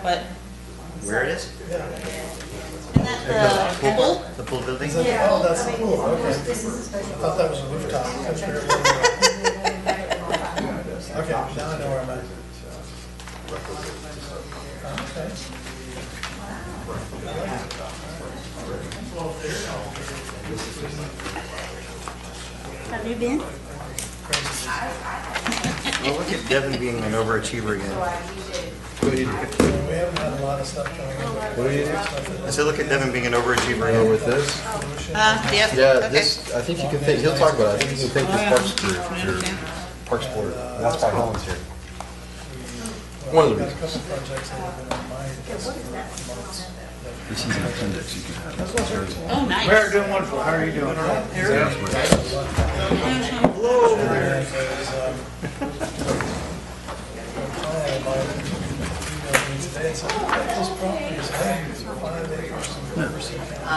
What? Where it is? Isn't that the pool? The pool building? Yeah. Oh, that's the pool, okay. I thought that was a rooftop. Okay, now I know where I'm at. Okay. Have you been? Well, look at Devin being an overachiever again. We haven't had a lot of stuff going on. What do you do? I said, look at Devin being an overachiever Oh, again. with this? Yep. Yeah, Okay. this, I think you can think, he'll talk about it, I think you can thank this Parks Board. That's why Helen's here. One of the We've got a reasons. couple projects that have been on my months. This is an appendix you can have. Oh, nice. We're doing wonderful. How are you doing? Today and said, look at this property is 5 acres in Jefferson County.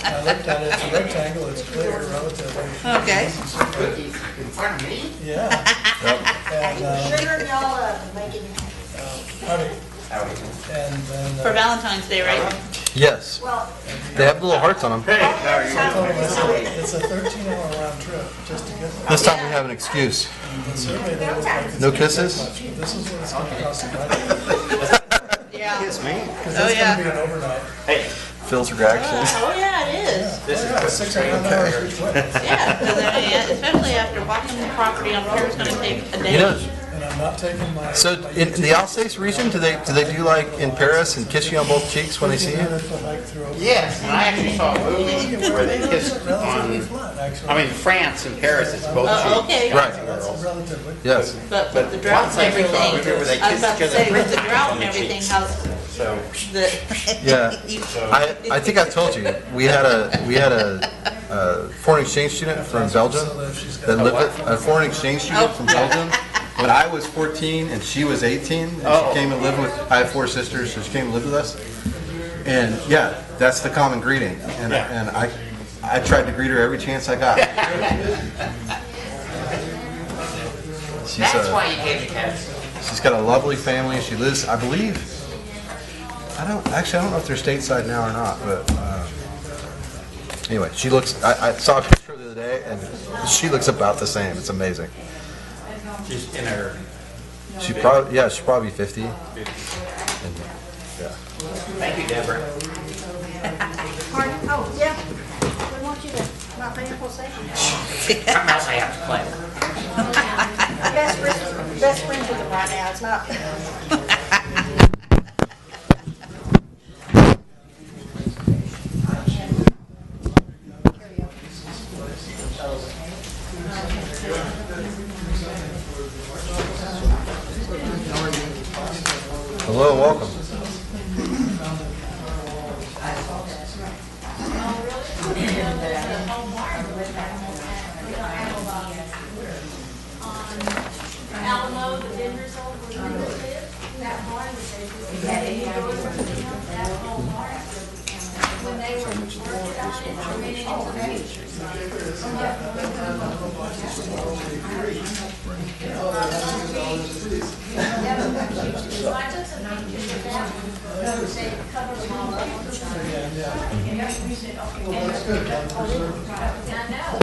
I looked at it, it's a rectangle, it's clear relatively. Okay. In front of me? Yeah. And, Sugar y'all up, making, howdy. And then. For Valentine's Day, right? Yes, well, they have little hearts on them. It's a 13-hour round trip just to get there. This time we have an excuse. The survey that was like, No kisses? this is what it's going to cost to ride. Yeah. Kiss me. Because Oh, it's yeah. going to be an overnight. Filter reactions. Oh, yeah, it is. Oh, yeah, 6.5 hours each way. Yeah, 'cause I mean, especially after walking the property, I'm sure it's gonna take a day. You know, And I'm not taking my. so in the Alsace region, do they do like in Paris and kiss you on both cheeks when they see you? 100-foot hike through open. Yes, and I actually saw a movie where they kissed Relatively on, flat, actually. I mean, France and Paris, it's both Oh, cheeks. okay. Right, That's relatively. yes. But with the drought and everything, I was Remember they about to kissed say, each with the other drought on and the everything, cheeks. how's So, the? Yeah. You- I think I told you we had a foreign exchange student from Belgium that lived a foreign exchange student from Belgium when I was 14 and she was 18 and she came and lived with. I have 4 sisters, so she came and lived with us. And yeah, that's the common greeting. And I tried to greet her every chance I got. that's why you hate the cats. She's got a lovely family. She lives, I believe. I don't know if they're stateside now or not, but anyway, she looks. I saw a picture the other day, and she looks about the same. It's amazing. Just in her. She's probably 50. And, yeah. Thank you, Deborah. pardon, oh, yeah, we want you to not pay for safety. I'm not saying I have to claim her. Best friends with them right now, it's not. Hello, welcome. Alamo, the vendors over where we live, that barn that they that whole barn. When they were working on it, I went into the I took some pictures of that. They covered them all up on the side. I know.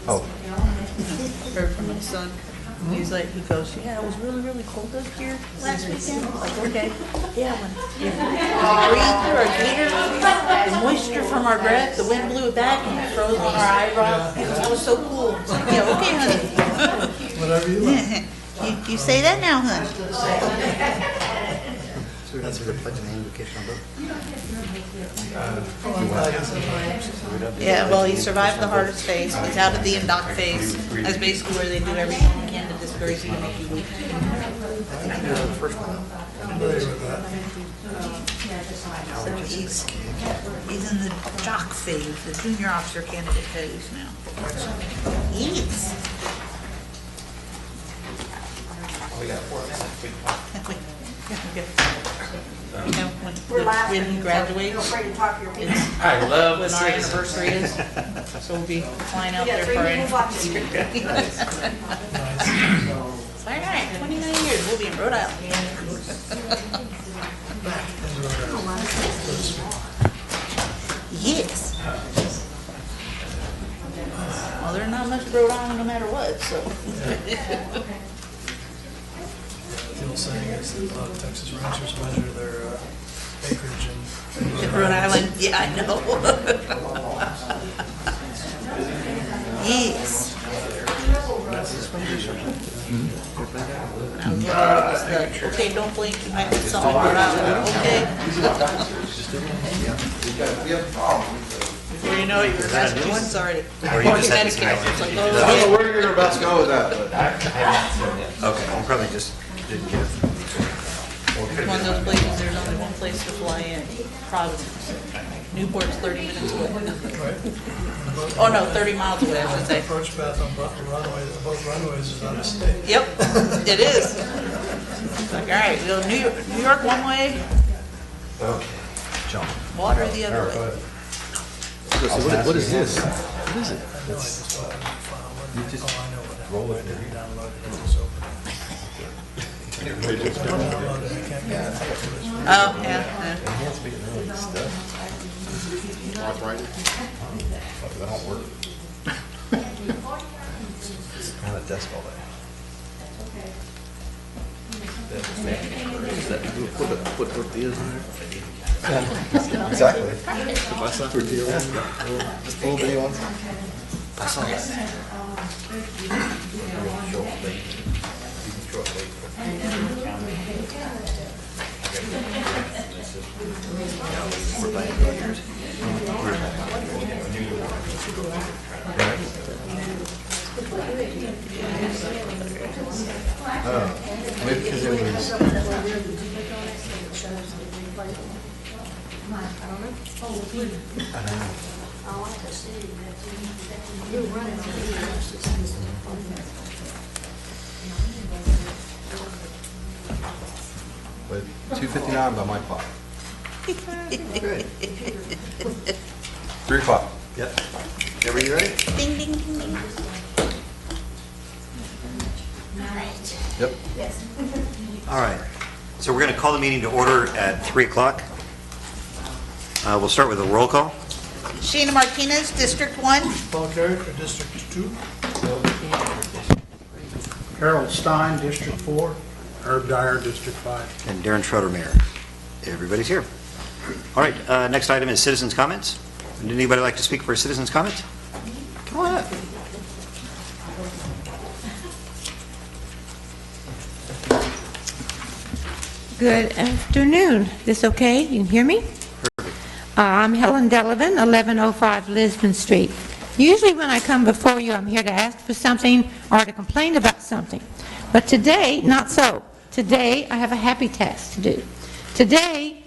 Oh, Heard from my son. He's like, he goes, yeah, it was really, really cold up here last weekend. I'm like, okay. Yeah, when we breathed through our gaiters, the moisture from our breath, the wind blew it back and it froze on our eyebrows. That was so cool. It's like, yeah, okay, honey. Whatever you like. You say that now, honey. So that's a reflection and indication on both. Yeah, well, he survived the hardest phase. He's out of the in-doc phase. That's basically where they do everything they can to discourage you to make you weak. So he's in the jock phase, the junior officer candidate phase now. Yes. You know, We're laughing. when he graduates, Feel free to talk your meeting. it's I love when the our citizens. anniversary is. So we'll be flying out We got there 3 for people watching. All right, 29 years, we'll be in Rhode Island. Yes. Well, there's not much Rhode Island no matter what, so. The old saying is that a lot of Texas ranchers measure their acreage in Rhode Island, yeah, I know. Yes. Okay, don't blink, you might miss something in Rhode Island, okay? Before you know it, you're in Massachusetts already. Or you just had this Connecticut. It's like, I don't oh, know where you're about to go with that, but. Okay, I'm probably just didn't get it. One of those places, there's only one place to fly in, Providence. Newport's 30 minutes away. Oh, no, 30 miles away, I should say. approach path on both runways is out of state. Yep, it is. It's like, all right, we go New York one way, water the other way. What is this? I just opened the file. I know what happened. Roll it. I didn't download it, it was open. I downloaded it, I can't get it. Oh, yeah. Arthritis? That don't work. On a desk all day. Put tortillas in there. Exactly. Tortillas. Just little bitty ones. I saw that. We're playing billiards. Maybe because it was. But 2:59 by my clock. 3 o'clock. Yep. Everybody ready? Ding, ding, ding, ding. Yep. All right. So we're going to call the meeting to order at 3 o'clock. We'll start with a roll call. Sheena Martinez, District 1. Paul Carey for District 2. Harold Stein, District 4. Herb Dyer, District 5. And Darren Schroeder, Mayor. Everybody's here. All right, next item is citizens' comments. Would anybody like to speak for citizens' comments? Come on up. Good afternoon. This okay? You can hear me? I'm Helen Delavan, 1105 Lisbon Street. Usually when I come before you, I'm here to ask for something or to complain about something. But today, not so. Today, I have a happy task to do. Today,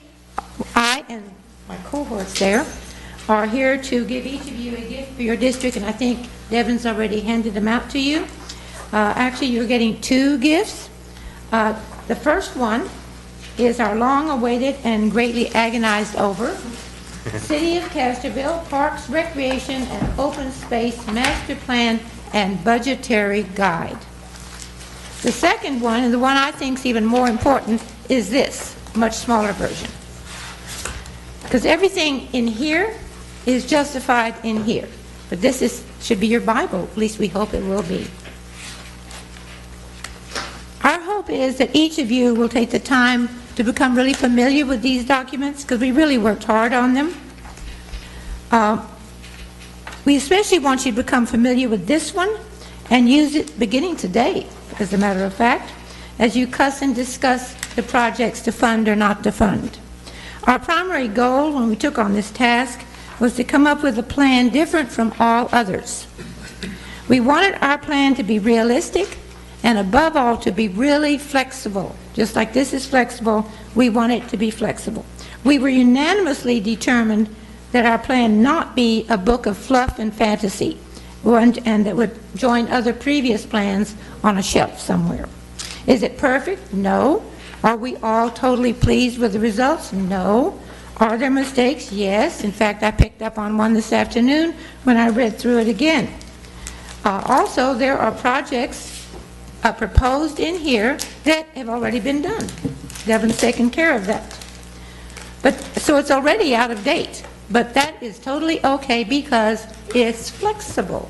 I and my cohorts there are here to give each of you a gift for your district, and I think Devin's already handed them out to you. Actually, you're getting 2 gifts. The first one is our long-awaited and greatly agonized over City of Castroville Parks, Recreation, and Open Space Master Plan and Budgetary Guide. The second one, and the one I think is even more important, is this, much smaller version. Because everything in here is justified in here. But this should be your Bible, at least we hope it will be. Our hope is that each of you will take the time to become really familiar with these documents, because we really worked hard on them. We especially want you to become familiar with this one and use it beginning today, as a matter of fact, as you discuss the projects to fund or not to fund. Our primary goal when we took on this task was to come up with a plan different from all others. We wanted our plan to be realistic and above all to be really flexible. Just like this is flexible, we want it to be flexible. We were unanimously determined that our plan not be a book of fluff and fantasy, and that would join other previous plans on a shelf somewhere. Is it perfect? No. Are we all totally pleased with the results? No. Are there mistakes? Yes. In fact, I picked up on one this afternoon when I read through it again. Also, there are projects proposed in here that have already been done. Devin's taken care of that. So it's already out of date, but that is totally okay because it's flexible.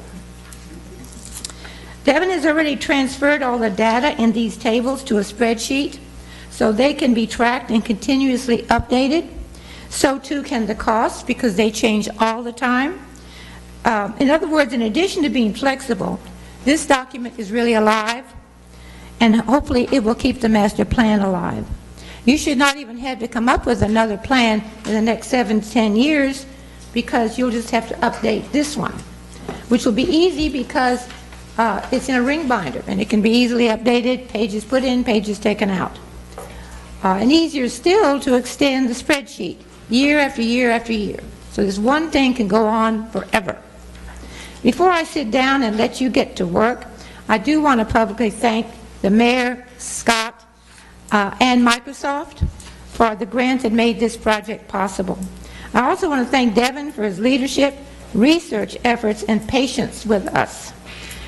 Devin has already transferred all the data in these tables to a spreadsheet so they can be tracked and continuously updated. So too can the costs because they change all the time. In other words, in addition to being flexible, this document is really alive, and hopefully it will keep the master plan alive. You should not even have to come up with another plan in the next 7 to 10 years because you'll just have to update this one, which will be easy because it's in a ring binder and it can be easily updated, pages put in, pages taken out. And easier still to extend the spreadsheet year after year after year. So this one thing can go on forever. Before I sit down and let you get to work, I do want to publicly thank the mayor, Scott, and Microsoft for the grant that made this project possible. I also want to thank Devin for his leadership, research efforts, and patience with us.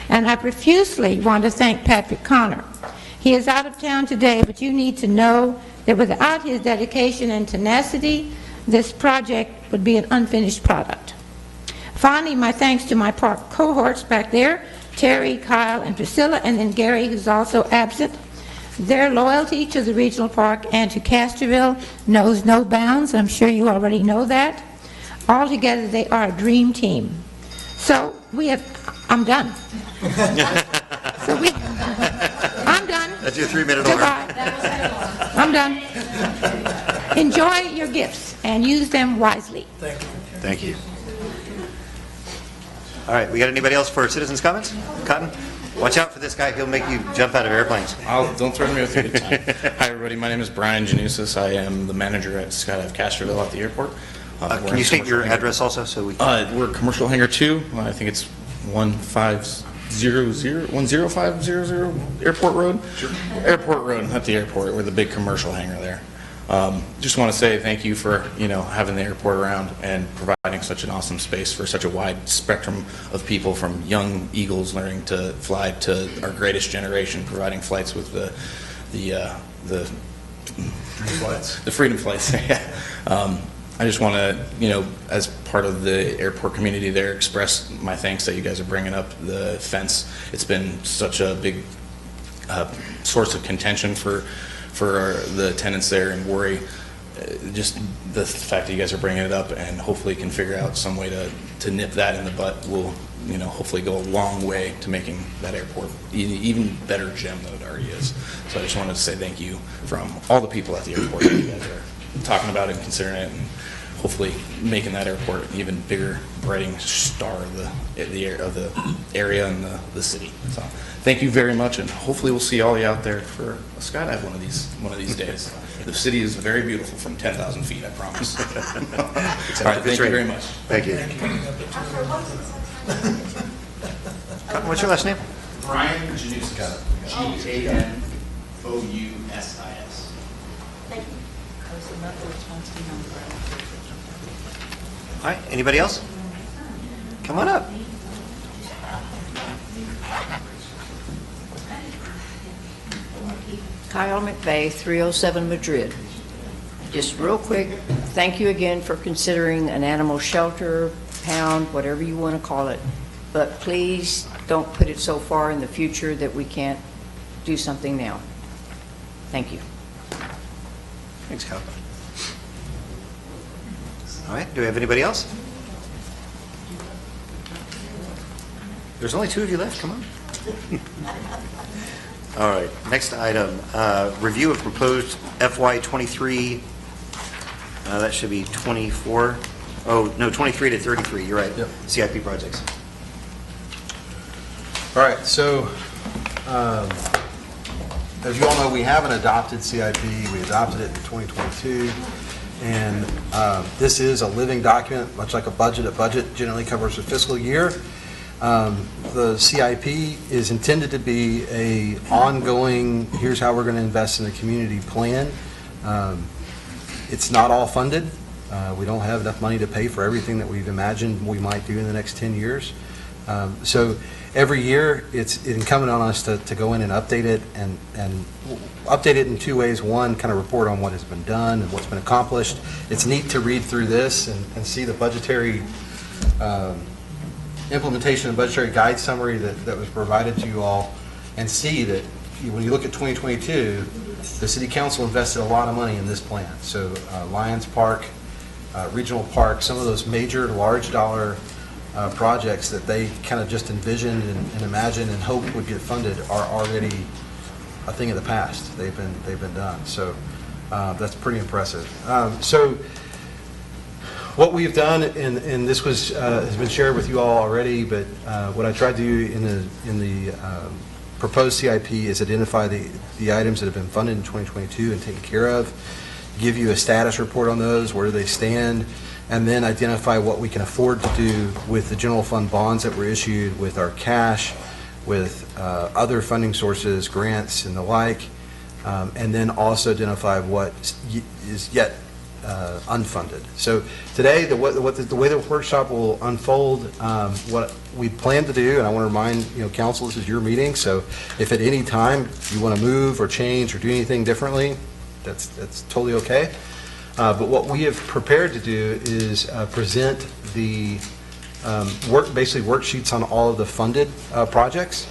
And I profusely want to thank Patrick Connor. He is out of town today, but you need to know that without his dedication and tenacity, this project would be an unfinished product. Finally, my thanks to my park cohorts back there, Terry, Kyle, and Priscilla, and then Gary, who's also absent. Their loyalty to the regional park and to Castroville knows no bounds. I'm sure you already know that. Altogether, they are a dream team. So I'm done. I'm done. That's your 3-minute order. Goodbye. I'm done. Enjoy your gifts and use them wisely. Thank you. All right, we got anybody else for citizens' comments? Cotton? Watch out for this guy. He'll make you jump out of airplanes. Don't threaten me with a good time. Hi, everybody. My name is Brian Janusis. I am the manager at Skydive Castroville at the airport. Can you state your address also so we can... We're Commercial Hangar 2. I think it's 10500 Airport Road? Sure. Airport Road at the airport. We're the big commercial hangar there. Just want to say thank you for, having the airport around and providing such an awesome space for such a wide spectrum of people, from young eagles learning to fly to our greatest generation, providing flights with the freedom flights. I just want to, as part of the airport community there, express my thanks that you guys are bringing up the fence. It's been such a big source of contention for the tenants there and worry. Just the fact that you guys are bringing it up and hopefully can figure out some way to nip that in the butt will, hopefully go a long way to making that airport even better gem than it already is. So I just wanted to say thank you from all the people at the airport that you guys are talking about and considering it, and hopefully making that airport an even bigger, brighting star of the area and the city. So thank you very much, and hopefully we'll see all you out there for a skydive one of these days. The city is very beautiful from 10,000 feet, I promise. All right, thank you very much. Thank you. What's your last name? Brian Janusis. Janousis. All right, anybody else? Come on up. Kyle McVeigh, 307 Madrid. Just real quick, thank you again for considering an animal shelter, pound, whatever you want to call it. But please don't put it so far in the future that we can't do something now. Thank you. Thanks, Kyle. All right, do we have anybody else? There's only 2 of you left, come on. All right, next item, review of proposed FY23, that should be 24, oh, no, 23 to 33, you're right. Yep. CIP projects. All right, so as you all know, we have an adopted CIP. We adopted it in 2022. And this is a living document, much like a budget. A budget generally covers a fiscal year. The CIP is intended to be a ongoing, here's how we're going to invest in the community plan. It's not all funded. We don't have enough money to pay for everything that we've imagined we might do in the next 10 years. So every year, it's incumbent on us to go in and update it, and update it in two ways. One, kind of report on what has been done and what's been accomplished. It's neat to read through this and see the budgetary implementation and budgetary guide summary that was provided to you all, and see that when you look at 2022, the city council invested a lot of money in this plan. So Lions Park, Regional Park, some of those major large dollar projects that they kind of just envisioned and imagined and hoped would get funded are already a thing of the past. They've been done. So that's pretty impressive. So what we've done, and this has been shared with you all already, but what I tried to do in the proposed CIP is identify the items that have been funded in 2022 and taken care of, give you a status report on those, where they stand, and then identify what we can afford to do with the general fund bonds that were issued, with our cash, with other funding sources, grants and the like, and then also identify what is yet unfunded. So today, the way the workshop will unfold, what we plan to do, and I want to remind council, this is your meeting, so if at any time you want to move or change or do anything differently, that's totally okay. But what we have prepared to do is present the basically worksheets on all of the funded projects.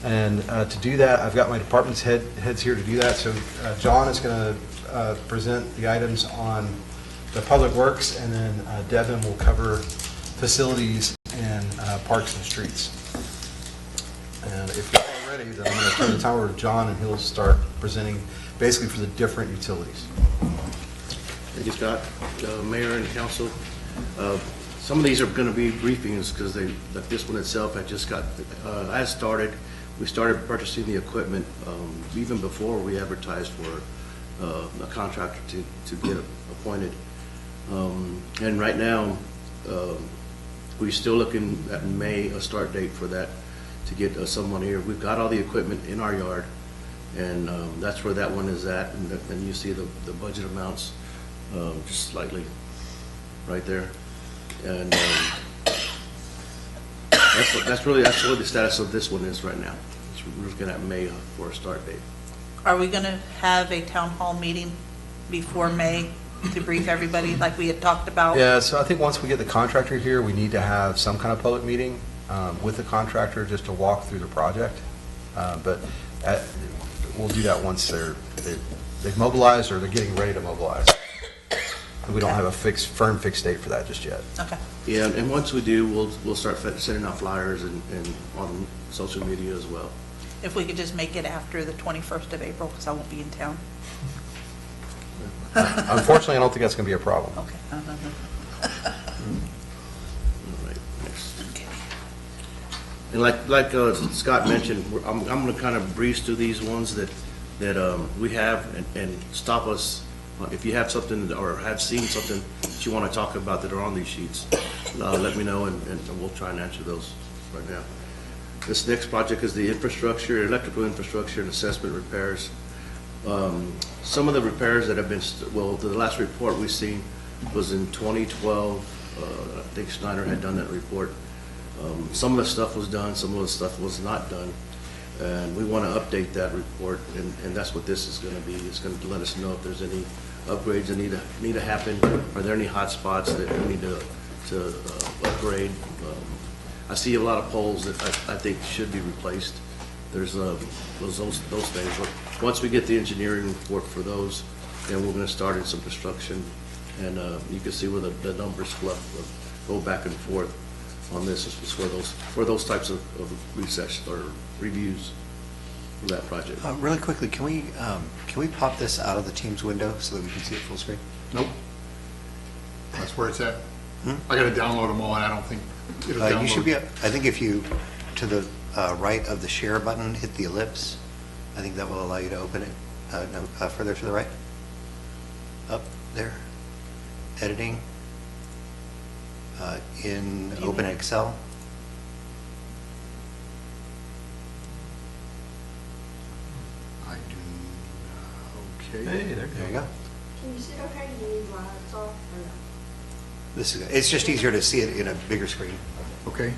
And to do that, I've got my department's heads here to do that. So John is going to present the items on the public works, and then Devin will cover facilities and parks and streets. And if you're all ready, then I'm going to turn the time over to John, and he'll start presenting basically for the different utilities. Thank you, Scott. Mayor and council. Some of these are going to be briefings because like this one itself, I just got, we started purchasing the equipment even before we advertised for a contractor to get appointed. And right now, we're still looking at May, a start date for that, to get someone here. We've got all the equipment in our yard, and that's where that one is at. And you see the budget amounts just slightly right there. And that's really the status of this one is right now. We're looking at May for a start date. Are we going to have a town hall meeting before May to brief everybody like we had talked about? Yeah, so I think once we get the contractor here, we need to have some kind of public meeting with the contractor just to walk through the project. But we'll do that once they've mobilized or they're getting ready to mobilize. We don't have a firm fixed date for that just yet. Okay. Yeah, and once we do, we'll start sending out flyers and on social media as well. If we could just make it after the 21st of April, because I won't be in town. Unfortunately, I don't think that's going to be a problem. Okay. All right, next. And like Scott mentioned, I'm going to kind of breeze through these ones that we have and stop us. If you have something or have seen something that you want to talk about that are on these sheets, let me know and we'll try and answer those right now. This next project is the infrastructure, electrical infrastructure and assessment repairs. Some of the repairs that have been, the last report we've seen was in 2012. I think Schneider had done that report. Some of the stuff was done, some of the stuff was not done. And we want to update that report, and that's what this is going to be. It's going to let us know if there's any upgrades that need to happen. Are there any hot spots that we need to upgrade? I see a lot of poles that I think should be replaced. There's those things. But once we get the engineering report for those, then we're going to start in some construction, and you can see where the numbers go back and forth on this. This is for those types of recession or reviews for that project. Really quickly, can we pop this out of the Teams window so that we can see it full screen? Nope. That's where it's at. I got to download them all, and I don't think it'll download. You should be. I think if you, to the right of the share button, hit the ellipse. I think that will allow you to open it. No, further to the right. Up there. Editing. In Open Excel. Hey, there There you go. Can you see okay? Do you need lights off or no? This is, it's just easier to see it in a bigger screen. Okay.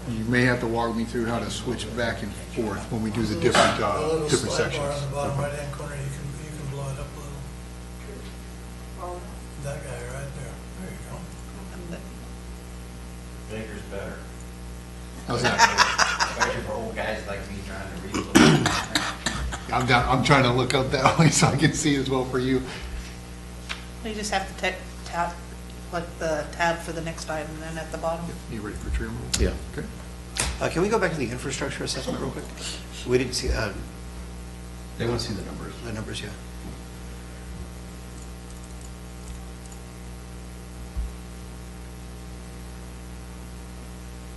You may have to walk me through how to switch back and forth when we do the different, The little different slide bar on sections. the bottom right-hand corner, you can blow it up a little. That guy right there. There you go. Bigger's better, How's that? especially for old guys like me trying to read. I'm trying to look up that way so I can see as well for you. You just have to tap, like the tab for the next item, and then at the bottom. You ready for tree removal? Yeah. Okay. Can we go back to the infrastructure assessment real quick? We didn't see, They want to see the numbers. the numbers yet.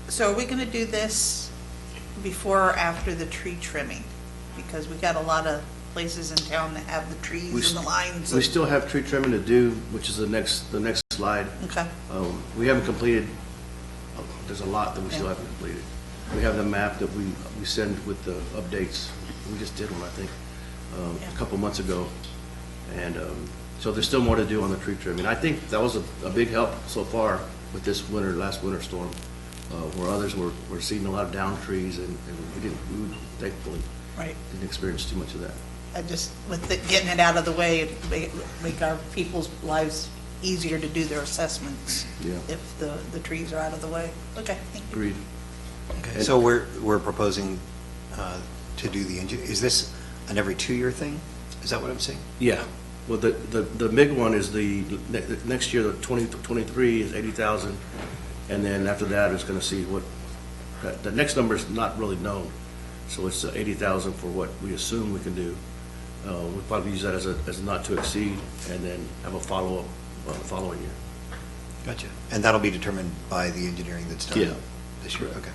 So are we gonna do this before or after the tree trimming? Because we got a lot of places in town that have the trees and the lines. We still have tree trimming to do, which is the next slide. Okay. We haven't completed, there's a lot that we still haven't completed. We have the map that we send with the updates. We just did one, I think, a couple months ago. And so there's still more to do on the tree trimming. I think that was a big help so far with this last winter storm, where others were seeing a lot of downed trees, and we thankfully Right. didn't experience too much of that. I just, with getting it out of the way, it'd make our people's lives easier to do their assessments. Yeah. If the trees are out of the way. Okay, thank you. Agreed. Okay, so we're proposing to do is this an every 2-year thing? Is that what I'm saying? Yeah, well, the big one is the next year, the 2023 is 80,000, and then after that, it's gonna see what, the next number is not really known, so it's 80,000 for what we assume we can do. We'll probably use that as a not to exceed, and then have a follow-up the following year. Gotcha. And that'll be determined by the engineering that's done Yeah. this year? Okay.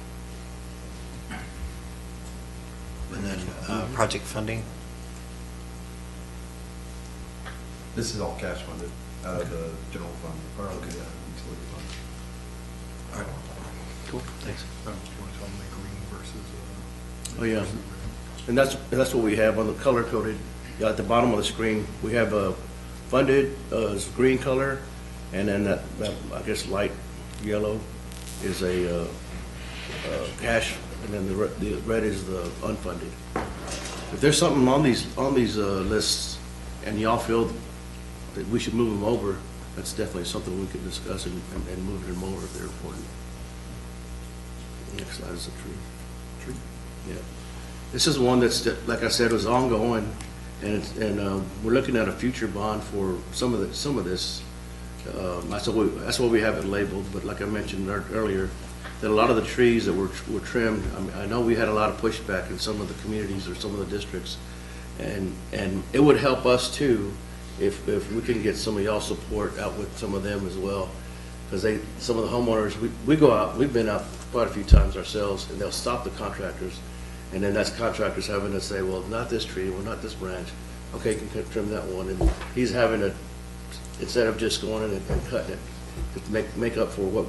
And then project funding? This is all cash funded out of the general fund, or out of the utility fund. All right. Cool, thanks. Do you want to tell them the green versus? Oh, yeah. And that's what we have on the color coded. Yeah, at the bottom of the screen, we have funded is green color, and then that I guess light yellow is a cash, and then the red is the unfunded. If there's something on these lists, and y'all feel that we should move them over, that's definitely something we could discuss and move them over if they're important. Next slide is a tree. Yeah. This is one that's, like I said, was ongoing, and we're looking at a future bond for some of this. That's what we have it labeled, but like I mentioned earlier, that a lot of the trees that were trimmed, I know we had a lot of pushback in some of the communities or some of the districts, and it would help us too if we can get some of y'all support out with some of them as well, because some of the homeowners, we go out, we've been out quite a few times ourselves, and they'll stop the contractors, and then that's contractors having to say, well, not this tree, well, not this branch, okay, you can trim that one, and he's having to, instead of just going in and cutting it, to make up for what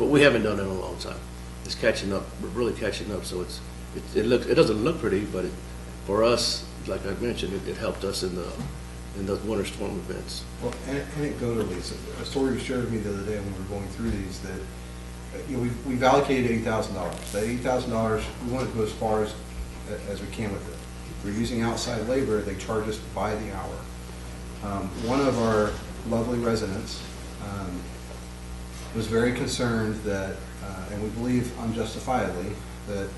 we haven't done in a long time. It's catching up, we're really catching up, so it doesn't look pretty, but for us, like I mentioned, it helped us in the winter storm events. Well, anecdotally, a story was shared with me the other day when we were going through these, that we've allocated $80,000. That $80,000, we want to go as far as we can with it. We're using outside labor, they charge us by the hour. One of our lovely residents was very concerned that, and we believe unjustifiably, that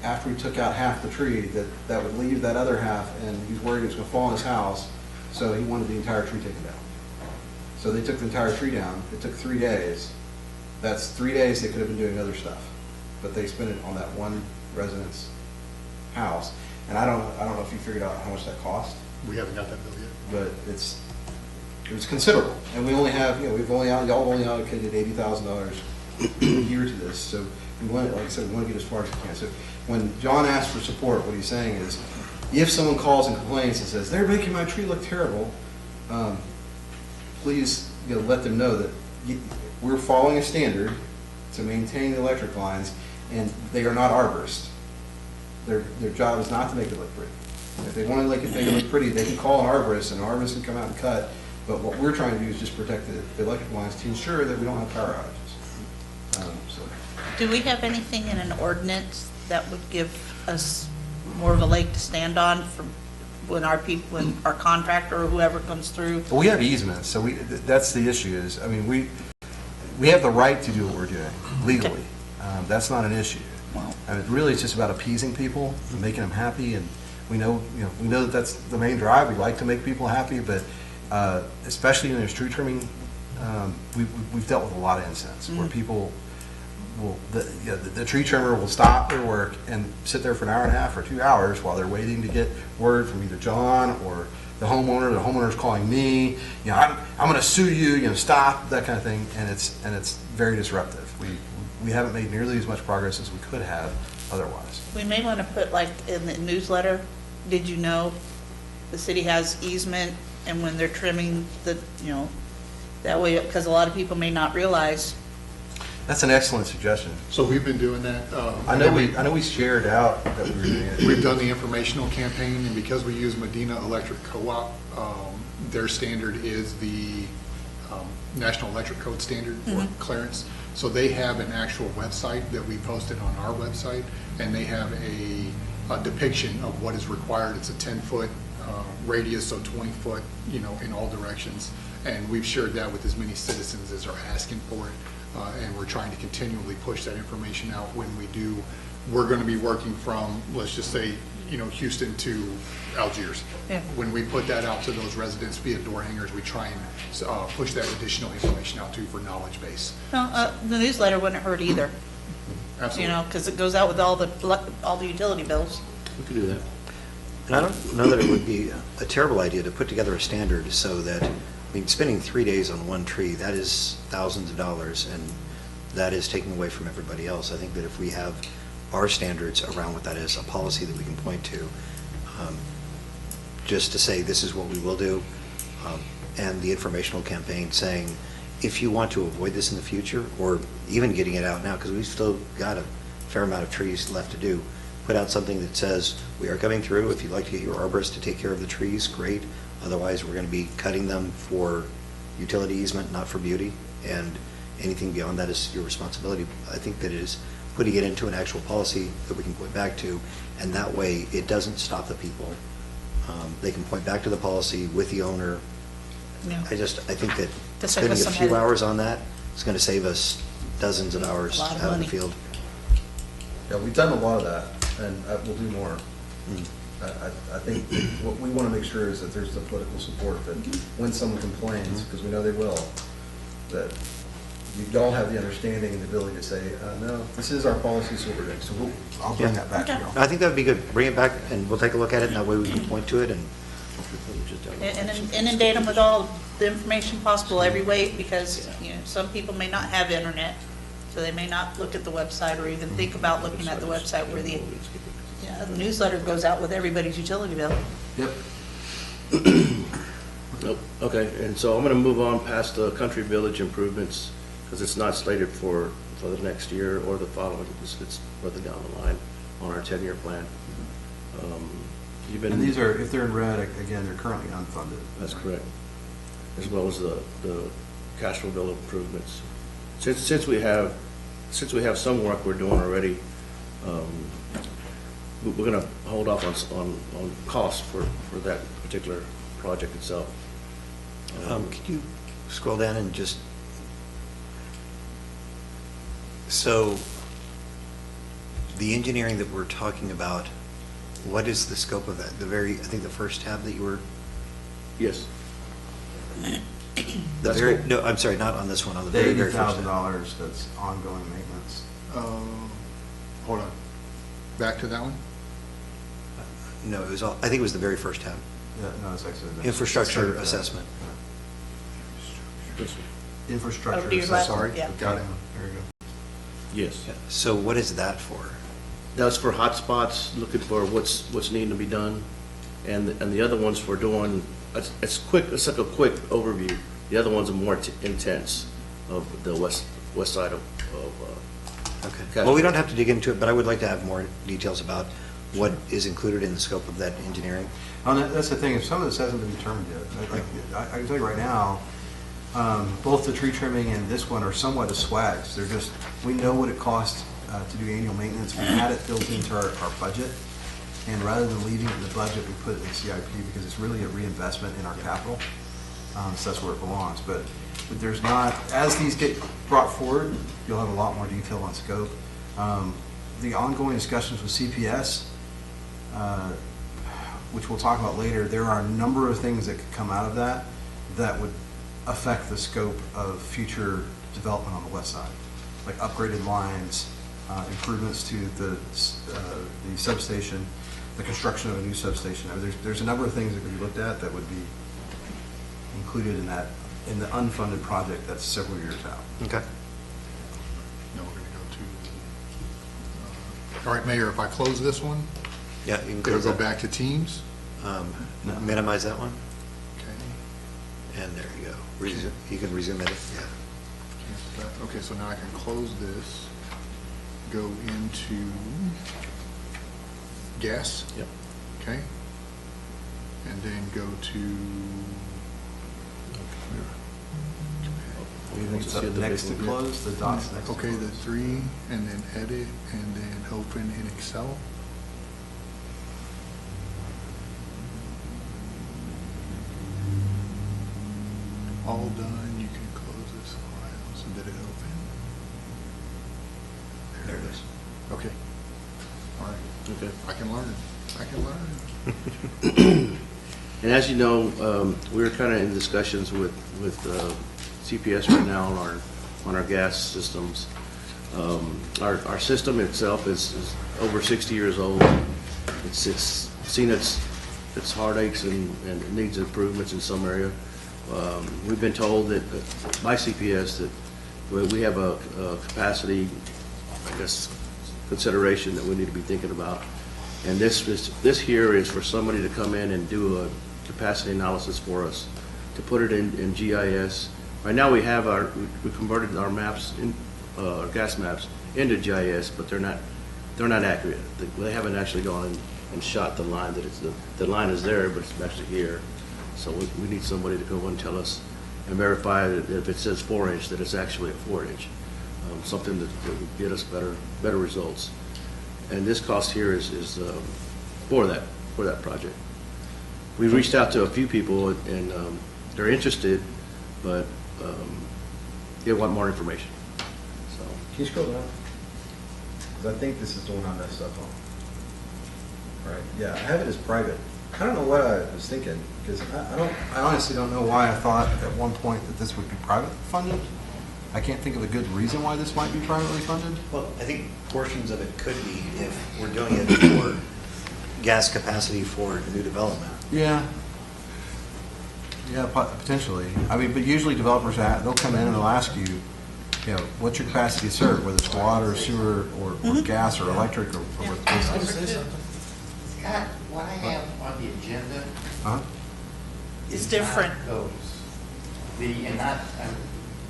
after we took out half the tree, that would leave that other half, and he's worried it was going to fall on his house, so he wanted the entire tree taken down. So they took the entire tree down. It took 3 days. That's 3 days they could have been doing other stuff, but they spent it on that one resident's house. And I don't know if you figured out how much that cost. We haven't got that bill yet. But it was considerable, and we only have, y'all only allocated $80,000 a year to this, so we want, like I said, we want to get as far as we can. So when John asks for support, what he's saying is, if someone calls and complains and says, they're making my tree look terrible, please let them know that we're following a standard to maintain the electric lines, and they are not arborists. Their job is not to make it look pretty. If they want to make it look pretty, they can call an arborist, and an arborist can come out and cut. But what we're trying to do is just protect the electric lines to ensure that we don't have power outages. So, Do we have anything in an ordinance that would give us more of a leg to stand on from when our people, when our contractor or whoever comes through? But we have easements, so that's the issue is, I mean, we have the right to do what we're doing legally. That's not an issue. And it really is just about appeasing people and making them happy. And we know that that's the main drive. We like to make people happy, but especially when there's tree trimming, we've dealt with a lot of incidents where people will, the tree trimmer will stop their work and sit there for an hour and a half or 2 hours while they're waiting to get word from either John or the homeowner. The homeowner's calling me, I'm going to sue you, stop, that kind of thing, and it's very disruptive. We haven't made nearly as much progress as we could have otherwise. We may want to put like in the newsletter, did you know the city has easement, and when they're trimming that way, because a lot of people may not realize. That's an excellent suggestion. So we've been doing that. I know we shared out that we were doing it. We've done the informational campaign, and because we use Medina Electric Co-op, their standard is the National Electric Code standard for clearance. So they have an actual website that we posted on our website, and they have a depiction of what is required. It's a 10-foot radius, so 20-foot, in all directions. And we've shared that with as many citizens as are asking for it. And we're trying to continually push that information out when we do. We're going to be working from, let's just say, Houston to Algiers. Yeah. When we put that out to those residents via door hangers, we try and push that additional information out to for knowledge base. No, the newsletter wouldn't hurt either. Absolutely. Because it goes out with all the utility bills. We could do that. And I don't know that it would be a terrible idea to put together a standard so that, spending 3 days on one tree, that is thousands of dollars, and that is taking away from everybody else. I think that if we have our standards around what that is, a policy that we can point to, just to say this is what we will do, and the informational campaign saying, if you want to avoid this in the future, or even getting it out now, because we've still got a fair amount of trees left to do, put out something that says, we are coming through, if you'd like to get your arborist to take care of the trees, great. Otherwise, we're going to be cutting them for utility easement, not for beauty, and anything beyond that is your responsibility. I think that it is putting it into an actual policy that we can point back to, and that way it doesn't stop the people. They can point back to the policy with the owner. Yeah. I think that Just spending a some few head- hours on that is going to save us dozens of hours A lot of out in money. the field. Yeah, we've done a lot of that, and we'll do more. I think what we want to make sure is that there's the political support that when someone complains, because we know they will, that you all have the understanding and the ability to say, no, this is our policy, so we're doing. So I'll bring that back to you all. I think that would be good. Bring it back, and we'll take a look at it, and that way we can point to it, and And inundate them with all the information possible every way, because, some people may not have internet, so they may not look at the website or even think about looking at the website where the newsletter goes out with everybody's utility bill. Yep. Nope. Okay, and so I'm going to move on past the country village improvements, because it's not slated for the next year or the following. It's further down the line on our 10-year plan. And these are, if they're in red, again, they're currently unfunded. That's correct. As well as the Castroville improvements. Since we have some work we're doing already, we're going to hold off on costs for that particular project itself. could you scroll down and just, so the engineering that we're talking about, what is the scope of that? I think the first tab that you were, Yes. no, I'm sorry, not on this one, on the very, very first tab. $80,000 that's ongoing maintenance. Hold on. Back to that one? No, it was all, I think it was the very first tab. Yeah, no, it's actually. Infrastructure assessment. Infrastructure Over to your left, assessment. yeah. Got it. There you go. Yes. So what is that for? That's for hotspots, looking for what's needing to be done, and the other ones for doing, it's quick. It's like a quick overview. The other ones are more intense of the west side of Okay. Well, we don't have to dig into it, but I would like to have more details about what is included in the scope of that engineering? That's the thing, if some of this hasn't been determined yet. I can tell you right now, both the tree trimming and this one are somewhat as swags. They're just, we know what it costs to do annual maintenance. We had it built into our budget, and rather than leaving it in the budget, we put it in CIP because it's really a reinvestment in our capital. So that's where it belongs. But there's not, as these get brought forward, you'll have a lot more detail on scope. The ongoing discussions with CPS, which we'll talk about later, there are a number of things that could come out of that that would affect the scope of future development on the west side, like upgraded lines, improvements to the substation, the construction of a new substation. I mean, there's a number of things that could be looked at that would be included in that, in the unfunded project that's several years out. Okay. Now we're going to go to, all right, Mayor, if I close this one, Yeah, you can it'll close go that. back to Teams. Minimize that one, Okay. and there you go. Resume, you can resume it, yeah. Cancel that. Okay, so now I can close this, go into gas. Yep. Okay. And then go to, It's up next to close, the dots next to okay, close. the 3, and then edit, and then open in Excel. All done, you can close this file. So did it open? There it is. Okay. All right. Okay. I can learn. I can learn. And as you know, we're kind of in discussions with CPS right now on our gas systems. Our system itself is over 60 years old. It's seen its heartaches and it needs improvements in some area. We've been told that by CPS that we have a capacity, I guess, consideration that we need to be thinking about. And this here is for somebody to come in and do a capacity analysis for us, to put it in GIS. Right now we converted our maps, our gas maps into GIS, but they're not accurate. They haven't actually gone and shot the line that the line is there, but it's actually here. So we need somebody to go and tell us and verify that if it says 4-inch, that it's actually a 4-inch. Something that would get us better results. And this cost here is for that project. We've reached out to a few people and they're interested, but they want more information. So Can you scroll down? Because I think this is the one I messed up on. Right, yeah, I have it as private. I don't know what I was thinking, because I honestly don't know why I thought at one point that this would be private funded. I can't think of a good reason why this might be privately funded. Well, I think portions of it could be if we're doing it for gas capacity for new development. Yeah. Yeah, potentially. I mean, but usually developers, they'll come in and they'll ask you, what's your capacity to serve, whether it's water, sewer, or gas, or electric, or what the case is. Scott, what I have on the agenda Huh? It's is different. not those.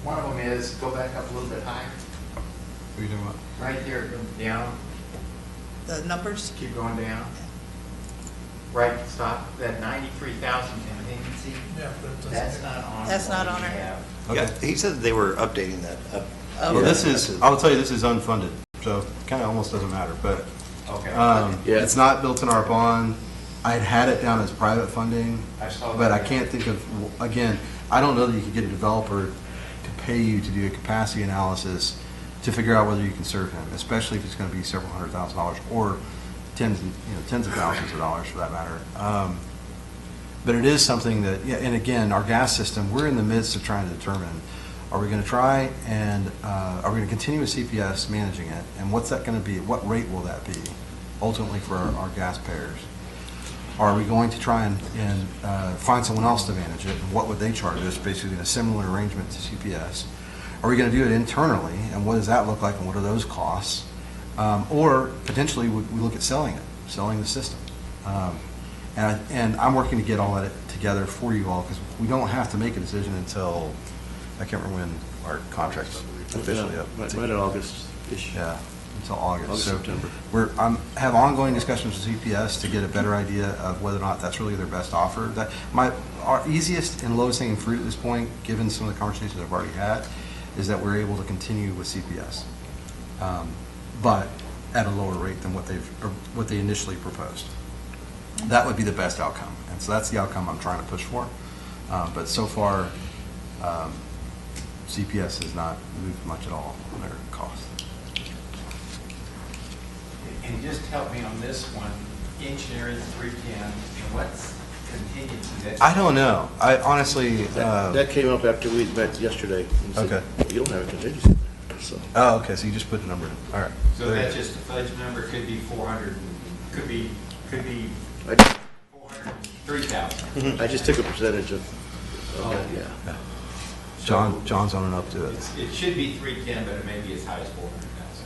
One of them is, go back up a little bit higher, What are you doing about? right there, go down, The numbers? keep going down. Right, stop, that 93,000 contingency, Yeah, but it doesn't. that's not on. That's not what on we our- have. Yeah, he said they were updating that up. Oh. Well, this is, I'll tell you, this is unfunded, so kind of almost doesn't matter, but Okay. Yeah. it's not built in our bond. I'd had it down as private funding, I saw but I that. can't think of, again, I don't know that you could get a developer to pay you to do a capacity analysis to figure out whether you can serve him, especially if it's going to be several $100,000 or tens of thousands of dollars for that matter. But it is something that, yeah, and again, our gas system, we're in the midst of trying to determine, are we going to try and, are we going to continue with CPS managing it? And what's that going to be? What rate will that be ultimately for our gas payers? Are we going to try and find someone else to manage it? And what would they charge us, basically in a similar arrangement to CPS? Are we going to do it internally? And what does that look like? And what are those costs? Or potentially we look at selling the system. And I'm working to get all that together for you all, because we don't have to make a decision until, I can't remember when our contract's officially up. Right in August-ish. Yeah, until August. August, So September. have ongoing discussions with CPS to get a better idea of whether or not that's really their best offer. Our easiest and lowest hanging fruit at this point, given some of the conversations I've already had, is that we're able to continue with CPS, but at a lower rate than what they initially proposed. That would be the best outcome, and so that's the outcome I'm trying to push for. But so far, CPS has not moved much at all on their cost. And just help me on this one, engineering 310, and what's contingency? I don't know. I honestly. That came up after we met yesterday. And said, Okay. You don't have a contingency there, so. Oh, okay. So you just put the number in. All right. So that's just a fudge number, could be 400, could be I 403,000. I just took a percentage of that, yeah. John's on and up to it. It should be 310, but it may be as high as 400,000.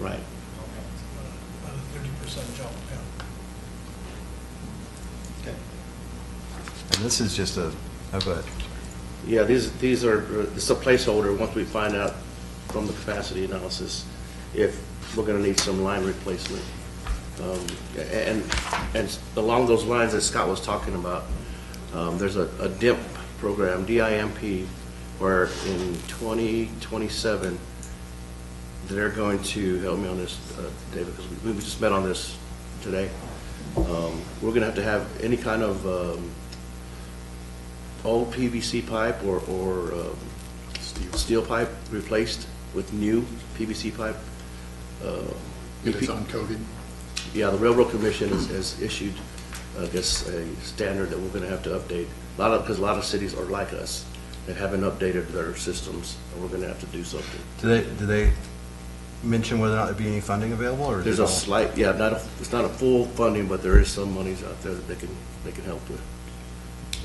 Right. About a 30% jump, yeah. Okay. And this is just a but. Yeah, these are, this is a placeholder once we find out from the capacity analysis if we're gonna need some line replacement. And along those lines that Scott was talking about, there's a DIMP program, DIMP, where in 2027, they're going to, help me on this, David, because we just met on this today. We're gonna have to have any kind of old PVC pipe or steel pipe replaced with new PVC pipe. If it's uncoated. Yeah, the Railroad Commission has issued, I guess, a standard that we're going to have to update. Because a lot of cities are like us that haven't updated their systems, and we're going to have to do something. Do they mention whether or not there'd be any funding available, or is There's it a all- slight, yeah, it's not a full funding, but there is some monies out there that they can help with.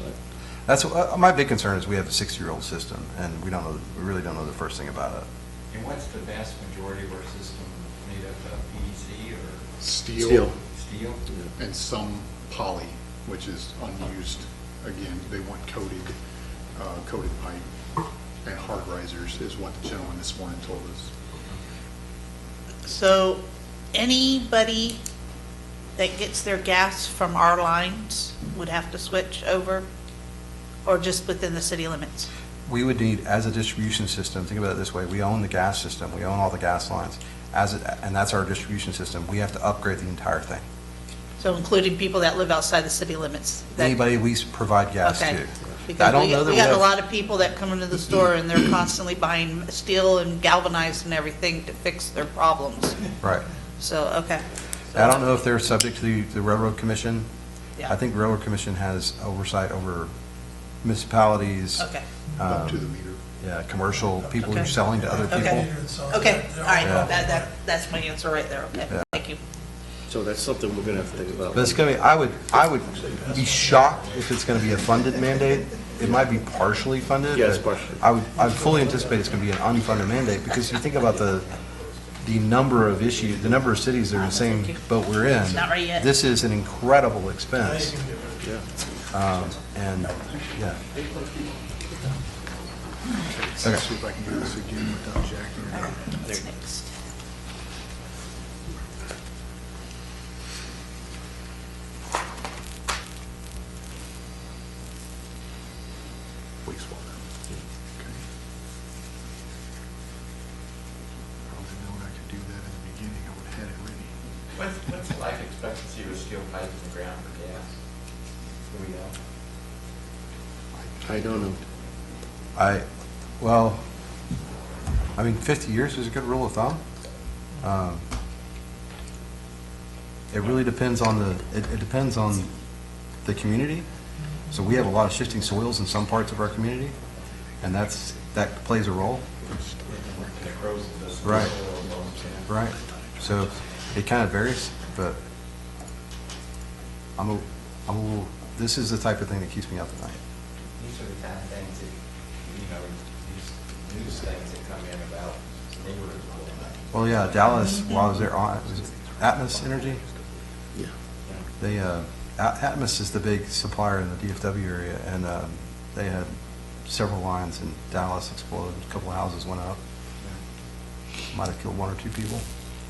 But That's my big concern is we have a 60-year-old system, and we really don't know the first thing about it. And what's the vast majority of our system made up of, PVC or Steel. steel? And some poly, which is unused. Again, they want coated pipe and hard risers is what the gentleman this morning told us. So anybody that gets their gas from our lines would have to switch over, or just within the city limits? We would need, as a distribution system, think about it this way, we own the gas system, we own all the gas lines, and that's our distribution system. We have to upgrade the entire thing. So including people that live outside the city limits? That- Anybody we provide gas Okay. to. I Because don't know that we got a have- lot of people that come into the store and they're constantly buying steel and galvanized and everything to fix their problems. Right. So, okay. I don't know if they're subject to the Railroad Commission. Yeah. I think the Railroad Commission has oversight over municipalities. Okay. Up to the meter. Yeah, commercial, people who are Okay. selling to other Okay. people. Okay, all right, Yeah. that's my answer right there, okay, Yeah. thank you. So that's something we're going to have to think about. But it's going to be, I would be shocked if it's going to be a funded mandate. It might be partially funded. Yeah, it's but partially. I fully anticipate it's going to be an unfunded mandate, because you think about the number of issues, the number of cities that are in the same boat we're in. Not ready yet. This is an incredible expense. Yeah. And, yeah. Let's see if I can do this again without jacking it up. What's next? Wastewater. Okay. Probably known I could do that in the beginning, I would have had it ready. What's the life expectancy with steel pipe in the ground for gas? Do we know? I don't know. Well, I mean, 50 years is a good rule of thumb. It really depends on it depends on the community. So we have a lot of shifting soils in some parts of our community, and that plays a role. Right. Right. So it kind of varies, but I'm a little, this is the type of thing that keeps me up at night. These are the kind of things that, these news things that come in about neighborhoods. Well, yeah, Dallas, while I was there, was it Atmos Energy? Yeah. They, Atmos is the big supplier in the DFW area, and they had several lines in Dallas exploded. A couple of houses went up. Might have killed one or two people.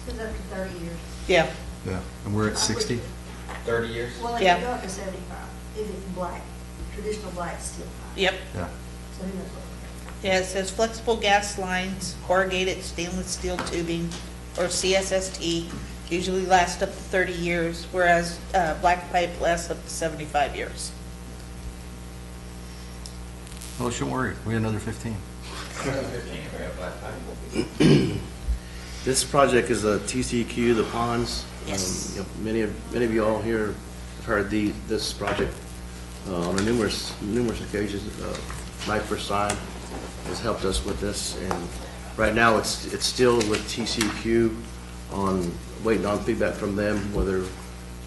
It's up to 30 years. Yeah, Yeah, and we're at 60. 30 years? Well, if Yeah. you go up to 75, if it's black, traditional black steel pipe. yep. Yeah. So who knows what? Yeah, it says flexible gas lines, corrugated stainless steel tubing, or CSST, usually last up to 30 years, whereas black pipe lasts up to 75 years. Well, shouldn't worry, we had another 15. This project is a TCQ, the ponds. Yes. Many of you all here have heard this project on numerous occasions. Mike Versailles has helped us with this, and right now it's still with TCQ waiting on feedback from them whether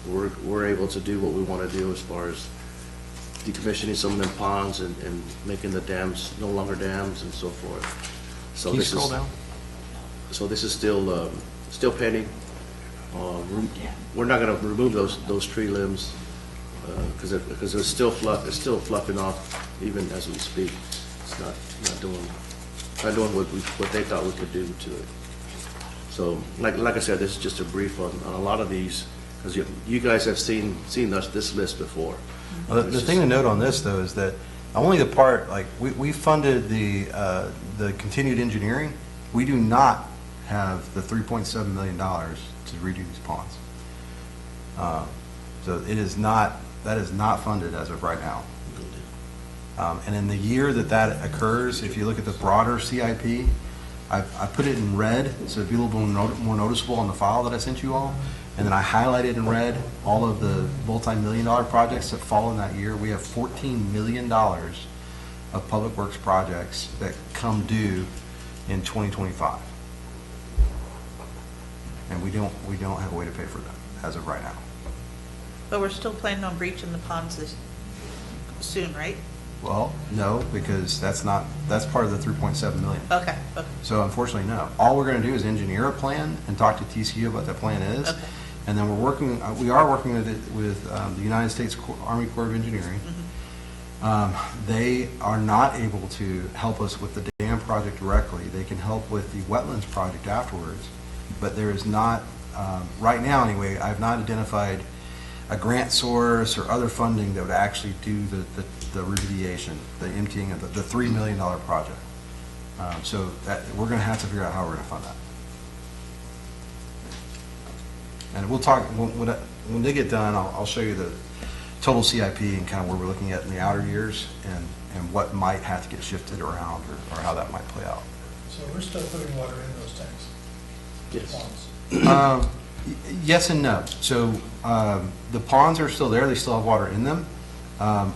we're able to do what we want to do as far as decommissioning some of them ponds and making the dams no longer dams and so forth. So Can you this scroll is down? so this is still pending. We're not going to remove those tree limbs because it's still fluffing off even as we speak. It's not doing what they thought we could do to it. So like I said, this is just a brief on a lot of these because you guys have seen this list before. Well, the thing to note on this, though, is that only the part, like, we funded the continued engineering. We do not have the $3.7 million to redo these ponds. So that is not funded as of right now. And in the year that occurs, if you look at the broader CIP, I put it in red, so it'd be a little bit more noticeable on the file that I sent you all. And then I highlighted in red all of the multi-million-dollar projects that fall in that year. We have $14 million of public works projects that come due in 2025. And we don't have a way to pay for them as of right now. But we're still planning on breaching the ponds soon, right? Well, no, because that's part of the 3.7 million. Okay. So unfortunately, no. All we're going to do is engineer a plan and talk to TCU about what that plan is. Okay. And then we are working with the United States Army Corps of Engineering. They are not able to help us with the dam project directly. They can help with the wetlands project afterwards. But there is not, right now anyway, I've not identified a grant source or other funding that would actually do the remediation, the emptying of the $3 million project. So that we're going to have to figure out how we're going to fund that. And we'll talk, when they get done, I'll show you the total CIP and kind of where we're looking at in the outer years and what might have to get shifted around or how that might play out. So we're still putting water in those tanks? Yes. Ponds. Yes and no. So the ponds are still there. They still have water in them.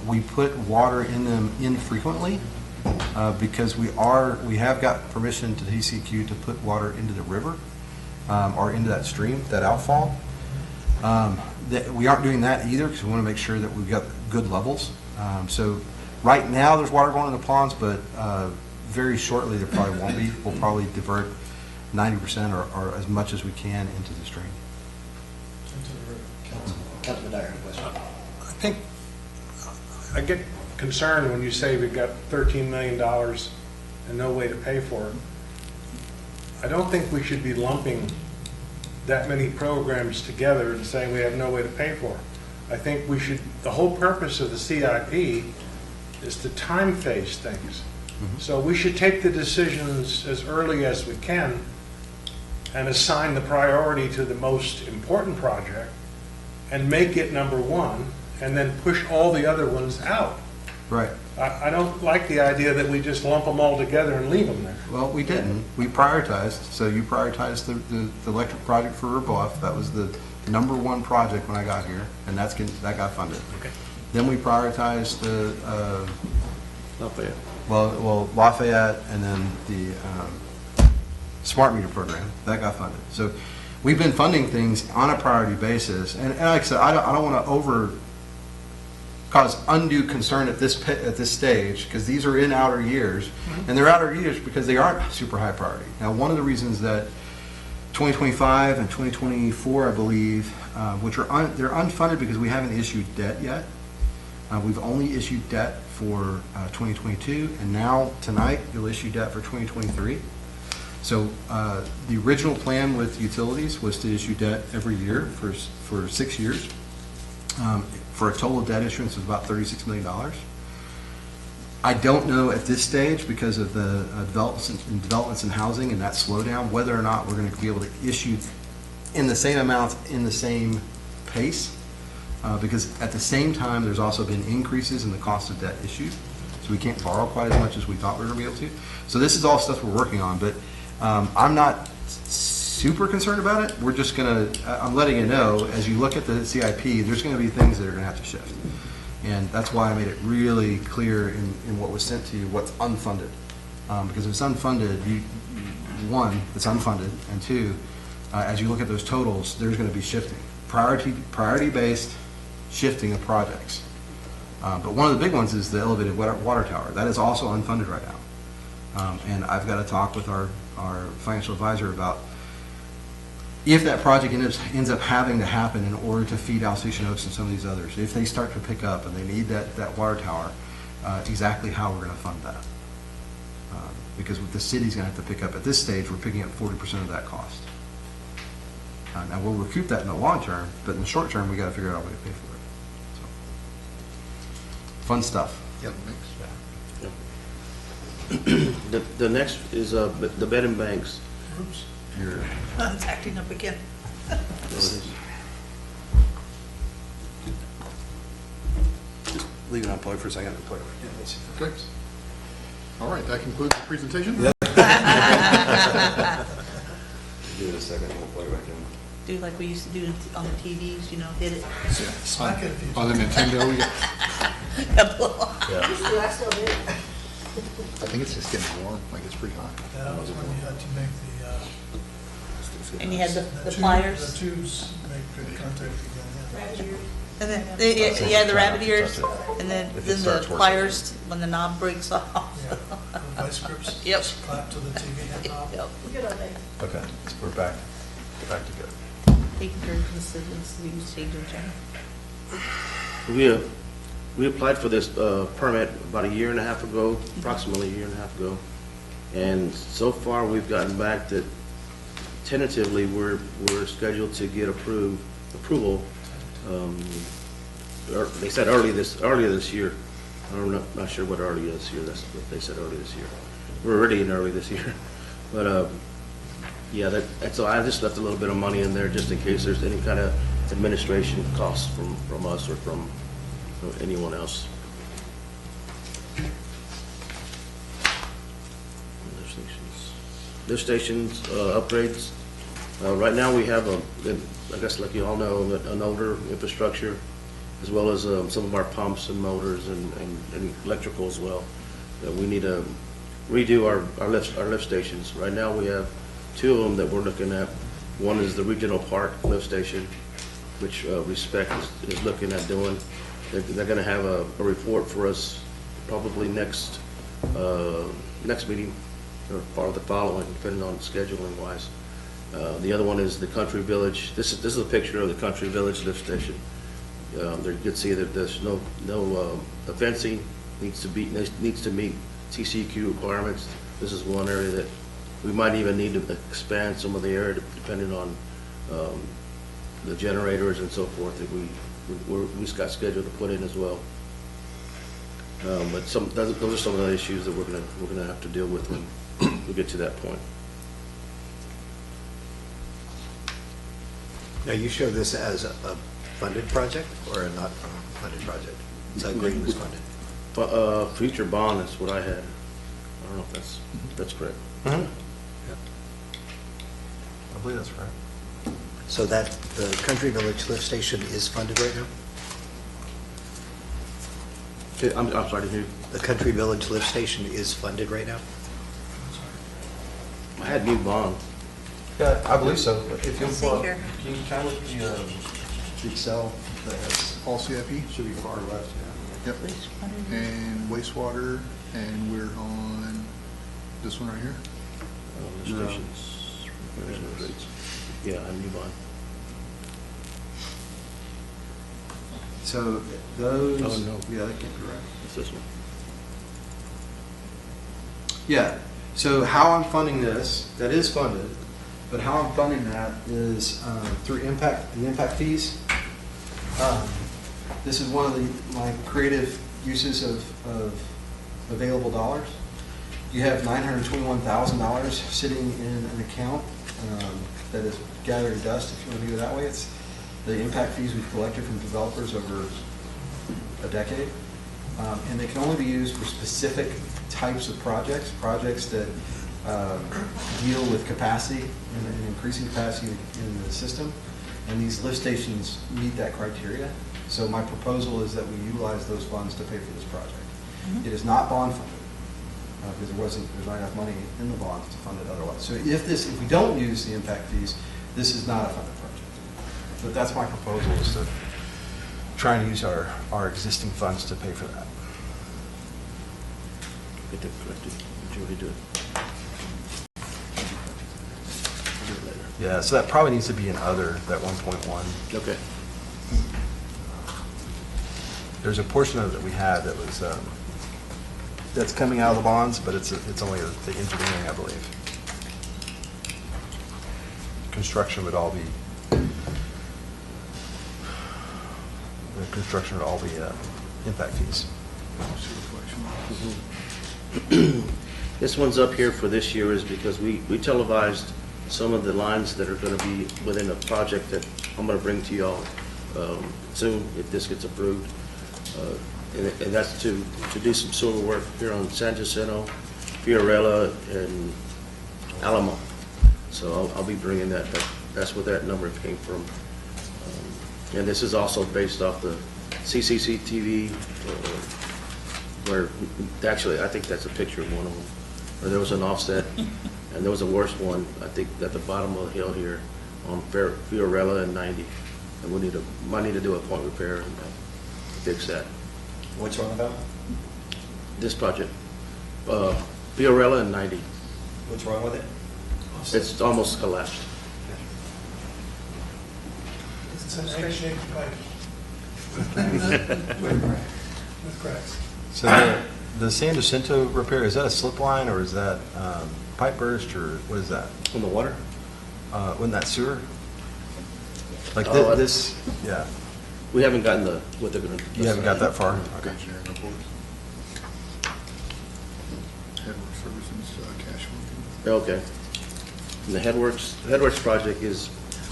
We put water in them infrequently because we have got permission to TCQ to put water into the river or into that stream, that outfall. We aren't doing that either because we want to make sure that we've got good levels. So right now there's water going in the ponds, but very shortly there probably won't be. We'll probably divert 90% or as much as we can into the stream. Into the river. Councilman Dyer, question. I think, I get concerned when you say we've got $13 million and no way to pay for it. I don't think we should be lumping that many programs together and saying we have no way to pay for it. I think we should, the whole purpose of the CIP is to time phase things. So we should take the decisions as early as we can and assign the priority to the most important project and make it number one and then push all the other ones out. Right. I don't like the idea that we just lump them all together and leave them there. Well, we didn't. We prioritized. So you prioritized the electric project for Rebuff. That was the number one project when I got here, and that got funded. Okay. Then we prioritized the Lafayette. well Lafayette, and then the smart meter program that got funded. So we've been funding things on a priority basis, and like I said, I don't want to cause undue concern at this stage because these are in outer years, and they're outer years because they aren't super high priority. Now, one of the reasons that 2025 and 2024, I believe, which are they're unfunded because we haven't issued debt yet. We've only issued debt for 2022, and now tonight you'll issue debt for 2023. So the original plan with utilities was to issue debt every year for 6 years, for a total debt issuance of about $36 million. I don't know at this stage, because of the developments in housing and that slowdown, whether or not we're going to be able to issue in the same amount, in the same pace, because at the same time, there's also been increases in the cost of debt issued, so we can't borrow quite as much as we thought we were going to be able to. So this is all stuff we're working on, but I'm not super concerned about it. We're just going to, I'm letting you know, as you look at the CIP, there's going to be things that are going to have to shift. And that's why I made it really clear in what was sent to you, what's unfunded. Because if it's unfunded, one, it's unfunded, and two, as you look at those totals, there's going to be shifting. Priority-based shifting of projects. But one of the big ones is the elevated water tower. That is also unfunded right now. And I've got to talk with our financial advisor about if that project ends up having to happen in order to feed Alsatian Oaks and some of these others, if they start to pick up and they need that water tower, exactly how we're going to fund that. Because the city's going to have to pick up, at this stage, we're picking up 40% of that cost. Now, we'll recoup that in the long term, but in the short term, we got to figure out a way to pay for it. So, fun stuff. Yep. The next is the bed and banks. Oops. It's acting up again. Just leave it on play for a second. Okay. All right, that concludes the presentation. Give it a second, we'll play back in. Do like we used to do on the TVs, you know, hit it. Smack it if you. On the Nintendo, yeah. I still do. I think it's just getting warm, like it's pretty hot. That was when you had to make And you had the the pliers. The tubes make good contact again. And then, yeah, the rabbit ears, and then the pliers when the knob breaks off. Yeah, the vice grips. Yep. Just clap to the TV head knob. Yep. Good old days. Okay, so we're back to good. Taking turns in the city, changing channel. We applied for this permit about a year and a half ago, approximately a year and a half ago. And so far, we've gotten back that tentatively, we're scheduled to get approval. They said earlier this year. I'm not sure what early is here. That's what they said early this year. We're already in early this year, but yeah. So I just left a little bit of money in there just in case there's any kind of administration costs from us or from anyone else. Lift stations upgrades. Right now we have I guess like you all know, an older infrastructure, as well as some of our pumps and motors and electrical as well. We need to redo our lift stations. Right now we have two of them that we're looking at. One is the Regional Park lift station, which Respect is looking at doing. They're going to have a report for us probably next meeting or part of the following, depending on scheduling wise. The other one is the Country Village. This is a picture of the Country Village lift station. There you can see that there's no the fencing needs to meet TCEQ requirements. This is one area that we might even need to expand some of the area depending on the generators and so forth that we got scheduled to put in as well. But those are some of the issues that we're gonna have to deal with when we get to that point. Now, you show this as a funded project or a not funded project? So Green was funded? Future bond is what I had. I don't know if that's correct. Mm-hmm. Yeah. I believe that's right. So that the Country Village lift station is funded right now? I'm sorry to hear you. The Country Village lift station is funded right now? I had new bond. Yeah, I believe so. If you'll See pull up, here. can you kind of look at the Excel that has, All CIP? should be far left, yeah. Yep. And wastewater, and we're on this one right here. Lift stations. Yeah, I have new bond. So those, Oh, no. yeah, that can't be right. It's this one. Yeah, So how I'm funding this, that is funded, but how I'm funding that is through the impact fees. This is one of my creative uses of available dollars. You have $921,000 sitting in an account that is gathering dust, if you want to do it that way. It's the impact fees we've collected from developers over a decade. And they can only be used for specific types of projects that deal with capacity and increasing capacity in the system. And these lift stations meet that criteria. So my proposal is that we utilize those funds to pay for this project. It is not bond funded because there's not enough money in the bonds to fund it otherwise. So if we don't use the impact fees, this is not a funded project. But that's my proposal, is to try and use our existing funds to pay for that. Get that corrected. Julie, do it. Do it later. Yeah, so that probably needs to be in other, that 1.1. Okay. There's a portion of it that we had that was, that's coming out of the bonds, but it's only the engineering, I believe. Construction would all be, impact fees. This one's up here for this year is because we televised some of the lines that are going to be within a project that I'm going to bring to y'all soon if this gets approved. And that's to do some sewer work here on San Jacinto, Fiorella, and Alamo. So I'll be bringing that. That's where that number came from. And this is also based off the CCCTV, where actually I think that's a picture of one of them. Where there was an offset, and there was a worse one, I think, at the bottom of the hill here on Fiorella and 90. And might need to do a point repair and fix that. What's wrong about? This project, Fiorella and 90. What's wrong with it? It's almost collapsed. It's an egg-shaped pipe. With cracks. So the San Jacinto repair, is that a slip line or is that pipe burst or what is that? On the water? Wasn't that sewer? Like this, yeah. We haven't gotten what they're going to. You haven't got that far? Okay. Okay. And the Headworks project is,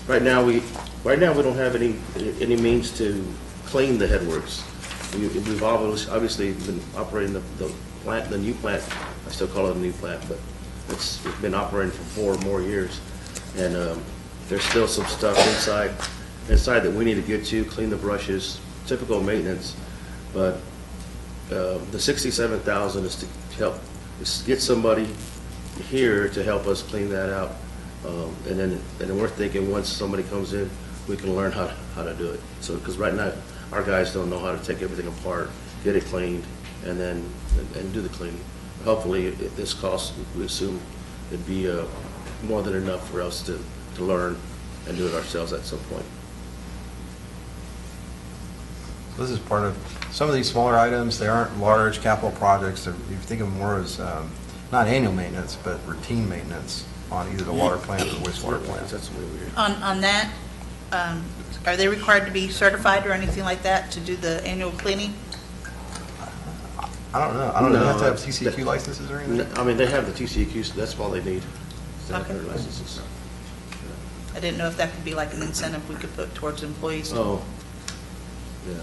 right now we don't have any means to clean the Headworks. We've obviously been operating the plant, the new plant. I still call it a new plant, but it's been operating for 4 more years. And there's still some stuff inside that we need to get to, clean the brushes, typical maintenance. But the $67,000 is to help, get somebody here to help us clean that out. And then we're thinking once somebody comes in, we can learn how to do it. So, because right now, our guys don't know how to take everything apart, get it cleaned, and then do the cleaning. Hopefully, at this cost, we assume it'd be more than enough for us to learn and do it ourselves at some point. This is part of, some of these smaller items, they aren't large capital projects. You think of them more as, not annual maintenance, but routine maintenance on either the water plant or the wastewater plant. That's the way we're. On that, are they required to be certified or anything like that to do the annual cleaning? I don't know. I don't know. They have to have TCEQ licenses or anything? I mean, they have the TCEQ, so that's all they need. Okay. Licenses. I didn't know if that could be like an incentive we could put towards employees. Oh, yeah.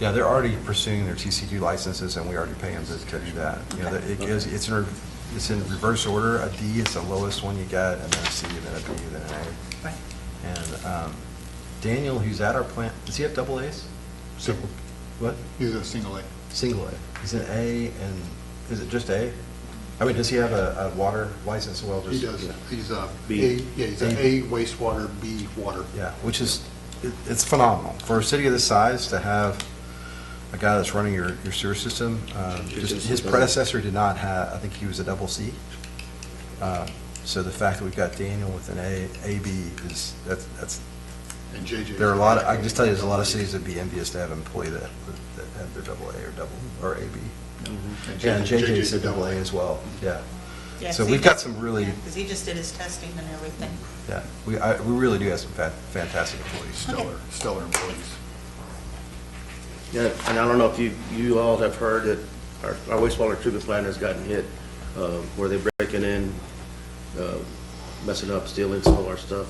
Yeah, they're already pursuing their TCEQ licenses, and we already pay them to do that. You know, it's in reverse order. A D is the lowest one you get, and then a C, and then a B, and then an A. Right. And Daniel, who's at our plant, does he have double A's? Single. What? He's a single A. Single A. He's an A, and is it just A? I mean, does he have a water license as well? He does. He's a B. he's an A wastewater, B water. Yeah, which is, it's phenomenal. For a city of this size to have a guy that's running your sewer system, just his predecessor did not have, I think he was a double C. So the fact that we've got Daniel with an A, AB is, that's, And JJ. there are a lot of, I can just tell you, there's a lot of cities that'd be envious to have an employee that have their double A or AB. Yeah, and JJ's a double A as well, yeah. Yeah, So 'cause we've he got just- some really, Because he just did his testing and everything. yeah, we really do have some fantastic employees. Stellar employees. Yeah, and I don't know if you all have heard that our wastewater treatment plant has gotten hit, where they're breaking in, messing up, stealing some of our stuff.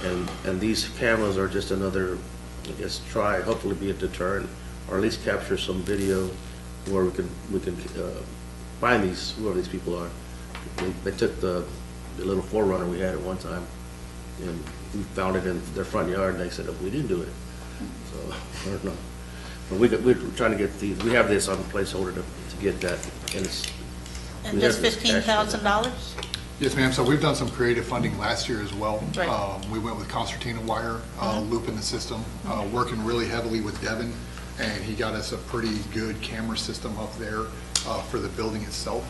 And these cameras are just another, I guess, hopefully be a deterrent, or at least capture some video where we can find whoever these people are. They took the little 4Runner we had at one time, and we found it in their front yard, and they said, oh, we didn't do it. So, I don't know. But we're trying to get we have this on the placeholder to get that, and it's. And we just have this cash for that. $15,000? Yes, ma'am. So we've done some creative funding last year as well. Right. We went with concertina wire, loop in the system, working really heavily with Devin, and he got us a pretty good camera system up there for the building itself.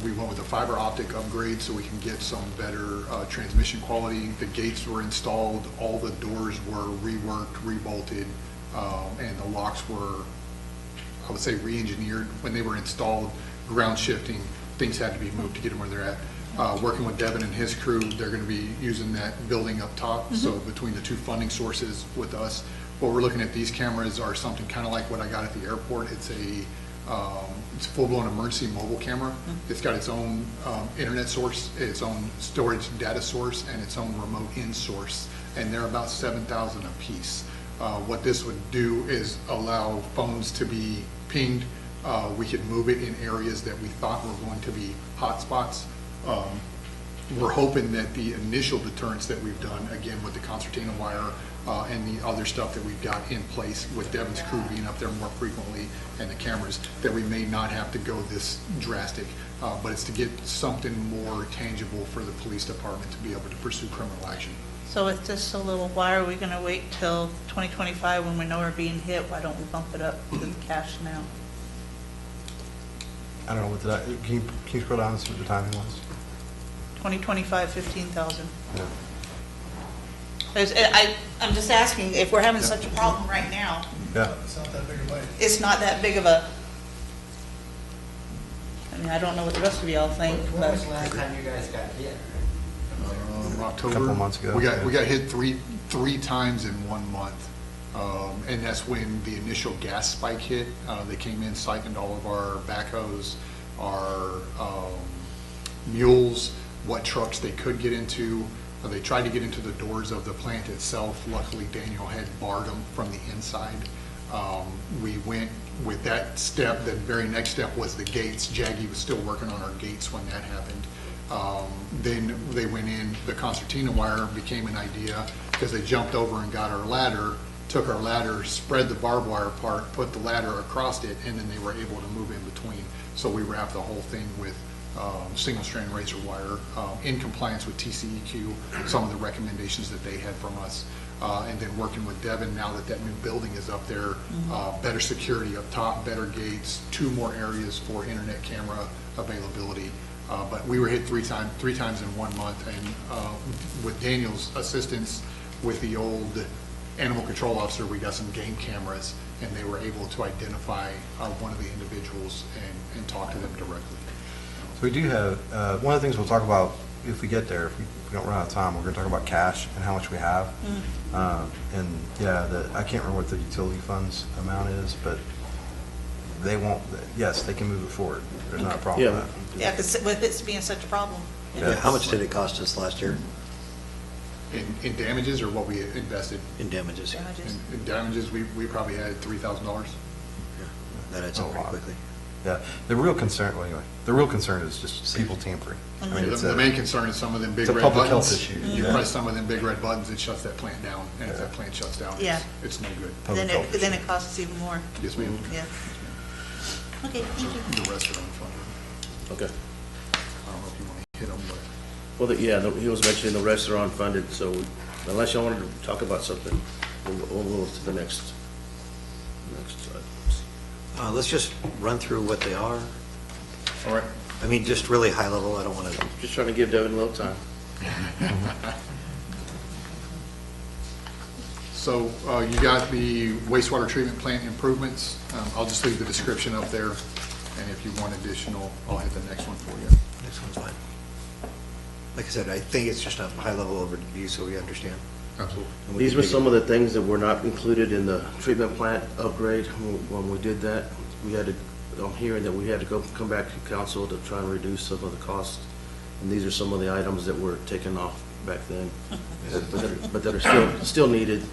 We went with a fiber optic upgrade so we can get some better transmission quality. The gates were installed, all the doors were reworked, rebolted, and the locks were, I would say, re-engineered. When they were installed, ground shifting, things had to be moved to get them where they're at. Working with Devin and his crew, they're going to be using that building up top. So between the two funding sources with us, what we're looking at, these cameras are something kind of like what I got at the airport. It's a full-blown emergency mobile camera. It's got its own internet source, its own storage data source, and its own remote in source. And they're about $7,000 a piece. What this would do is allow phones to be pinged. We could move it in areas that we thought were going to be hotspots. We're hoping that the initial deterrence that we've done, again, with the concertina wire and the other stuff that we've got in place with Devin's crew being up there more frequently and the cameras, that we may not have to go this drastic. But it's to get something more tangible for the police department to be able to pursue criminal action. So with this a little, why are we going to wait till 2025 when we know we're being hit? Why don't we bump it up to the cash now? I don't know, can you scroll down and see what the timing was? 2025, 15,000. Yeah. I'm just asking, if we're having such a problem right now, Yeah. It's not that big a bite. it's not that big of a, I mean, I don't know what the rest of y'all think, When but was the last time you guys got hit? October. Couple months ago, We yeah. got hit three times in 1 month. And that's when the initial gas spike hit. They came in, siphoned all of our backhoes, our mules, what trucks they could get into. They tried to get into the doors of the plant itself. Luckily, Daniel had barred them from the inside. We went with that step. The very next step was the gates. Jaggy was still working on our gates when that happened. Then they went in, the concertina wire became an idea because they jumped over and got our ladder, took our ladder, spread the barbed wire apart, put the ladder across it, and then they were able to move in between. So we wrapped the whole thing with single strand razor wire in compliance with TCEQ, some of the recommendations that they had from us. And then working with Devin, now that that new building is up there, better security up top, better gates, 2 more areas for internet camera availability. But we were hit three times in 1 month, and with Daniel's assistance with the old animal control officer, we got some game cameras, and they were able to identify one of the individuals and talk to them directly. So we do have, one of the things we'll talk about if we get there, if we don't run out of time, we're going to talk about cash and how much we have. And yeah, I can't remember what the utility funds amount is, but they won't, yes, they can move it forward. There's not a problem with that. yeah, because with it being such a problem. Yeah, how much did it cost us last year In damages, or what we invested? in damages? Damages. In damages, we probably had $3,000. That adds up pretty quickly. Yeah, the real concern, well, anyway, the real concern is just people tampering. I mean, it's The main concern is some of them big it's a red public health buttons. issue. You Yeah. press some of them big red buttons, it shuts that plant down, and if that plant shuts down, Yeah. it's no good. Public Then health then issue. it costs even more. Yes, ma'am. Yeah. Okay, thank you. The rest are unfunded. Okay. I don't know if you want to hit them, but. Well, he was mentioning the rest are unfunded, so unless y'all wanted to talk about something, we'll move to the next. Let's just run through what they are. All right. I mean, just really high level, I don't want to. Just trying to give Devin a little time. So you got the wastewater treatment plant improvements. I'll just leave the description up there. And if you want additional, I'll hit the next one for you. This one's fine. Like I said, I think it's just a high-level overview so we understand. Absolutely. And we These can were make some it- of the things that were not included in the treatment plant upgrade when we did that. We had to, I'm hearing that we had to come back to council to try and reduce some of the costs. And these are some of the items that were taken off back then, but that are still needed.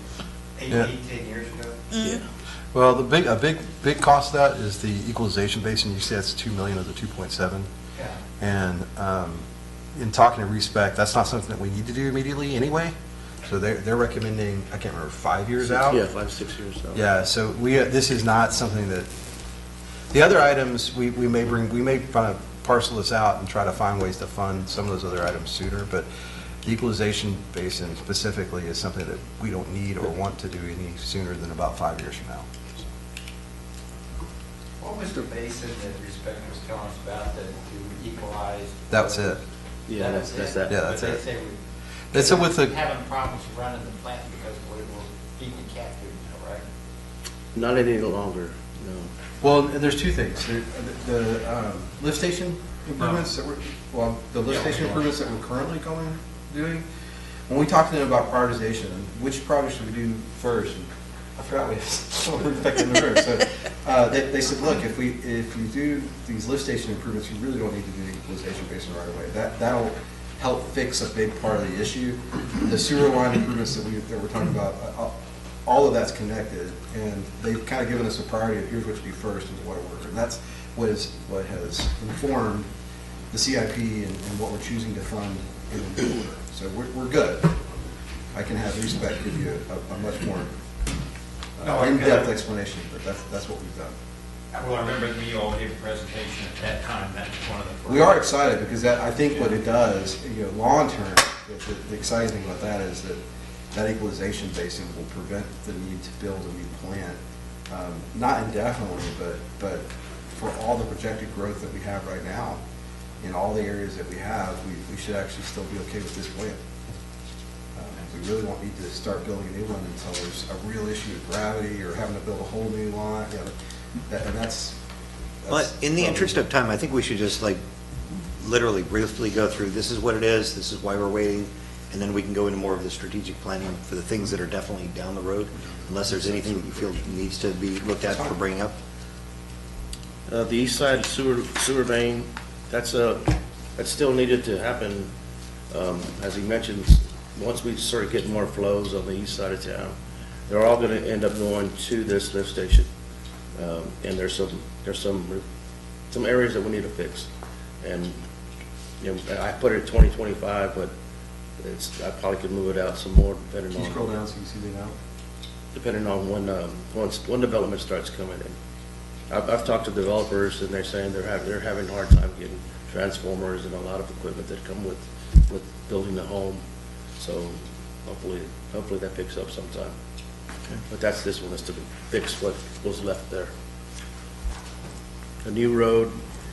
8, Yeah. 10 years ago? Yeah. Well, a big cost of that is the equalization basin. You see that's 2 million of the 2.7. Yeah. And in talking to RESPEC, that's not something that we need to do immediately anyway. So they're recommending, I can't remember, 5 years out? Yeah, 5, 6 years out. Yeah, so this is not something that, the other items, we may kind of parcel this out and try to find ways to fund some of those other items sooner, but the equalization basin specifically is something that we don't need or want to do any sooner than about 5 years from now. What was the basin that Respect was telling us about that you equalized? That was it. Yeah, that's it? that. Yeah, that's But it. they say That's it with the, having problems running the plant because we were keeping captive, right? Not any longer, no. well, there's two things. The lift station improvements that the lift station improvements that we're currently doing, when we talked to them about prioritization, which projects should we do first? And I forgot we have someone in the room. So they said, look, if you do these lift station improvements, you really don't need to do the equalization basin right away. That'll help fix a big part of the issue. The sewer line improvements that we're talking about, all of that's connected, and they've kind of given us a priority of here's what you do first and what order. And that's what has informed the CIP and what we're choosing to fund in the order. So we're good. I can have RESPEC give you a much more in-depth explanation, but that's what we've done. Well, I remember when you all gave a presentation at that time, that's one of the first. We are excited because I think what it does, long term, the exciting thing about that is that equalization basin will prevent the need to build a new plant, not indefinitely, but for all the projected growth that we have right now, in all the areas that we have, we should actually still be okay with this plant. We really won't need to start building a new one until there's a real issue with gravity or having to build a whole new line, and that's. But in the interest of time, I think we should just literally briefly go through, this is what it is, this is why we're waiting, and then we can go into more of the strategic planning for the things that are definitely down the road, unless there's anything that you feel needs to be looked at for bringing up. The east side sewer main, that's still needed to happen. As he mentioned, once we start getting more flows on the east side of town, they're all going to end up going to this lift station. And there's some areas that we need to fix. And I put it at 2025, but I probably could move it out some more depending Can you on. scroll down so you can see the amount? Depending on when development starts coming in. I've talked to developers and they're saying they're having a hard time getting transformers and a lot of equipment that come with building the home. So hopefully that picks up sometime. But this one is to fix what was left there. A new road,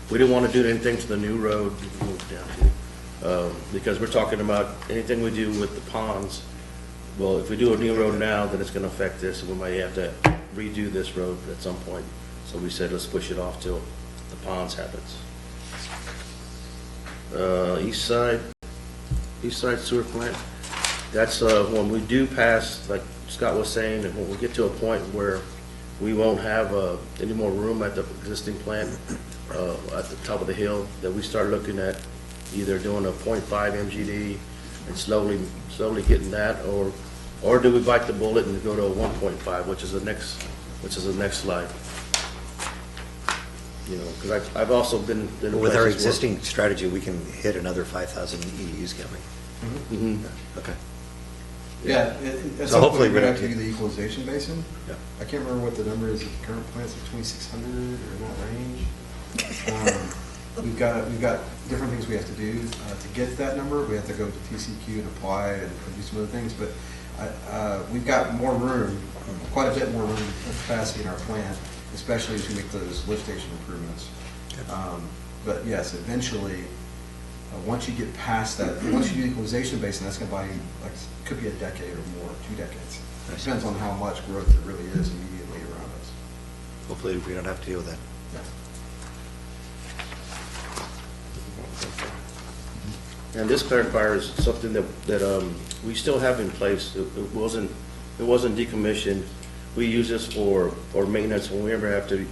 we didn't want to do anything to the new road we moved down to, because we're talking about anything we do with the ponds. Well, if we do a new road now, then it's going to affect this, and we might have to redo this road at some point. So we said, let's push it off till the ponds happens. East side sewer plant, that's when we do pass, like Scott was saying, and when we get to a point where we won't have any more room at the existing plant at the top of the hill, that we start looking at either doing a 0.5 MGD and slowly getting that, or do we bite the bullet and go to a 1.5, which is the next slide. Because I've also been With our existing strategy, we can hit another 5,000 EDUs, can we? Mm-hmm. Okay. Yeah, So so hopefully hopefully we we're don't going to get- do the equalization basin. Yeah. I can't remember what the number is at the current plants, like 2,600 or in that range. We've got different things we have to do to get to that number. We have to go to TCQ and apply and do some other things, but we've got more room, quite a bit more room of capacity in our plant, especially as we make those lift station improvements. But yes, eventually, once you get past that, once you do equalization basin, that's going to buy you, could be a decade or more, 2 decades. It depends on how much growth there really is immediately around us. Hopefully we don't have to deal with that. And this clarifier is something that we still have in place. It wasn't decommissioned. We use this for maintenance when we ever have to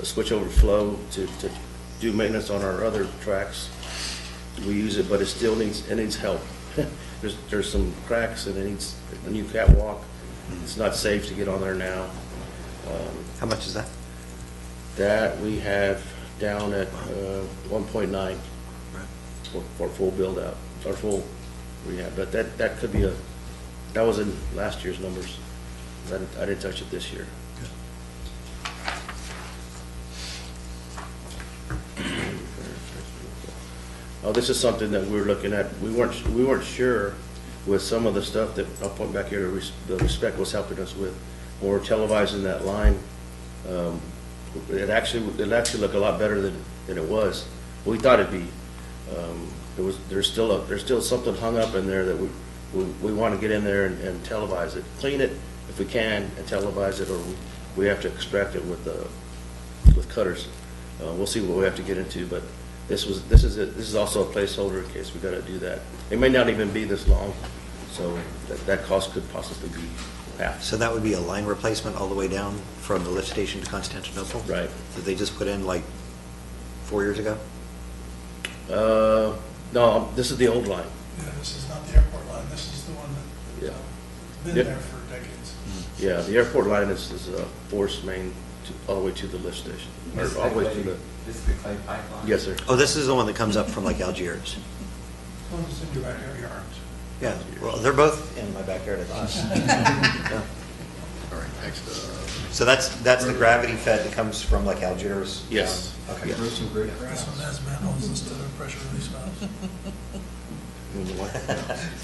switch over flow to do maintenance on our other tracks. We use it, but it needs help. There's some cracks and it needs a new catwalk. It's not safe to get on there now. How much is that? That we have down at 1.9 for full build out, or full rehab. But that could be that was in last year's numbers. I didn't touch it this year. Oh, this is something that we're looking at. We weren't sure with some of the stuff that I'll point back here to the Respect was helping us with. When we're televising that line, it actually looked a lot better than it was. We thought it'd be. There's still something hung up in there that we want to get in there and televise it, clean it if we can, and televise it, or we have to extract it with cutters. We'll see what we have to get into, but this is also a placeholder in case we got to do that. It may not even be this long, so that cost could possibly be half. So that would be a line replacement all the way down from the lift station to Constantinople? Right. That they just put in like 4 years ago? No, this is the old line. Yeah, this is not the airport line, this is the one that's been Yep. there for decades. Yeah, the airport line is Forest Main all the way to the lift station, or all the way to the. This is the clay pipeline? Yes, sir. Oh, this is the one that comes up from like Algiers? Well, it's in your backyard. Yeah, well, they're both in my backyard, I thought. Yeah. All right, next. So that's the gravity fed that comes from like Algiers? Yes. Okay. This one has manholes instead of pressure release valves.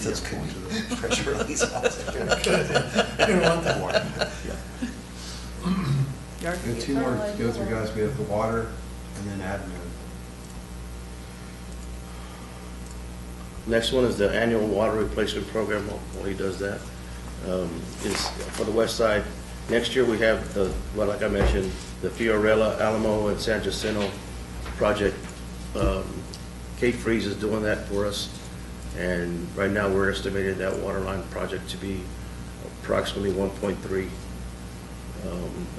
That's good. Pressure release valves. You don't want that one. Yard We have two more to go through, guys. We have the water and then admin. Next one is the annual water replacement program, while he does that, is for the west side. Next year, we have like I mentioned, the Fiorella, Alamo, and San Jacinto project. Kate Freeze is doing that for us, and right now, we're estimating that water line project to be approximately 1.3.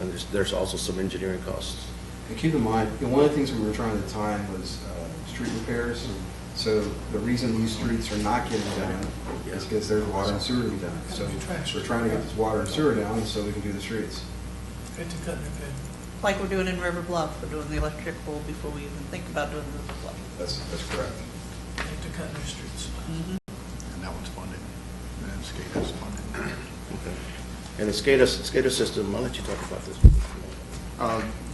And there's also some engineering costs. And keep in mind, one of the things we were trying to time was street repairs. So the reason these streets are not getting done is because there's water and sewer to be done. So we're trying to get this water and sewer down so we can do the streets. Like we're doing in River Bluff, we're doing the electrical before we even think about doing River Bluff. That's correct. To cut new streets. And that one's funded, and SCADA's funded. Okay. And the SCADA system, I'll let you talk about this.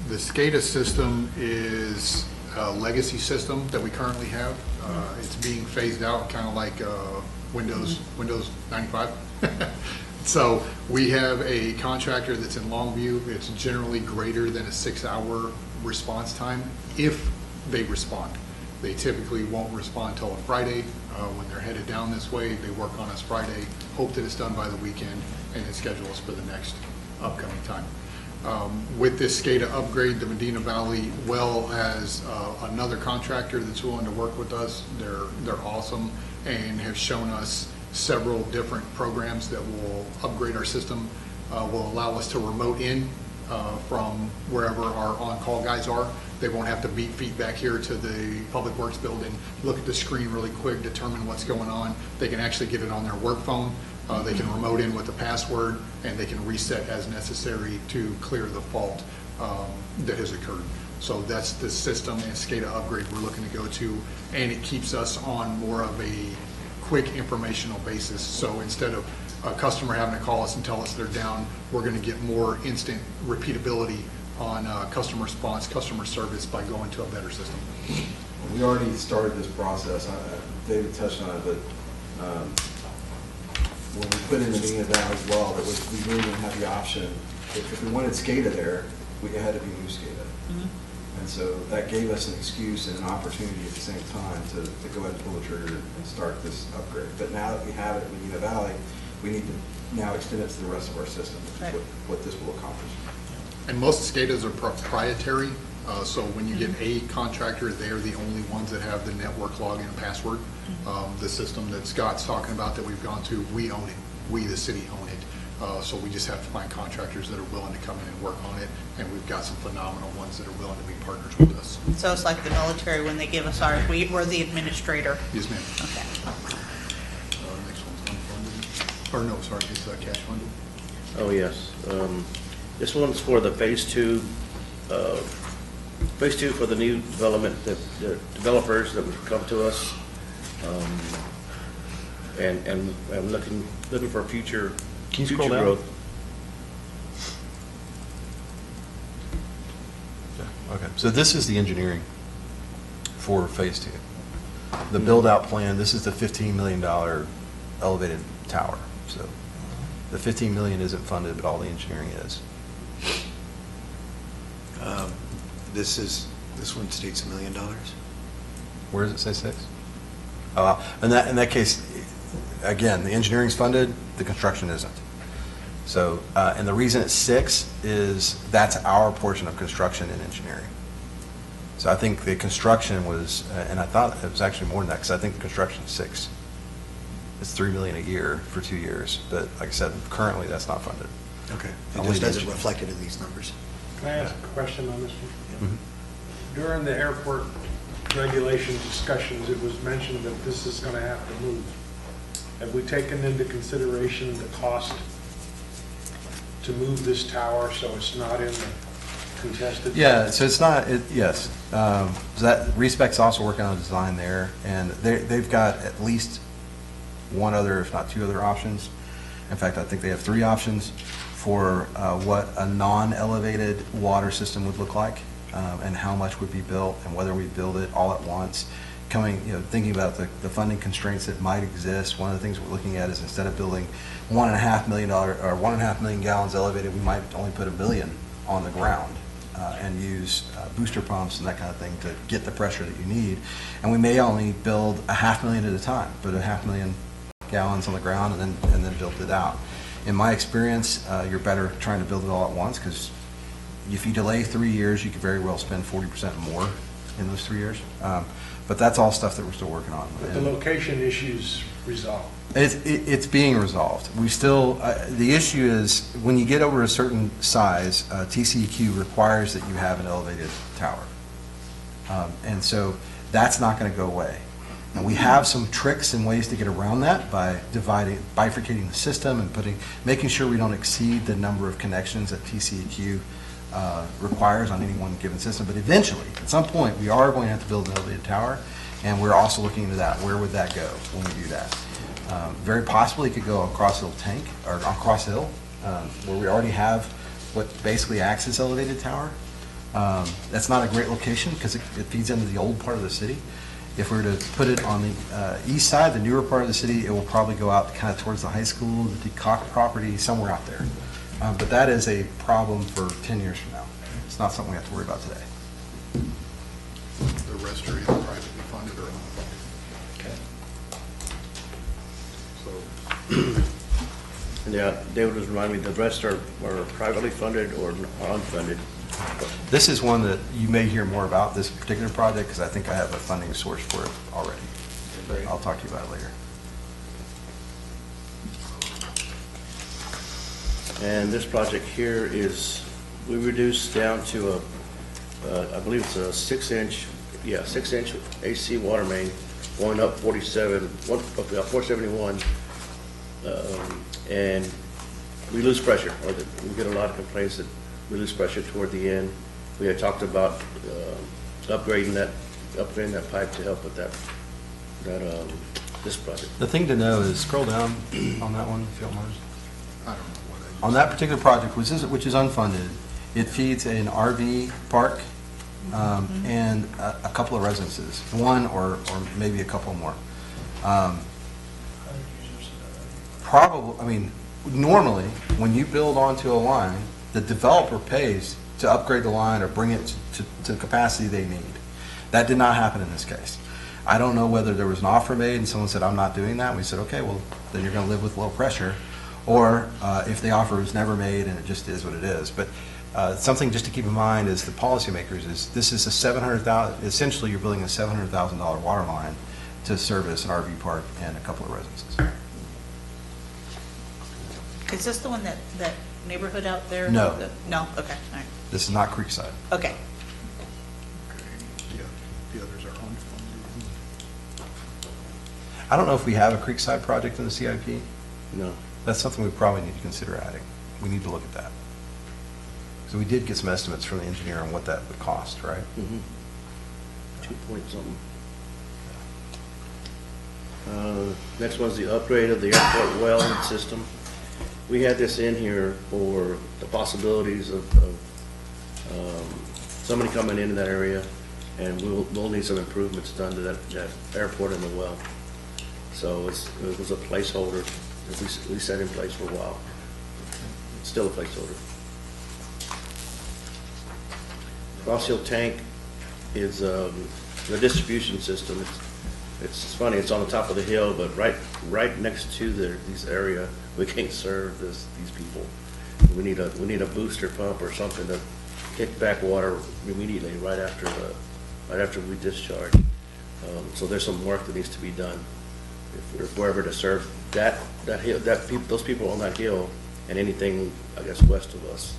The SCADA system is a legacy system that we currently have. It's being phased out, kind of like Windows 95. So we have a contractor that's in Longview. It's generally greater than a 6-hour response time if they respond. They typically won't respond till a Friday. When they're headed down this way, they work on us Friday, hope that it's done by the weekend, and then schedule us for the next upcoming time. With this SCADA upgrade, the Medina Valley Well has another contractor that's willing to work with us. They're awesome and have shown us several different programs that will upgrade our system, will allow us to remote in from wherever our on-call guys are. They won't have to beat feet back here to the Public Works building, look at the screen really quick, determine what's going on. They can actually get it on their work phone. They can remote in with a password, and they can reset as necessary to clear the fault that has occurred. So that's the system and SCADA upgrade we're looking to go to, and it keeps us on more of a quick informational basis. So instead of a customer having to call us and tell us they're down, we're going to get more instant repeatability on customer response, customer service by going to a better system. We already started this process. David touched on it, but when we put in the Medina Valley as well, we didn't even have the option. If we wanted SCADA there, it had to be new SCADA. And so that gave us an excuse and an opportunity at the same time to go ahead and pull the trigger and start this upgrade. But now that we have it in Medina Valley, we need to now extend it to the rest of our system, which is what this will accomplish. And most SCADAs are proprietary, So when you get a contractor, they're the only ones that have the network login and password. The system that Scott's talking about that we've gone to, we own it. We, the city, own it. So we just have to find contractors that are willing to come in and work on it, and we've got some phenomenal ones that are willing to be partners with us. So it's like the military, when they give us ours, we're the administrator. Yes, ma'am. Okay. Next one's unfunded, or no, sorry, it's cash funded. Oh, yes. This one's for the phase two for the new development, the developers that would come to us. And I'm looking for future growth. Okay, so this is the engineering for Phase 2. The build-out plan, this is the $15 million elevated tower. So the $15 million isn't funded, but all the engineering is. This one states $1 million. Where does it say 6? Oh, in that case, again, the engineering's funded, the construction isn't. So, and the reason it's 6 is that's our portion of construction and engineering. So I think the construction was, and I thought it was actually more than that, because I think the construction is 6. It's $3 million a year for 2 years, but like I said, currently that's not funded. Okay. It Only just doesn't the- reflect it in these numbers. Can I ask a question on this one? Mhm. During the airport regulation discussions, it was mentioned that this is going to have to move. Have we taken into consideration the cost to move this tower so it's not in the contested? Yeah, so it's not, yes. So that, Respec's also working on a design there, and they've got at least one other, if not 2 other options. In fact, I think they have 3 options for what a non-elevated water system would look like, and how much would be built, and whether we build it all at once. Thinking about the funding constraints that might exist, one of the things we're looking at is instead of building $1.5 million or 1.5 million gallons elevated, we might only put $1 million on the ground and use booster pumps and that kind of thing to get the pressure that you need. And we may only build $0.5 million at a time, put 0.5 million gallons on the ground and then build it out. In my experience, you're better trying to build it all at once, because if you delay 3 years, you could very well spend 40% more in those 3 years. But that's all stuff that we're still working on. But the location issues resolved. It's being resolved. We still, the issue is when you get over a certain size, TCEQ requires that you have an elevated tower. And so that's not going to go away. And we have some tricks and ways to get around that by bifurcating the system and making sure we don't exceed the number of connections that TCEQ requires on any one given system. But eventually, at some point, we are going to have to build an elevated tower, and we're also looking into that. Where would that go when we do that? Very possibly it could go on Cross Hill Tank, or on Cross Hill, where we already have what basically acts as elevated tower. That's not a great location because it feeds into the old part of the city. If we were to put it on the east side, the newer part of the city, it will probably go out kind of towards the high school, the DeCock property, somewhere out there. But that is a problem for 10 years from now. It's not something we have to worry about today. The rest are either privately funded or unfunded. So, Yeah, David was reminding me, the rest are privately funded or unfunded. This is one that you may hear more about, this particular project, because I think I have a funding source for it already. I'll talk to you about it later. And this project here is, we reduced down to I believe it's a 6-inch AC water main going up 471, and we lose pressure, we get a lot of complaints that we lose pressure toward the end. We had talked about upgrading that pipe to help with this project. The thing to know is, scroll down on that one, if you don't mind. I don't know what I On that particular project, which is unfunded, it feeds an RV park and a couple of residences, one or maybe a couple more. Normally, when you build onto a line, the developer pays to upgrade the line or bring it to the capacity they need. That did not happen in this case. I don't know whether there was an offer made and someone said, I'm not doing that. We said, okay, well, then you're going to live with low pressure. Or if the offer was never made and it just is what it is. But Something just to keep in mind is the policymakers is, this is a 700,000, essentially you're building a $700,000 water line to service an RV park and a couple of residences. Is this the one that neighborhood out there? No. No, okay, all right, This is not Creekside. okay. The others are unfunded. I don't know if we have a Creekside project in the CIP. No. That's something we probably need to consider adding. We need to look at that. So we did get some estimates from the engineer on what that would cost, right? 2 point something. Next one's the upgrade of the airport well system. We had this in here for the possibilities of somebody coming into that area, and we'll need some improvements done to that airport and the well. So it was a placeholder that we set in place for a while. It's still a placeholder. Cross Hill Tank is the distribution system. It's funny, it's on the top of the hill, but right next to this area, we can't serve these people. We need a booster pump or something to kick back water immediately right after we discharge. So there's some work that needs to be done if we're ever to serve that hill, those people on that hill, and anything I guess west of us.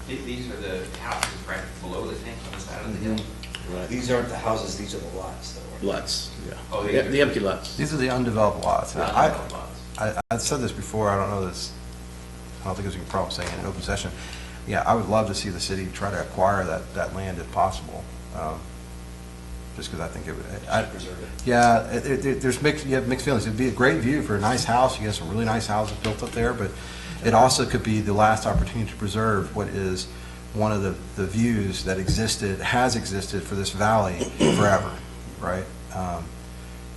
These are the houses right below the tank on the side of the hill? Right. These aren't the houses, these are the lots, though. Lots, yeah. Oh, The empty lots. These are the undeveloped lots. The Now, undeveloped lots. I've said this before, I don't know this, I don't think it was a problem saying it in open session. Yeah, I would love to see the city try to acquire that land if possible, just because I think it would. Preserve it. Yeah, you have mixed feelings. It'd be a great view for a nice house. You get some really nice houses built up there, but it also could be the last opportunity to preserve what is one of the views that has existed for this valley forever, right?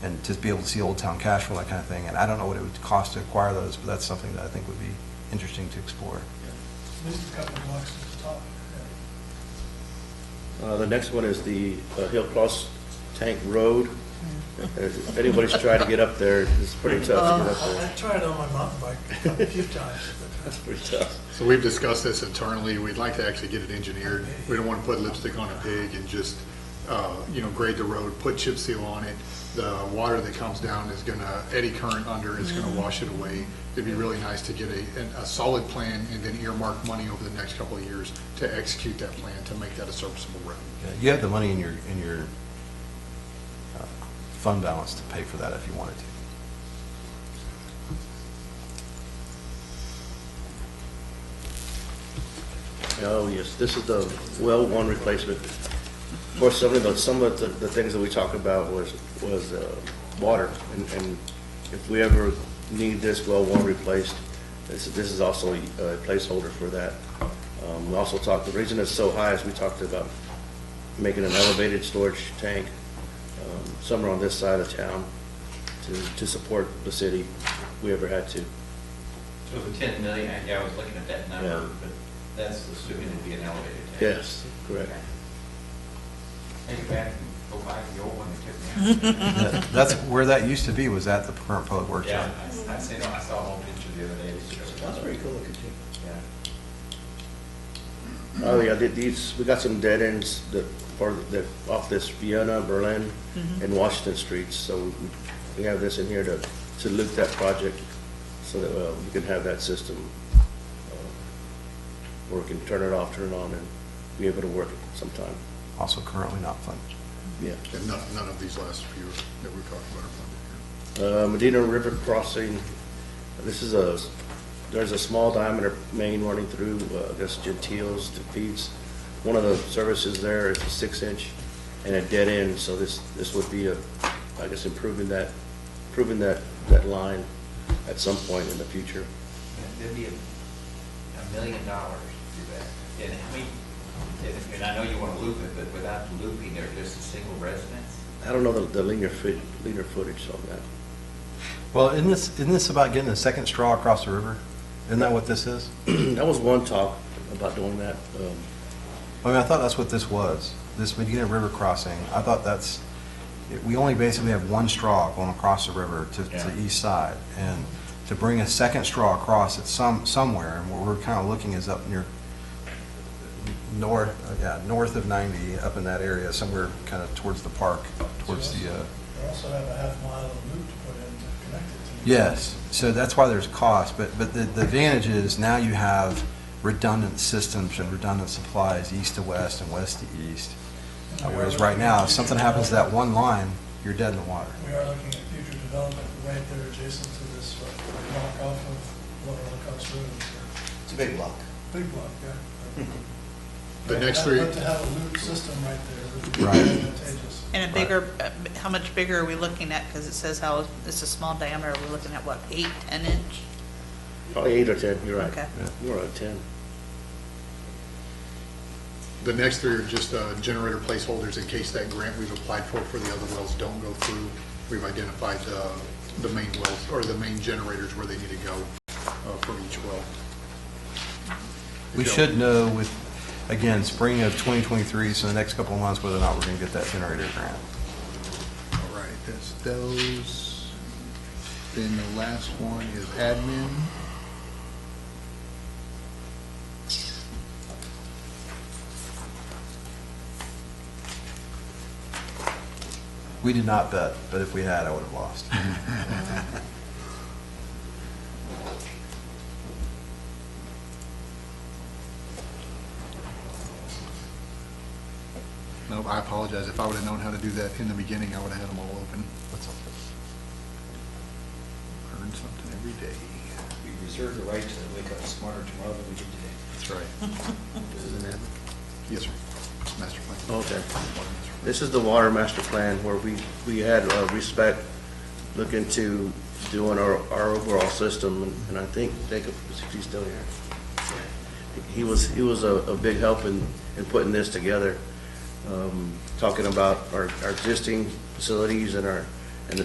And to be able to see Old Town Cashville, that kind of thing. And I don't know what it would cost to acquire those, but that's something that I think would be interesting to explore. At least a couple of blocks at the top. The next one is the Hillcross Tank Road. If anybody's tried to get up there, it's pretty tough to get up there. I tried on my mountain bike a few times, but That's pretty tough. So we've discussed this internally. We'd like to actually get it engineered. We don't want to put lipstick on a pig and just, grade the road, put chip seal on it. The water that comes down is gonna eddy current under, it's gonna wash it away. It'd be really nice to get a solid plan and then earmark money over the next couple of years to execute that plan, to make that a serviceable road. You have the money in your fund balance to pay for that if you wanted to. Oh, yes, this is the well one replacement. Of course, some of the things that we talked about was water, and if we ever need this well one replaced, this is also a placeholder for that. We also talked, the reason it's so high is we talked about making an elevated storage tank somewhere on this side of town to support the city if we ever had to. So the 10 million, I was looking at that number, Yeah. but that's assuming it'd be an elevated tank. Yes, correct. Take it back and go buy the old one that took me out. That's where that used to be, was at the current public works. Yeah, I saw a whole picture the other day. That's pretty cool looking too. Yeah. Oh, yeah, we got some dead ends off this Vienna, Berlin, and Washington streets, so we have this in here to loop that project so that we can have that system where we can turn it off, turn it on, and be able to work it sometime. Also currently not funded. Yeah. And none of these last few that we talked about are funded. Medina River Crossing, there's a small diameter main running through, I guess Gentiles to feeds. One of the services there is a 6-inch and a dead end, so this would be I guess improving that line at some point in the future. There'd be $1 million to do that. And how many, and I know you want to loop it, but without the looping, there's just a single residence? I don't know the linear footage on that. Well, isn't this about getting a second straw across the river? Isn't that what this is? That was one talk about doing that. I mean, I thought that's what this was, this Medina River crossing. I thought we only basically have one straw going across the river to the east side. And to bring a second straw across it somewhere, and what we're kind of looking is up near north of 90, up in that area, somewhere kind of towards the park, towards the, They also have a half mile of loop to put in to connect it to. yes, so that's why there's cost, but the advantage is now you have redundant systems and redundant supplies, east to west and west to east. Whereas right now, if something happens to that one line, you're dead in the water. We are looking at future development right there adjacent to this block off of Lower Lacoste Road. It's a big block. Big block, yeah. The next three, But to have a loop system right there would be Right. advantageous. And a bigger, how much bigger are we looking at? Because it says how it's a small diameter. We're looking at what, 8, 10 inch? Probably 8 or 10, you're right. Okay. More like 10. the next three are just generator placeholders in case that grant we've applied for the other wells don't go through. We've identified the main wells, or the main generators where they need to go for each well. We should know with, again, spring of 2023, so the next couple of months, whether or not we're going to get that generator grant. All right, that's those. Then the last one is admin. We did not bet, but if we had, I would have lost. No, I apologize. If I would have known how to do that in the beginning, I would have had them all open. Learn something every day. We reserve the right to wake up smarter tomorrow than we did today. That's right. Yes, sir. Master plan. Okay. This is the water master plan where we had Respect look into doing our overall system, and I think Jacob, he's still here. He was a big help in putting this together, talking about our existing facilities and the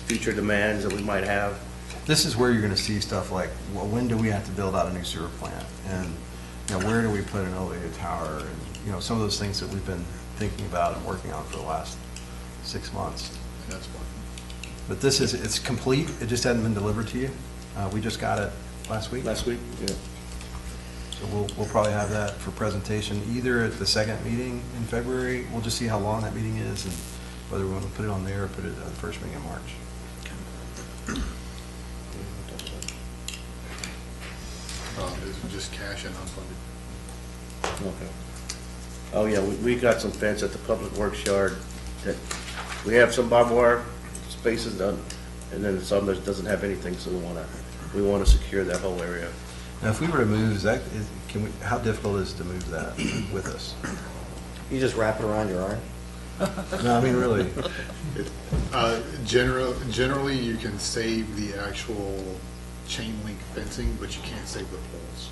future demands that we might have. This is where you're going to see stuff like, well, when do we have to build out a new sewer plant? And, you know, where do we put an elevated tower? And, you know, some of those things that we've been thinking about and working on for the last 6 months. That's fine. But this is, it's complete, it just hadn't been delivered to you. We just got it last week. Last week, yeah. So we'll probably have that for presentation either at the second meeting in February. We'll just see how long that meeting is and whether we want to put it on there or put it at the first meeting in March. It's just cash and unfunded. Okay. Oh, yeah, we got some fence at the Public Works yard that, we have some barbed wire spaces done, and then some that doesn't have anything, so we want to secure that whole area. Now, if we were to move, how difficult is it to move that with us? You just wrap it around your arm? No, I mean, really. Generally, you can save the actual chain link fencing, but you can't save the poles.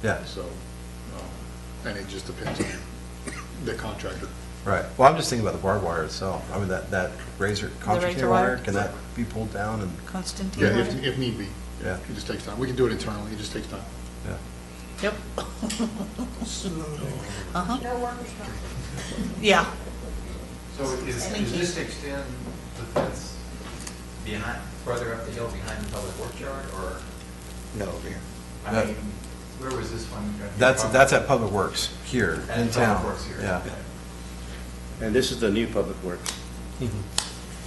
Yeah. So, and it just depends on the contractor. Right. Well, I'm just thinking about the barbed wire itself. I mean, that razor, Constantine wire, can that be pulled down and? Constantine Yeah, wire? if need be. Yeah. It just takes time. We can do it internally. It just takes time. Yeah. Yep. Uh-huh. No workers' comp. Yeah. So is this to extend the fence behind, further up the hill behind the public works yard, or? No, over here. I mean, where was this one? That's at Public Works here At in Public town. Works here. Yeah. And this is the new Public Works. Yeah,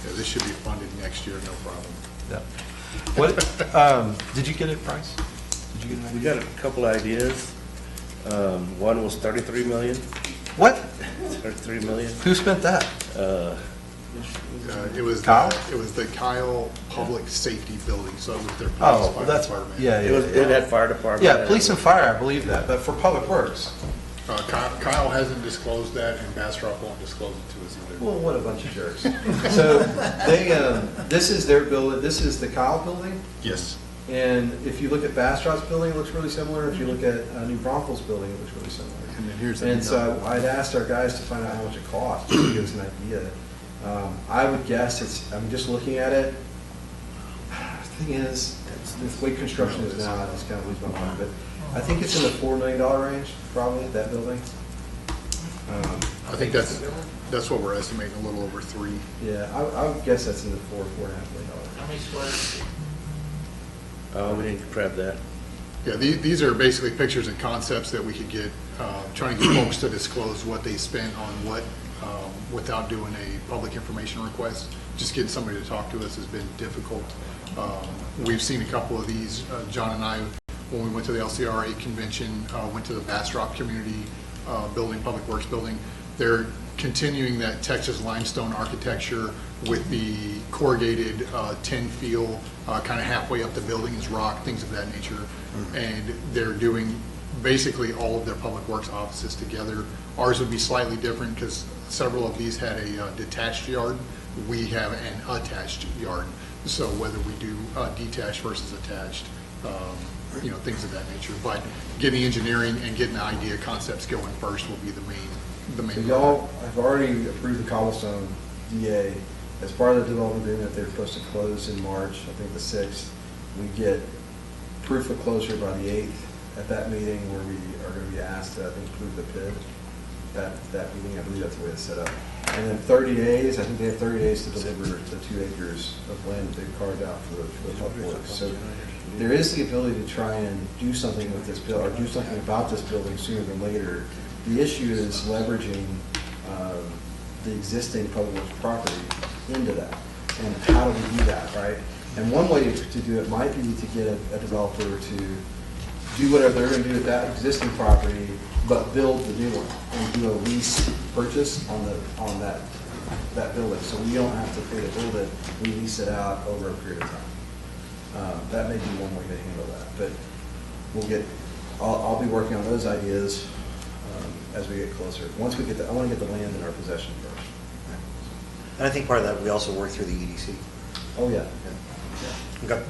this should be funded next year, no problem. Yeah. What, did you get it, Bryce? Did you get an We idea? got a couple ideas. One was 33 million. What? 33 million. Who spent that? It was Kyle? It was the Kyle Public Safety Building, so it was their police, Oh, fire well, that's, department. yeah, yeah. It had fire department. Yeah, police and fire, I believe that, but for Public Works. Kyle hasn't disclosed that, and Bastrop won't disclose it to us either. Well, what a bunch of jerks. So they, this is their building, this is the Kyle building, Yes. and if you look at Bastrop's building, it looks really similar. If you look at New Braunfels building, it looks really similar. And then here's the. And so I'd asked our guys to find out how much it cost, just to give us an idea. I would guess I'm just looking at it. The thing is, the way construction is now, I just kind of lose my mind, but I think it's in the $4 million range, probably, that building. I think that's what we're estimating, a little over 3. Yeah, I would guess that's in the $4.5 million. How many square feet? We didn't grab that. Yeah, these are basically pictures and concepts that we could get, trying to get folks to disclose what they spent on what, without doing a public information request. Just getting somebody to talk to us has been difficult. We've seen a couple of these, John and I, when we went to the LCRA convention, went to the Bastrop Community Building, Public Works Building. They're continuing that Texas limestone architecture with the corrugated tin feel, kind of halfway up the building is rock, things of that nature. And they're doing basically all of their public works offices together. Ours would be slightly different because several of these had a detached yard. We have an attached yard. So whether we do detached versus attached, you know, things of that nature. But getting engineering and getting the idea concepts going first will be the main. So y'all have already approved the Cobblestone DA. As part of the development agreement, they're supposed to close in March, I think the 6th. We get proof of closure by the 8th at that meeting where we are going to be asked to, I think, approve the PID. That meeting, I believe that's the way it's set up. And then 30 days, I think they have 30 days to deliver the 2 acres of land that they've carved out for the public works. So there is the ability to try and do something with this bill, or do something about this building sooner than later. The issue is leveraging the existing public works property into that. And how do we do that, right? And one way to do it might be to get a developer to do whatever they're going to do with that existing property, but build the new one and do a lease purchase on that building. So we don't have to pay to build it, we lease it out over a period of time. That may be one way to handle that, but we'll get, I'll be working on those ideas as we get closer. Once we get I want to get the land in our possession first. And I think part of that, we also work through the EDC. Oh, yeah. Okay.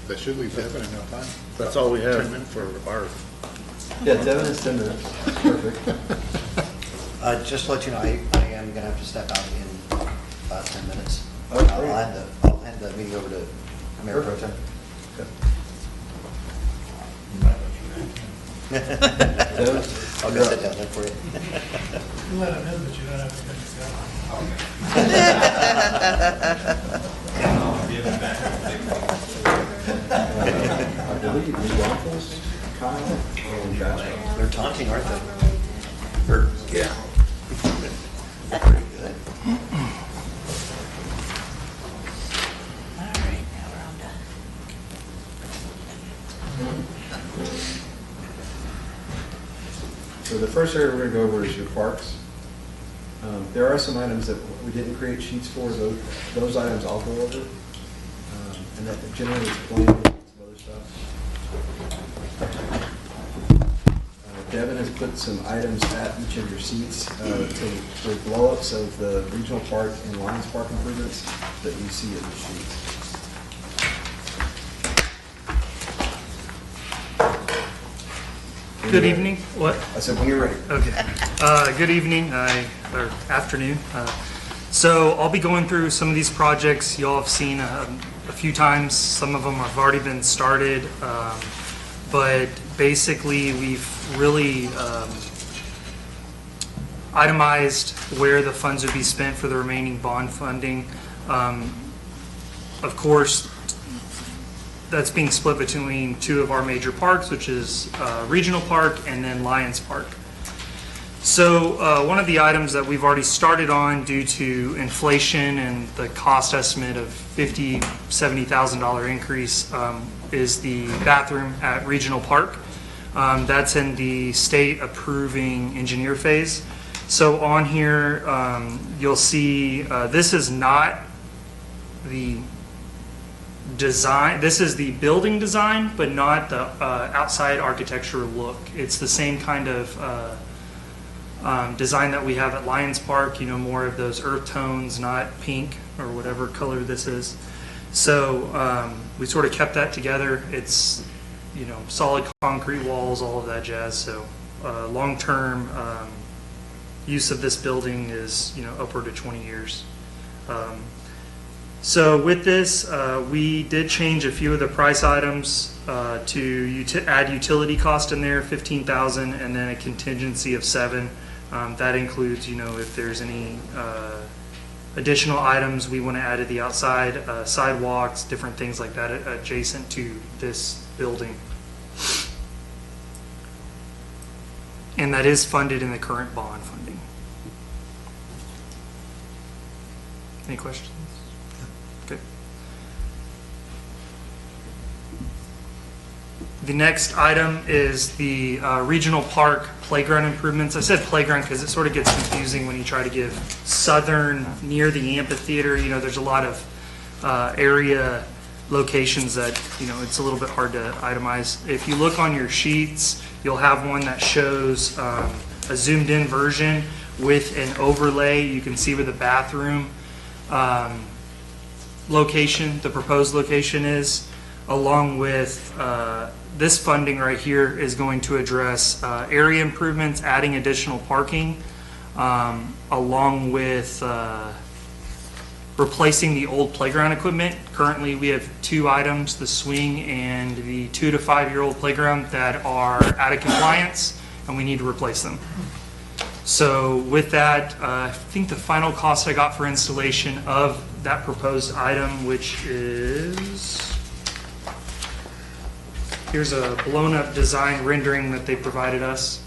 That should leave Devin enough time. That's all we have for our. Yeah, Devin is 10 minutes. Perfect. Just to let you know, I am going to have to step out in about 10 minutes. Oh, great. I'll hand the meeting over to Mayor Pro Tem. I'll go sit down there for you. You let them in, but you don't have to I believe the Waffles, Kyle, and Josh. They're taunting, aren't they? Or, yeah. Pretty good. All right, now we're all done. So the first area we're going to go over is your parks. There are some items that we didn't create sheets for. Those items I'll go over. And that generally explain some other stuff. Devin has put some items at each of your seats for blow-ups of the regional park and Lions Park improvements that you see in the sheets. Good evening. What? I said when you're ready. Okay. Good evening, or afternoon. So I'll be going through some of these projects y'all have seen a few times. Some of them have already been started, but basically we've really itemized where the funds would be spent for the remaining bond funding. Of course, that's being split between two of our major parks, which is Regional Park and then Lions Park. So one of the items that we've already started on due to inflation and the cost estimate of $50,000, $70,000 increase is the bathroom at Regional Park. That's in the state approving engineer phase. So on here, you'll see this is not the design. This is the building design, but not the outside architecture look. It's the same kind of design that we have at Lions Park, you know, more of those earth tones, not pink or whatever color this is. So we sort of kept that together. It's, you know, solid concrete walls, all of that jazz. So long-term use of this building is, you know, upward of 20 years. So with this, we did change a few of the price items to add utility cost in there, $15,000, and then a contingency of $7,000. That includes, you know, if there's any additional items we want to add to the outside, sidewalks, different things like that adjacent to this building. And that is funded in the current bond funding. Any questions? Okay. The next item is the regional park playground improvements. I said playground because it sort of gets confusing when you try to give southern near the amphitheater. You know, there's a lot of area locations that, you know, it's a little bit hard to itemize. If you look on your sheets, you'll have one that shows a zoomed in version with an overlay. You can see where the bathroom location, the proposed location is, along with this funding right here is going to address area improvements, adding additional parking, along with replacing the old playground equipment. Currently, we have 2 items, the swing and the 2 to 5-year-old playground, that are out of compliance, and we need to replace them. So with that, I think the final cost I got for installation of that proposed item, which is, here's a blown-up design rendering that they provided us,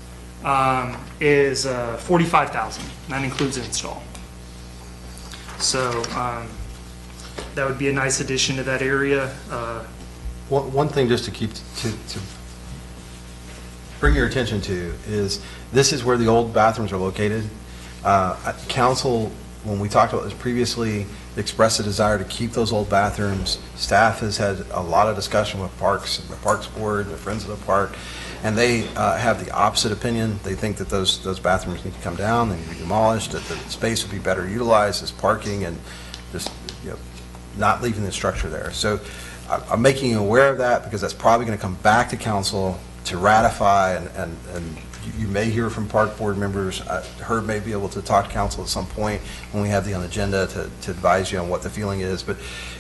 is $45,000. That includes install. So that would be a nice addition to that area. One thing just to keep, to bring your attention to is, this is where the old bathrooms are located. Council, when we talked about this previously, expressed a desire to keep those old bathrooms. Staff has had a lot of discussion with Parks, the Parks Board, the Friends of the Park, and they have the opposite opinion. They think that those bathrooms need to come down, they need to be demolished, that the space would be better utilized as parking and just, you know, not leaving the structure there. So I'm making you aware of that because that's probably going to come back to council to ratify, and you may hear from Park Board members. Herb may be able to talk to council at some point when we have the on agenda to advise you on what the feeling is, but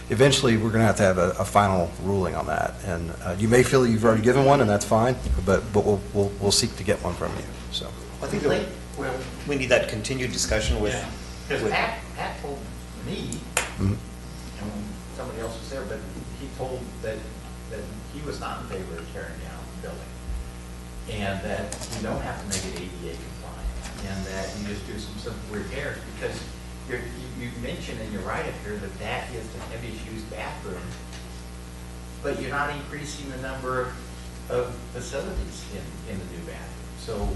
eventually we're going to have a final ruling on that. And you may feel that you've already given one, and that's fine, but we'll seek to get one from you. So I think that we need that continued discussion with. Because Pat told me, Mhm. and somebody else was there, but he told that he was not in favor of tearing down the building, and that you don't have to make it ADA compliant, and that you just do some simple repairs, because you mentioned in your write-up here that is the heaviest used bathroom, but you're not increasing the number of facilities in the new bathroom. So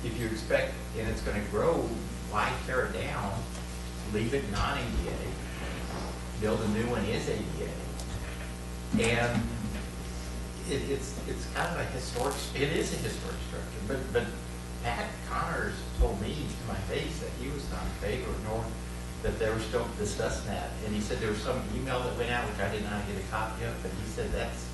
if you expect, and it's going to grow, why tear it down? Leave it non-ADA, build a new one is ADA, and it's kind of a historic, it is a historic structure, but Pat Connors told me to my face that he was not in favor, nor that they were still discussing that. And he said there was some email that went out, which I did not get a copy of, but he said that's,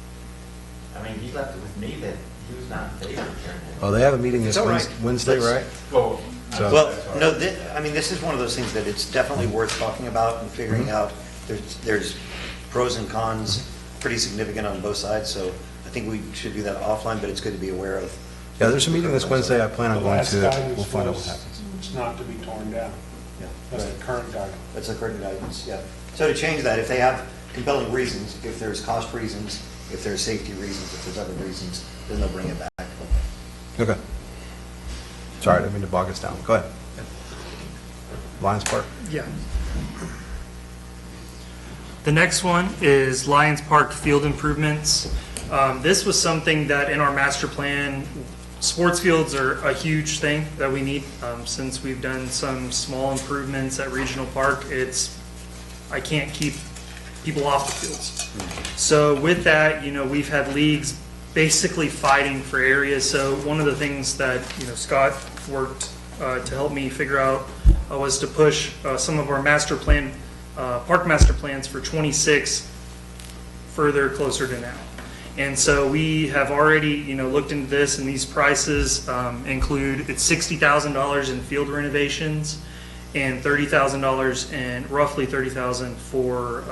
I mean, he left it with me that he was not in favor of tearing it. Oh, they have a meeting this It's all right. Wednesday, right? Well, So- Well, no, I mean, this is one of those things that it's definitely worth talking about and figuring out. There's pros and cons, pretty significant on both sides, so I think we should do that offline, but it's good to be aware of. Yeah, there's a meeting this Wednesday. I plan on The going last to it. guidance We'll find out what was happens. It's not to be torn down. Yeah. That's the current guidance. That's the current guidance, yeah. So to change that, if they have compelling reasons, if there's cost reasons, if there's safety reasons, if there's other reasons, then they'll bring it back. Okay. Sorry, I didn't mean to bog us down. Go ahead. Lions Park? Yeah. The next one is Lions Park field improvements. This was something that in our master plan, sports fields are a huge thing that we need. Since we've done some small improvements at Regional Park, I can't keep people off the fields. So with that, we've had leagues basically fighting for areas. So one of the things that, Scott worked to help me figure out was to push some of our master plan, park master plans for 26 further closer to now. And so we have already, looked into this, and these prices include, it's $60,000 in field renovations and $30,000 and roughly $30,000 for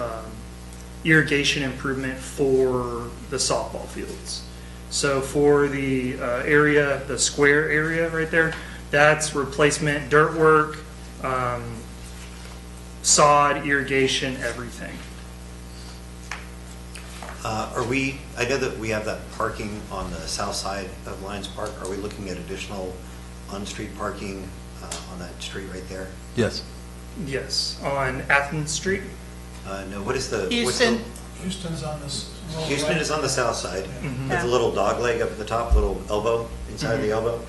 irrigation improvement for the softball fields. So for the area, the square area right there, that's replacement dirt work, sod, irrigation, everything. I know that we have that parking on the south side of Lions Park. Are we looking at additional on-street parking on that street right there? Yes. Yes, on Athens Street. No, what is the? Houston. Houston's on this. Houston is on the south side, Mhm. with the little dog leg up at the top, little elbow, inside the elbow.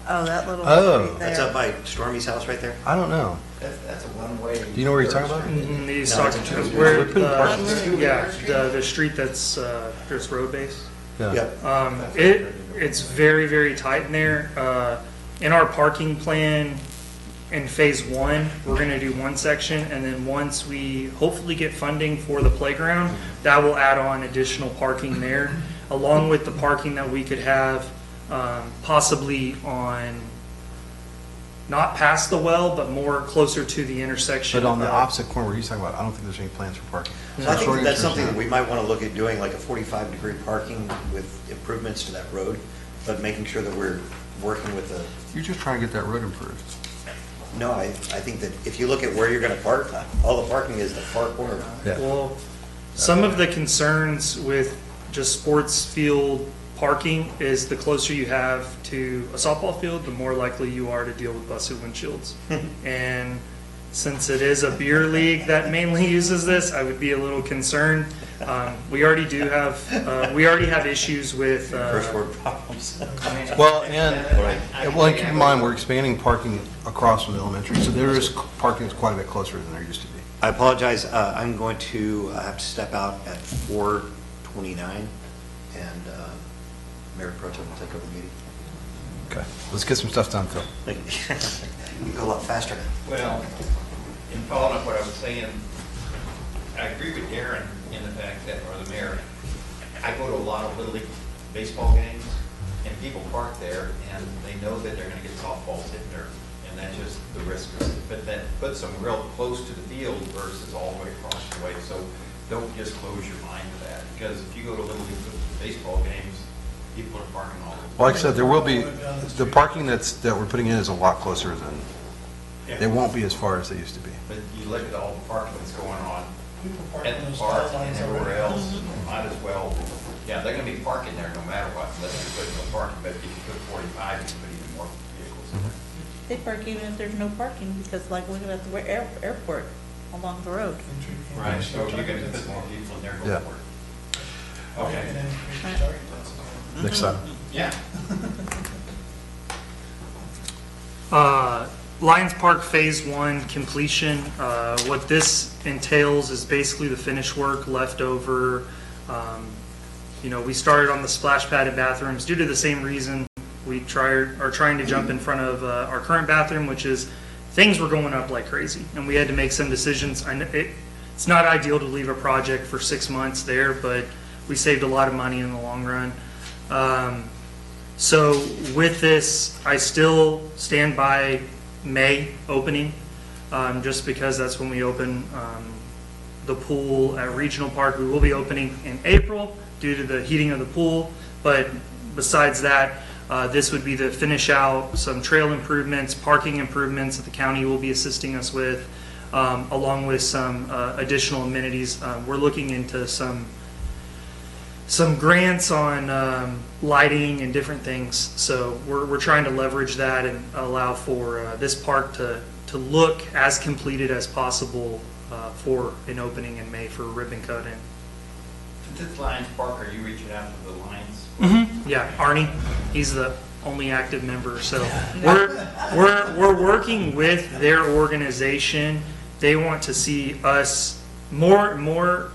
Oh, that little Oh. street That's there. up by Stormy's house right there? I don't know. That's a one-way. Do you know where you're talking about? He's No, talking it's to a two- where, We're putting parking the street that's, there's road base. Yeah. Yep. It's very, very tight in there. In our parking plan, in phase one, we're gonna do one section, and then once we hopefully get funding for the playground, that will add on additional parking there, along with the parking that we could have, possibly on, not past the well, but more closer to the intersection. But on the of- opposite corner where he's talking about, I don't think there's any plans for parking. So I think Short that's answer is something no. that we might want to look at doing, like a 45-degree parking with improvements to that road, but making sure that we're working with the, You're just trying to get that road improved. no, I think that if you look at where you're going to park, all the parking is the far corner. Yeah. Well, some of the concerns with just sports field parking is the closer you have to a softball field, the more likely you are to deal with busted windshields. And since it is a beer league that mainly uses this, I would be a little concerned. We already have issues with, First world problems. Well, and keep in mind, we're expanding parking across from the elementary, so there is parking that's quite a bit closer than there used to be. I apologize, I'm going to have to step out at 4:29, and Mayor Pro Tem will take over the meeting. Okay, let's get some stuff done, Phil. You go a lot faster now. Well, in following up what I was saying, I agree with Darren in the fact that, or the mayor, I go to a lot of Little League baseball games, and people park there, and they know that they're gonna get softballs hitting there, and that's just the risk. But that puts them real close to the field versus all the way across the way, so don't just close your mind to that, because if you go to Little League baseball games, people are parking all over. Well, like I said, there will be, the parking that we're putting in is a lot closer than, they won't be as far as they used to be. But you look at all the parking that's going on People park at on the those park stop and lines everywhere already. else, might as well, yeah, they're gonna be parking there no matter what, unless you put no parking, but if you put 45, you can put even more vehicles in there. They park even if there's no parking, because like looking at the airport along the road. Right, so you're gonna put more people in there, go Yeah. for it. And Okay, then increase your target density. Next time. yeah. Lions Park Phase 1 completion. What this entails is basically the finish work left over. We started on the splash pad and bathrooms due to the same reason we are trying to jump in front of our current bathroom, which is things were going up like crazy, and we had to make some decisions. It's not ideal to leave a project for 6 months there, but we saved a lot of money in the long run. So with this, I still stand by May opening, just because that's when we open the pool at Regional Park. We will be opening in April due to the heating of the pool, but besides that, this would be to finish out some trail improvements, parking improvements that the county will be assisting us with, along with some additional amenities. We're looking into some grants on lighting and different things. So we're trying to leverage that and allow for this park to look as completed as possible for an opening in May for ribbon cutting. Since it's Lions Park, are you reaching out to the Lions? Yeah, Arnie, he's the only active member. So we're working with their organization. They want to see us more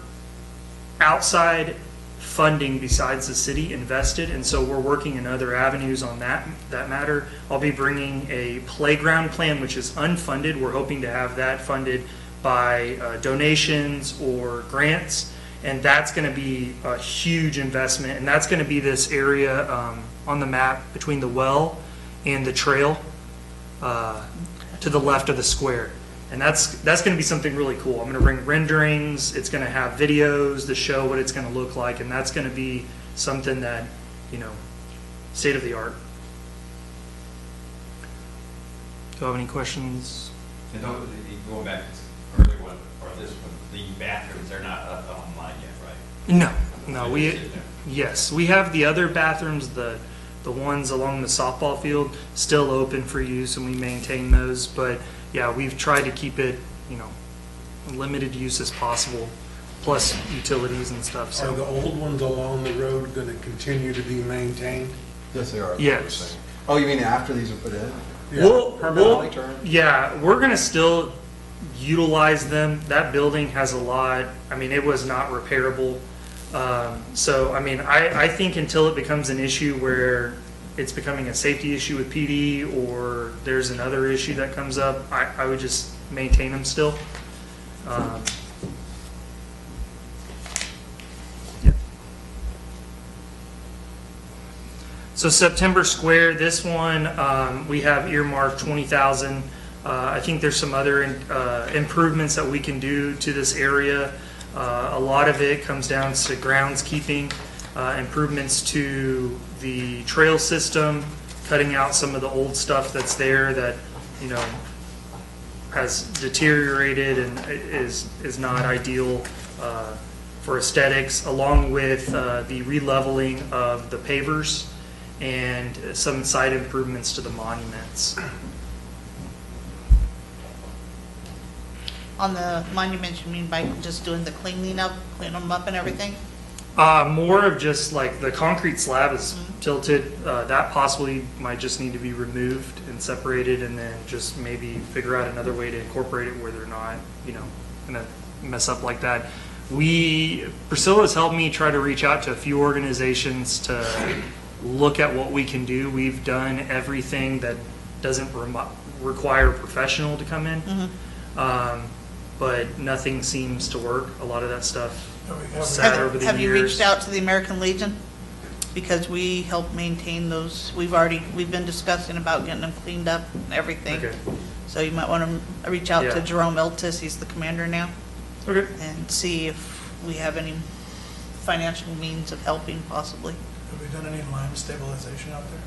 outside funding besides the city invested, and so we're working in other avenues on that matter. I'll be bringing a playground plan, which is unfunded. We're hoping to have that funded by donations or grants, and that's going to be a huge investment, and that's going to be this area on the map between the well and the trail to the left of the square. And that's going to be something really cool. I'm going to bring renderings. It's going to have videos to show what it's going to look like, and that's going to be something that, state of the art. Do you have any questions? And going back to the earlier one, or this one, the bathrooms, they're not up online yet, right? No, yes, we have the other bathrooms, the ones along the softball field, still open for use, and we maintain those. But yeah, we've tried to keep it, limited use as possible, plus utilities and stuff. Are the So old ones along the road going to continue to be maintained? Yes, they are. yes, Oh, you mean after these are put in? we're gonna still utilize them. That building has a lot. I mean, it was not repairable. So, I mean, I think until it becomes an issue where it's becoming a safety issue with PD or there's another issue that comes up, I would just maintain them still. Yeah. So September Square, this one, we have earmarked 20,000. I think there's some other improvements that we can do to this area. A lot of it comes down to groundskeeping, improvements to the trail system, cutting out some of the old stuff that's there that, has deteriorated and is not ideal for aesthetics, along with the releveling of the pavers and some site improvements to the monuments. On the monuments, you mean by just doing the cleaning them up and everything? More of just like the concrete slab is tilted. That possibly might just need to be removed and separated, and then just maybe figure out another way to incorporate it where they're not, gonna mess up like that. Priscilla's helped me try to reach out to a few organizations to look at what we can do. We've done everything that doesn't require a professional to come in. But nothing seems to work. A lot of that stuff sat over the years. Have you reached out to the American Legion? Because we help maintain those. We've been discussing about getting them cleaned up and everything. Okay. So you might want to reach out Yeah. to Jerome Eltis, he's the commander now, Okay. and see if we have any financial means of helping possibly. Have we done any lime stabilization out there?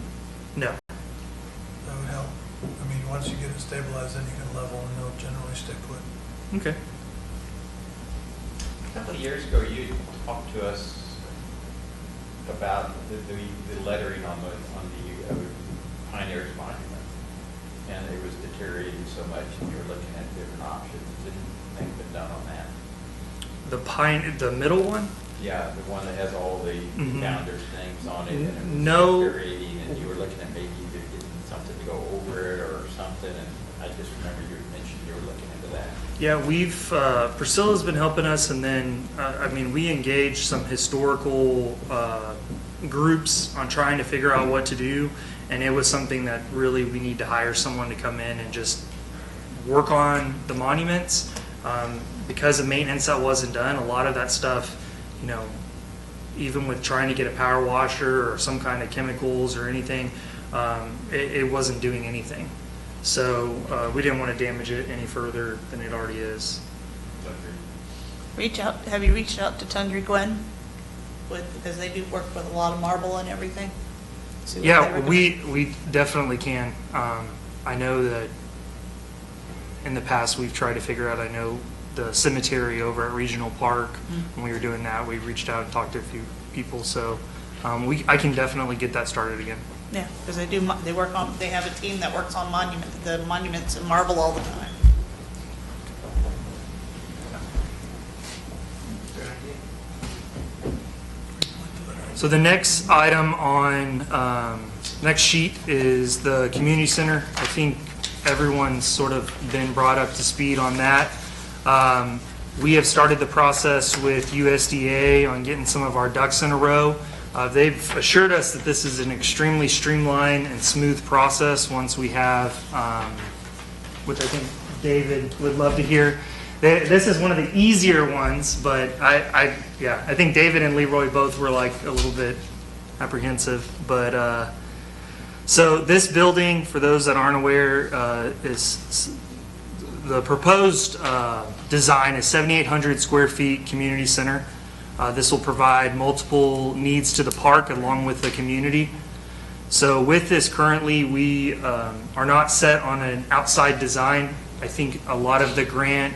No. That would help. I mean, once you get it stabilized, then you can level and they'll generally stick put. Okay. A couple of years ago, you talked to us about the lettering on the Pioneers Monument, and it was deteriorating so much, and you were looking at different options. Didn't think been done on that. The middle one? Yeah, the one that has all the founders' names on it, and it was No. deteriorating, and you were looking at maybe either getting something to go over it or something, and I just remember you mentioned you were looking into that. Yeah, Priscilla's been helping us, and then, we engaged some historical groups on trying to figure out what to do, and it was something that really we need to hire someone to come in and just work on the monuments. Because of maintenance that wasn't done, a lot of that stuff, even with trying to get a power washer or some kind of chemicals or anything, it wasn't doing anything. So we didn't want to damage it any further than it already is. Have you reached out to Tundra Gwen? Because they do work with a lot of marble and everything? See what they Yeah, recommend? we definitely can. I know that in the past we've tried to figure out, I know the cemetery over at Regional Park, when we were doing that, we reached out and talked to a few people, so I can definitely get that started again. Yeah, because they have a team that works on the monuments and marble all the time. So the next item on, next sheet is the community center. I think everyone's sort of been brought up to speed on that. We have started the process with USDA on getting some of our ducks in a row. They've assured us that this is an extremely streamlined and smooth process once we have, which I think David would love to hear. This is one of the easier ones, but I think David and Leroy both were like a little bit apprehensive. But so this building, for those that aren't aware, is the proposed design is 7,800 square feet community center. This will provide multiple needs to the park along with the community. So with this currently, we are not set on an outside design. I think a lot of the grant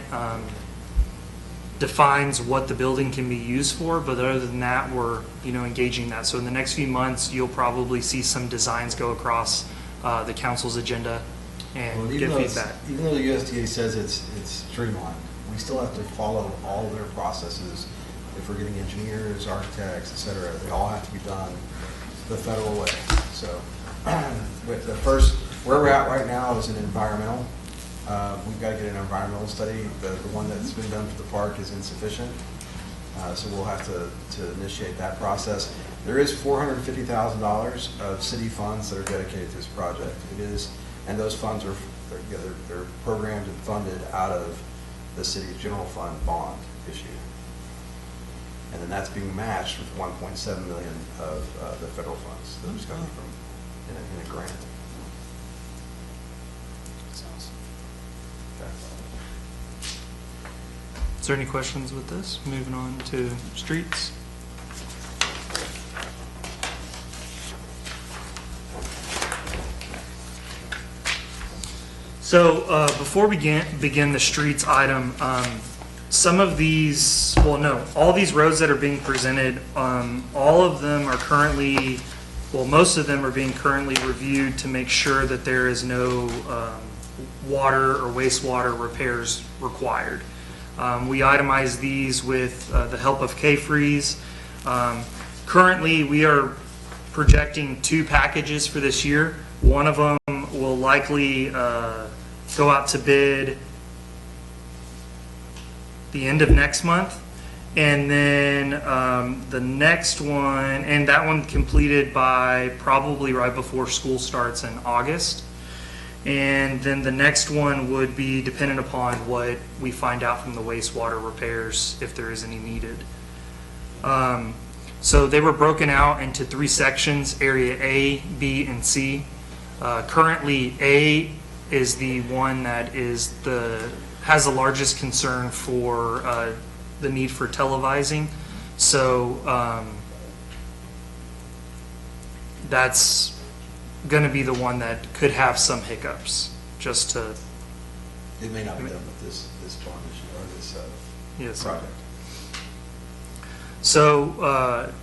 defines what the building can be used for, but other than that, we're, engaging that. So in the next few months, you'll probably see some designs go across the council's agenda and Well, get feedback. Even though the USDA says it's streamlined, we still have to follow all their processes. If we're getting engineers, architects, et cetera, they all have to be done the federal way. So with the first, where we're at right now is an environmental. We've got to get an environmental study. The one that's been done for the park is insufficient. So we'll have to initiate that process. There is $450,000 of city funds that are dedicated to this project. It is, and those funds are they're programmed and funded out of the city's general fund bond issue. And then that's being matched with $1.7 million of the federal funds that is coming from in a grant. Is there any questions with this? Moving on to streets. So before we begin the streets item, some of these, well, no, all these roads that are being presented, all of them are currently, well, most of them are being currently reviewed to make sure that there is no water or wastewater repairs required. We itemize these with the help of K-Freeze. Currently, we are projecting 2 packages for this year. One of them will likely go out to bid the end of next month. And then the next one, and that one completed by probably right before school starts in August. And then the next one would be dependent upon what we find out from the wastewater repairs, if there is any needed. So they were broken out into 3 sections, area A, B, and C. Currently, A is the one that has the largest concern for the need for televising. So that's going to be the one that could have some hiccups, just to... It may not be done with this bond issue or this Yes. project. So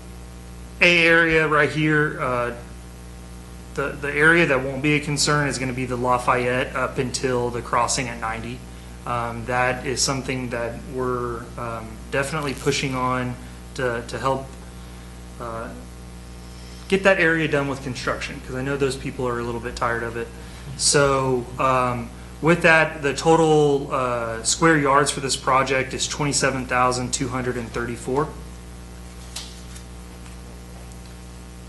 A area right here, the area that won't be a concern is going to be the Lafayette up until the crossing at 90. That is something that we're definitely pushing on to help get that area done with construction, because I know those people are a little bit tired of it. So with that, the total square yards for this project is 27,234.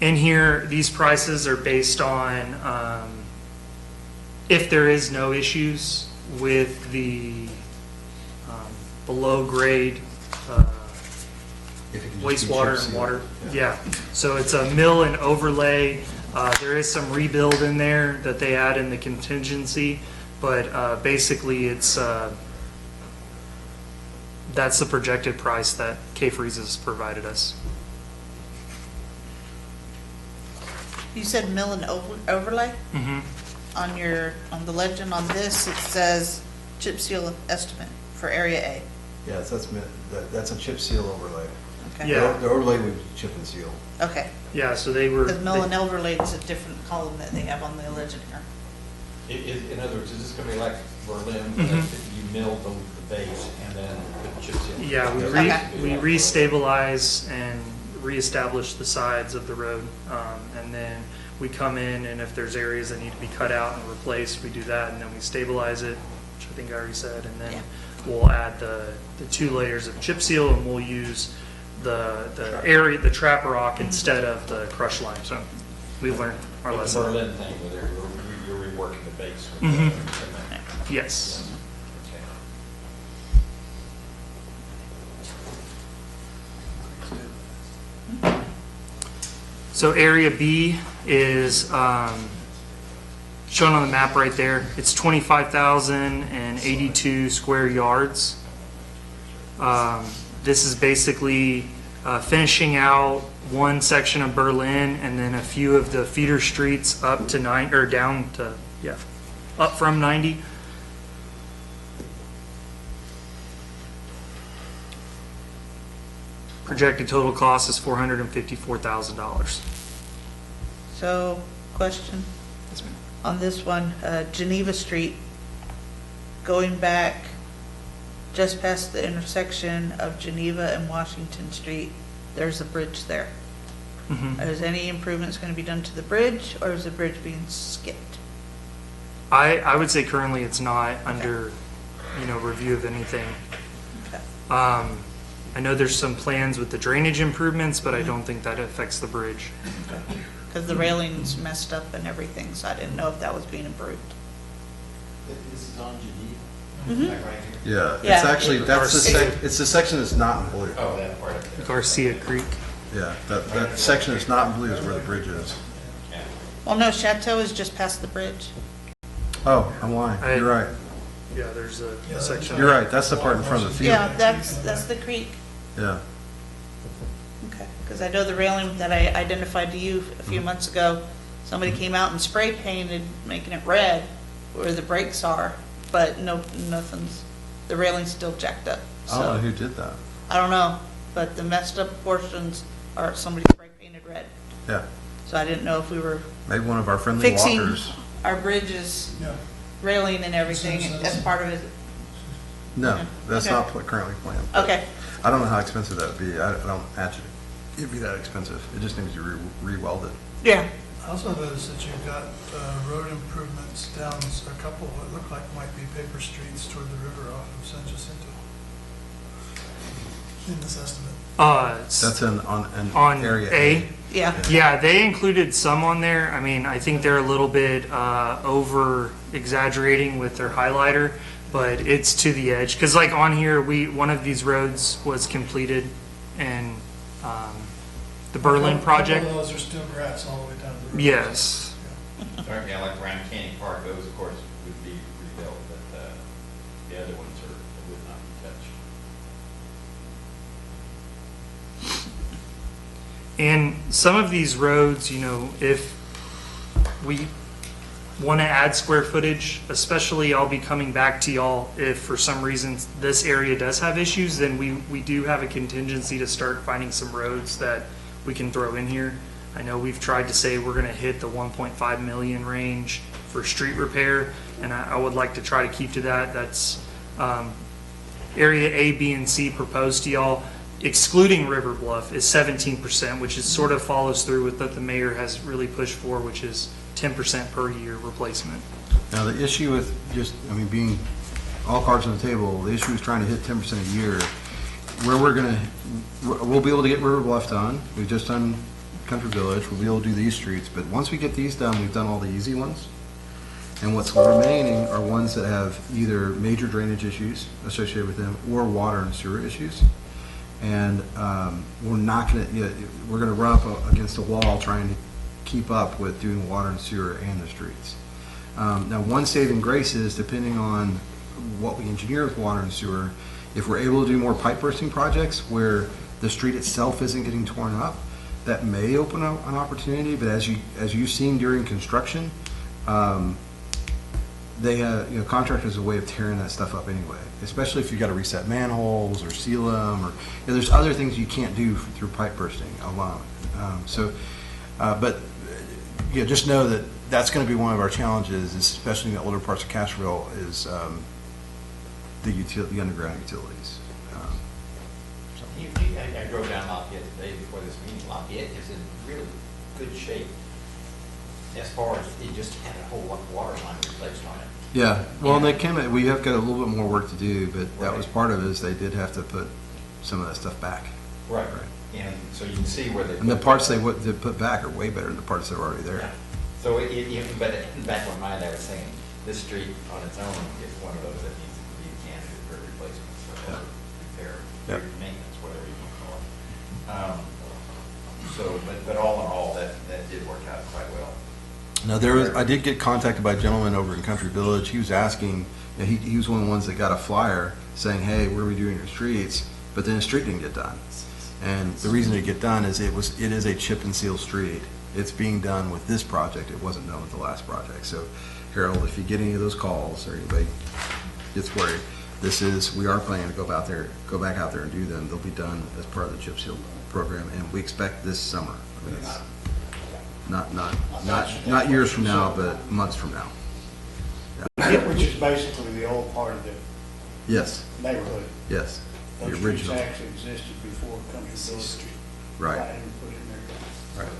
In here, these prices are based on if there is no issues with the below grade wastewater and water. Yeah, so it's a mill and overlay. There is some rebuild in there that they add in the contingency, but basically it's that's the projected price that K-Freeze has provided us. You said mill and overlay? Mm-hmm. On the legend on this, it says chip seal estimate for area A. Yes, that's a chip seal overlay. Okay. Yeah. The overlay would chip and seal. Okay. Yeah, so they were... Because mill and overlay is a different column that they have on the legend here. In other words, is this going to be like Berlin, Mhm. that you mill the base and then put the chips in? Yeah, we re-stabilize and reestablish the sides of the road, and then we come in, and if there's areas that need to be cut out and replaced, we do that, and then we stabilize it, which I think I already said, and then we'll add the 2 layers of chip seal, and we'll use the trap rock instead of the crushed limestone. We've learned our The lesson. Berlin thing, where you're reworking the base. with Mhm. the cement. Yes. So area B is shown on the map right there. It's 25,082 square yards. This is basically finishing out one section of Berlin and then a few of the feeder streets up to up from 90. projected total cost is $454,000. So, question on this one, Geneva Street, going back just past the intersection of Geneva and Washington Street, there's a bridge there. Is any improvements going to be done to the bridge, or is the bridge being skipped? I would say currently it's not under, review of anything. I know there's some plans with the drainage improvements, but I don't think that affects the bridge. Because the railing's messed up and everything, so I didn't know if that was being improved. This is on Geneva? Mhm. Like right here? Yeah, it's actually, it's the section that's not in blue. Oh, that part of it. Garcia Creek. Yeah, that section that's not in blue is where the bridge is. Well, no, Chateau is just past the bridge. Oh, I'm lying. You're right. Yeah, there's a section. You're right. That's the part in front of the field. Yeah, that's the creek. Yeah. Okay, because I know the railing that I identified to you a few months ago, somebody came out and spray painted, making it red where the brakes are, but nothing's, the railing's still jacked up. I don't know So, who did that. I don't know, but the messed up portions are somebody spray painted red. Yeah. So I didn't know if we were Maybe one of our friendly fixing walkers. our bridges, railing and everything, as part of it. No, that's Okay. not currently planned. Okay. I don't know how expensive that would be. I don't imagine it'd be that expensive. It just needs to be re-welded. Yeah. I also noticed that you've got road improvements down a couple, what look like might be paper streets toward the river off of San Jacinto. In this estimate. That's on area A. Yeah. Yeah, they included some on there. I mean, I think they're a little bit over exaggerating with their highlighter, but it's to the edge. Because like on here, one of these roads was completed in the Berlin project. A couple of those are still grass all the way down to the river. Yes. Yeah, like Grand Canyon Park, those of course would be rebuilt, but the other ones would not be touched. And some of these roads, if we want to add square footage, especially I'll be coming back to y'all if for some reason this area does have issues, then we do have a contingency to start finding some roads that we can throw in here. I know we've tried to say we're going to hit the 1.5 million range for street repair, and I would like to try to keep to that. That's area A, B, and C proposed to y'all, excluding River Bluff, is 17%, which is sort of follows through with what the mayor has really pushed for, which is 10% per year replacement. Now, the issue with being all cards on the table, the issue is trying to hit 10% a year. Where we'll be able to get River Bluff done. We've just done Country Village. We'll be able to do these streets. But once we get these done, we've done all the easy ones. And what's remaining are ones that have either major drainage issues associated with them or water and sewer issues. And we're going to run up against a wall trying to keep up with doing water and sewer and the streets. Now, one saving grace is, depending on what we engineer with water and sewer, if we're able to do more pipe bursting projects where the street itself isn't getting torn up, that may open up an opportunity. But as you've seen during construction, they have, contractors have a way of tearing that stuff up anyway, especially if you've got to reset manholes or seal them, or there's other things you can't do through pipe bursting alone. But just know that that's going to be one of our challenges, especially in the older parts of Castroville, is the underground utilities. I drove down Lafayette today before this meeting. Lafayette is in really good shape as far as it just had a whole lot of water line replaced on it. Yeah, well, we have got a little bit more work to do, but that was part of it, is they did have to put some of that stuff back. Right. And so you can see where they. And the parts they put back are way better than the parts that are already there. Yeah. So but in the back of my mind, I was saying, this street on its own is one of those that needs to be a candidate for replacement, or repair, or maintenance, whatever you want to call it. But all in all, that did work out quite well. Now, I did get contacted by a gentleman over in Country Village. He was asking, he was one of the ones that got a flyer saying, hey, what are we doing in your streets? But then the street didn't get done. And the reason it didn't get done is it is a chip and seal street. It's being done with this project. It wasn't done with the last project. So, Harold, if you get any of those calls or anybody gets worried, we are planning to go back out there and do them. They'll be done as part of the chip seal program, and we expect this summer. I mean, it's not years from now, but months from now. Which is basically the old part of the Yes, neighborhood. yes, the Those streets original. actually existed before Country Village. Right. And put in there. Right.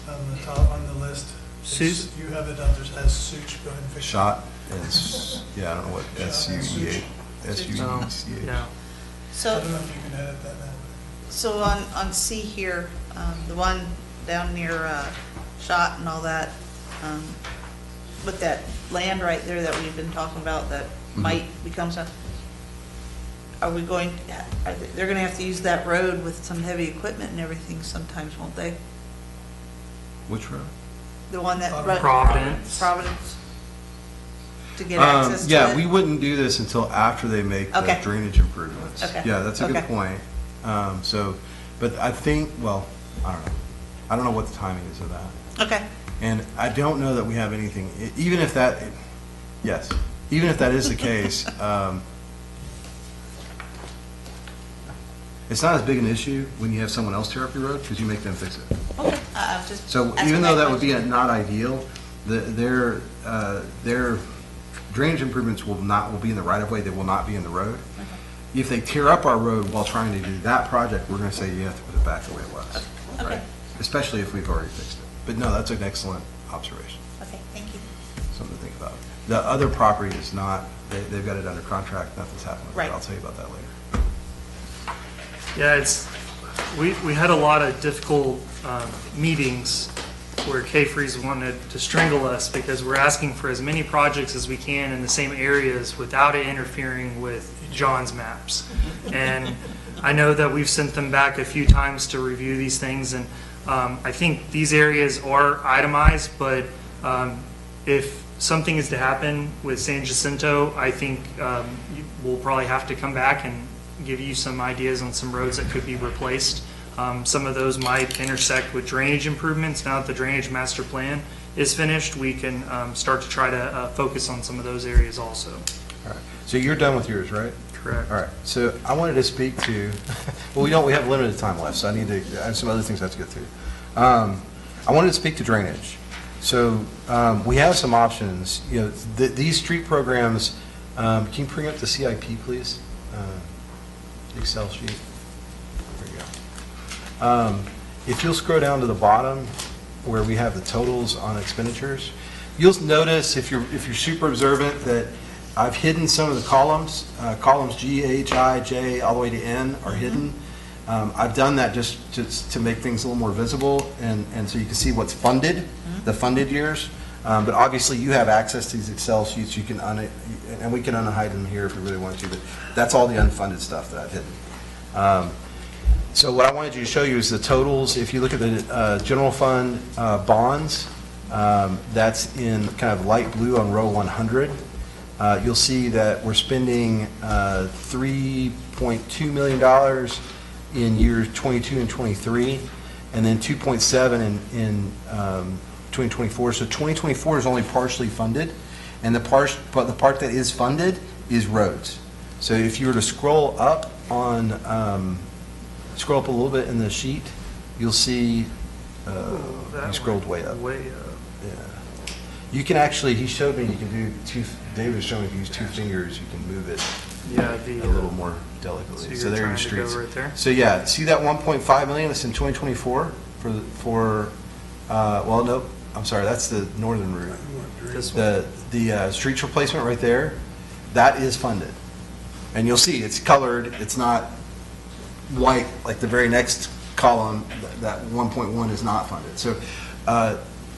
On the top, on the list, Sue's? you have it on there as Such, go ahead and fix it. Shot is, yeah, I don't know what, S-U-E-A, S-U-E-C-H. Yeah. I So, don't know if you can edit that now. so on C here, the one down near Shot and all that, with that land right there that we've been talking about that might become some, are we going, they're gonna have to use that road with some heavy equipment and everything sometimes, won't they? Which road? The one that. Providence. Providence. To get access to it? Yeah, we wouldn't do this until after they make the Okay. drainage improvements. Okay. Yeah, that's a good Okay. point. So, but I think, well, I don't know. I don't know what the timing is of that. Okay. And I don't know that we have anything, even if that, yes, even if that is the case, it's not as big an issue when you have someone else tear up your road because you make them fix it. Okay, I'm just. So asking even though that would be question. not ideal, their drainage improvements will be in the right of way, they will not be in the road. If they tear up our road while trying to do that project, we're gonna say you have to put it back the way it was. Okay. Right? Especially if we've already fixed it. But no, that's an excellent observation, Okay, thank you. something to think about. The other property is not, they've got it under contract, nothing's happened with it. Right. I'll tell you about that later. Yeah, we had a lot of difficult meetings where K-Freeze wanted to strangle us because we're asking for as many projects as we can in the same areas without it interfering with John's maps. And I know that we've sent them back a few times to review these things, and I think these areas are itemized, but if something is to happen with San Jacinto, I think we'll probably have to come back and give you some ideas on some roads that could be replaced. Some of those might intersect with drainage improvements. Now that the drainage master plan is finished, we can start to try to focus on some of those areas also. All right. So you're done with yours, right? Correct. All right, so I wanted to speak to, well, we have limited time left, so I have some other things I have to get through. I wanted to speak to drainage. So we have some options, you know, these street programs, can you bring up the CIP, please? Excel sheet. There you go. If you'll scroll down to the bottom where we have the totals on expenditures, you'll notice if you're super observant that I've hidden some of the columns. Columns G, H, I, J, all the way to N are hidden. I've done that just to make things a little more visible and so you can see what's funded, the funded years. But obviously you have access to these Excel sheets. You can and we can unhide them here if we really want to, but that's all the unfunded stuff that I've hidden. So what I wanted you to show you is the totals. If you look at the general fund bonds, that's in kind of light blue on row 100. You'll see that we're spending $3.2 million in years 22 and 23, and then 2.7 in 2024. So 2024 is only partially funded, and the part that is funded is roads. So if you were to scroll up on, scroll up a little bit in the sheet, you'll see you scrolled way up. Way up. Yeah. You can actually, he showed me you can do two, David was showing if you use two fingers, you can move it Yeah, a little more delicately. so you're there are your trying to go streets. right there? So yeah, see that 1.5 million that's in 2024 well, no, I'm sorry, that's the northern route. This one. The streets replacement right there, that is funded. And you'll see it's colored, it's not white like the very next column, that 1.1 is not funded. So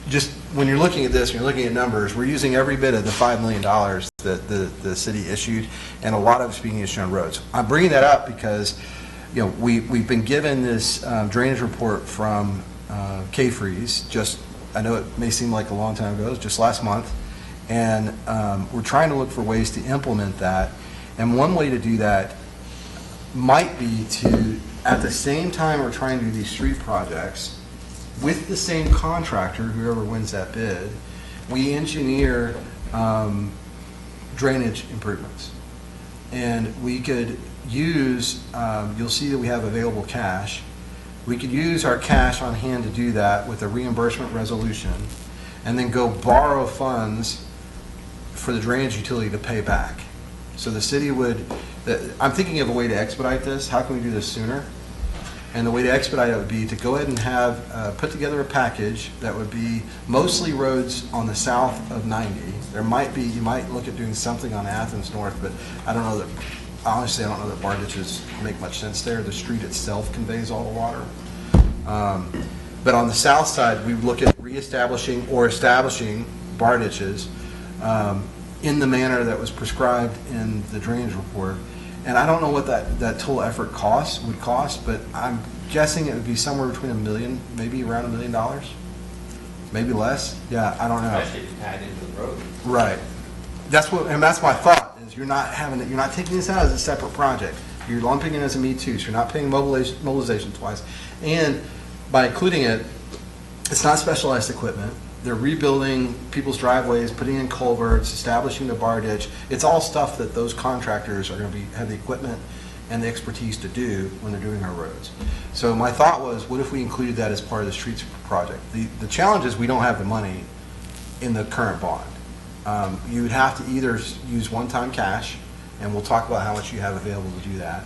just when you're looking at this, when you're looking at numbers, we're using every bit of the $5 million that the city issued, and a lot of it's being issued on roads. I'm bringing that up because, you know, we've been given this drainage report from K-Freeze, just, I know it may seem like a long time ago, it was just last month, and we're trying to look for ways to implement that. And one way to do that might be to, at the same time we're trying to do these street projects, with the same contractor, whoever wins that bid, we engineer drainage improvements. And we could use, you'll see that we have available cash. We could use our cash on hand to do that with a reimbursement resolution, and then go borrow funds for the drainage utility to pay back. So the city would, I'm thinking of a way to expedite this. How can we do this sooner? And the way to expedite it would be to go ahead and have, put together a package that would be mostly roads on the south of 90. There might be, you might look at doing something on Athens North, but I don't know that, honestly, I don't know that bar ditches make much sense there. The street itself conveys all the water. But on the south side, we would look at reestablishing or establishing bar ditches in the manner that was prescribed in the drainage report. And I don't know what that total effort would cost, but I'm guessing it would be somewhere between $1 million, maybe around $1 million, maybe less. Yeah, I don't know. Especially if you tie it into the road. Right. That's my thought. Is you're not taking this out as a separate project. You're lumping it as a me too. So you're not paying mobilization twice, and by including it, it's not specialized equipment. They're rebuilding people's driveways, putting in culverts, establishing the bar ditch. It's all stuff that those contractors are going to have the equipment and the expertise to do when they're doing our roads. So my thought was, what if we included that as part of the streets project? The challenge is we don't have the money in the current bond. You would have to either use one-time cash, and we'll talk about how much you have available to do that,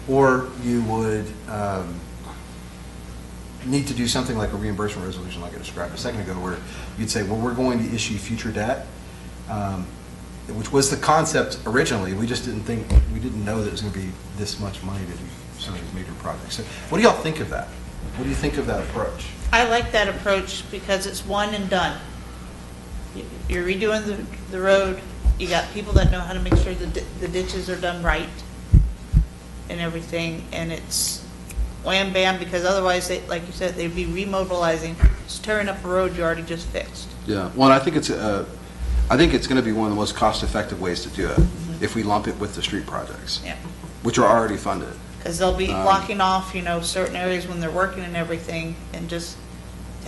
or you would need to do something like a reimbursement resolution like I described a second ago, where you'd say, well, we're going to issue future debt, which was the concept originally. We just didn't know that it was going to be this much money to do some of these major projects. So what do y'all think of that? What do you think of that approach? I like that approach because it's one and done. You're redoing the road, you got people that know how to make sure the ditches are done right and everything, and it's wham bam, because otherwise, like you said, they'd be remobilizing, just tearing up a road you already just fixed. Yeah, well, I think it's going to be one of the most cost-effective ways to do it if we lump it with the street projects, which are already funded. Because they'll be blocking off, certain areas when they're working and everything, and just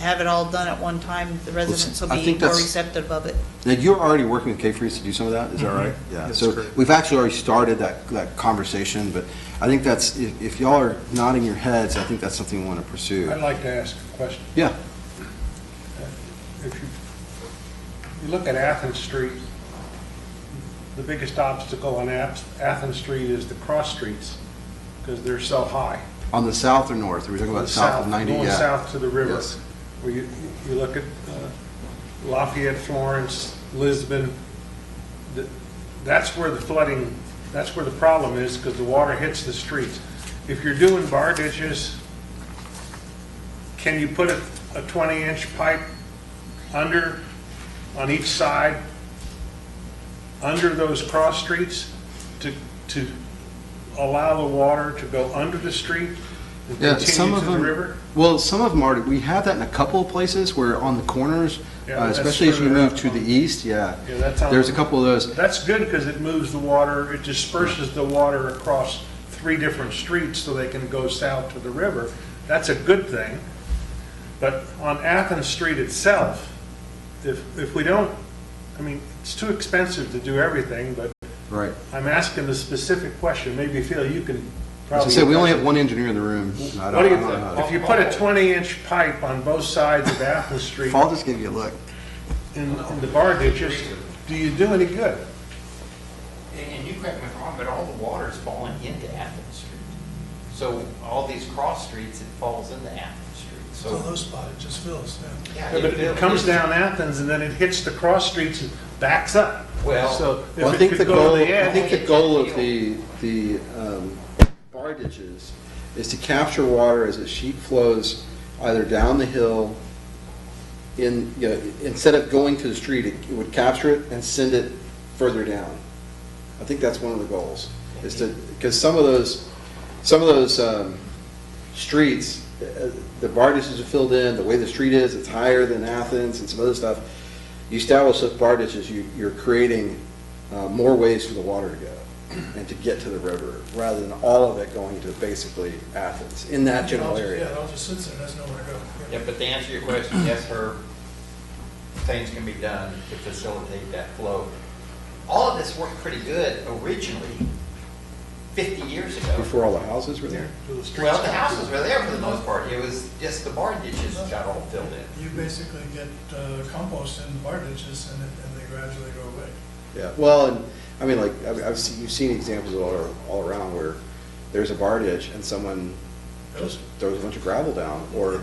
have it all done at one time. The residents will be more receptive of it. Now, you're already working with K-Freeze to do some of that, is that right? Yeah. So we've actually already started that conversation, but I think that's, if y'all are nodding your heads, I think that's something we want to pursue. I'd like to ask a question. Yeah. If you look at Athens Street, the biggest obstacle on Athens Street is the cross streets, because they're so high. On the south or north? Are we talking about south of 90? Going south to the river. Yes. Where you look at Lafayette, Florence, Lisbon, that's where the flooding, that's where the problem is, because the water hits the streets. If you're doing bar ditches, can you put a 20-inch pipe under, on each side, under those cross streets to allow the water to go under the street and continue to the river? Well, some of them already, we have that in a couple of places where on the corners, especially as you move to the east, there's a couple of those. That's good because it moves the water, it disperses the water across 3 different streets so they can go south to the river. That's a good thing. But on Athens Street itself, if we don't, I mean, it's too expensive to do everything, but right. I'm asking the specific question. Maybe, Phil, you can As I say, we only have one engineer in the room. If you put a 20-inch pipe on both sides of Athens Street, I'll just give you a look. In the bar ditches, do you do any good? And you correct me if I'm wrong, but all the water is falling into Athens Street. So all these cross streets, it falls into Athens Street. So those spots, it just fills. Yeah, but it comes down Athens and then it hits the cross streets and backs up. Well, so I think the goal of the bar ditches is to capture water as the sheet flows either down the hill. Instead of going to the street, it would capture it and send it further down. I think that's one of the goals, is to, because some of those streets, the bar ditches are filled in. The way the street is, it's higher than Athens and some other stuff. You establish those bar ditches, you're creating more ways for the water to go and to get to the river, rather than all of it going to basically Athens in that general area. Yeah, it all just sits there, there's nowhere to go. Yeah, but to answer your question, yes, things can be done to facilitate that flow. All of this worked pretty good originally 50 years ago. Before all the houses were there? Well, the houses were there for the most part. It was just the bar ditches got all filled in. You basically get compost in bar ditches and they gradually go away. Yeah, well, and, I mean, like, you've seen examples all around where there's a bar ditch and someone just throws a bunch of gravel down, or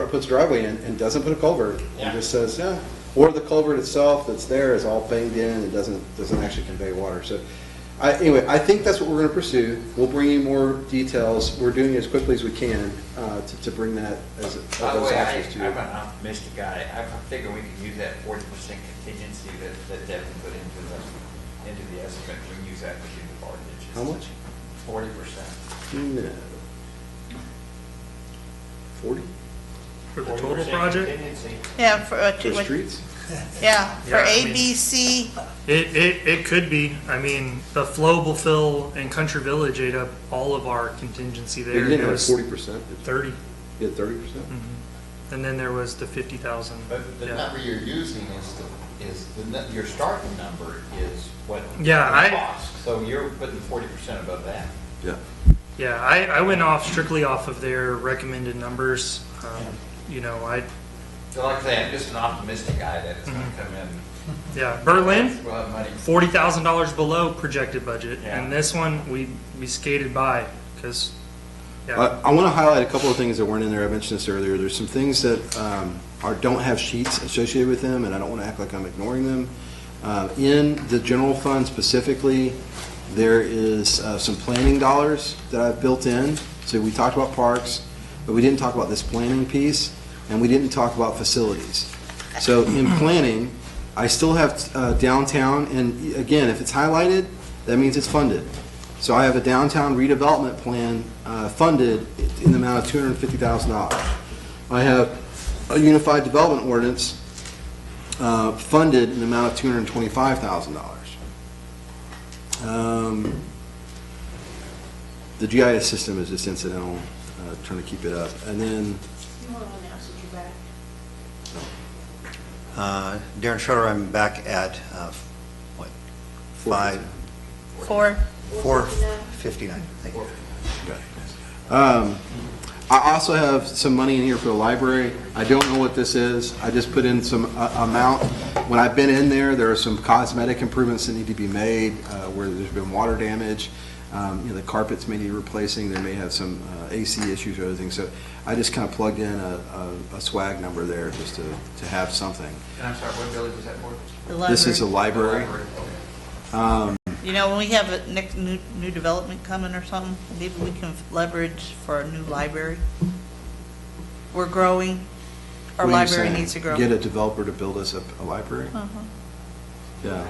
puts a driveway in and doesn't put a culvert, and just says, yeah, or the culvert itself that's there is all banged in and doesn't actually convey water. So, anyway, I think that's what we're going to pursue. We'll bring you more details. We're doing it as quickly as we can to bring that as By the those way, options to you. I'm an optimistic guy. I figure we can use that 40% contingency that Devin put into the estimate. We can use that to do the bar ditches. How much? 40%. No. 40? For the total project? Yeah, for For streets? Yeah, for Yeah, I A, mean- B, C. It could be. I mean, the Flowable Fill and Country Village ate up all of our contingency there. You didn't It have was 40%? 30. You had 30%? And then there was the 50,000. But the Yeah. number you're using your starting number is what Yeah, it costs. So you're putting 40% above that. Yeah. Yeah, I went strictly off of their recommended numbers. You know, So like I say, I'm just an optimistic guy that it's going to come in. yeah, Berlin, We'll have money. $40,000 below projected budget. Yeah. And this one, we skated by because, I want to highlight a couple of things that weren't in there. I mentioned this earlier. There's some things that don't have sheets associated with them, and I don't want to act like I'm ignoring them. In the general fund specifically, there is some planning dollars that I've built in. So we talked about parks, but we didn't talk about this planning piece, and we didn't talk about facilities. So in planning, I still have downtown, and again, if it's highlighted, that means it's funded. So I have a downtown redevelopment plan funded in the amount of $250,000. I have a unified development ordinance funded in the amount of $225,000. The GIS system is just incidental, trying to keep it up. And then Darren Schroeder, I'm back at, what, 459, thank you. I also have some money in here for the library. I don't know what this is. I just put in some amount. When I've been in there, there are some cosmetic improvements that need to be made where there's been water damage. The carpets may need replacing. They may have some AC issues or other things. So I just kind of plugged in a swag number there just to have something. And I'm sorry, what village is that for? This is a library. You know, when we have a new development coming or something, maybe we can leverage for a new library. We're growing. Our What are you library saying? needs to grow. Get a developer to build us a library? Yeah.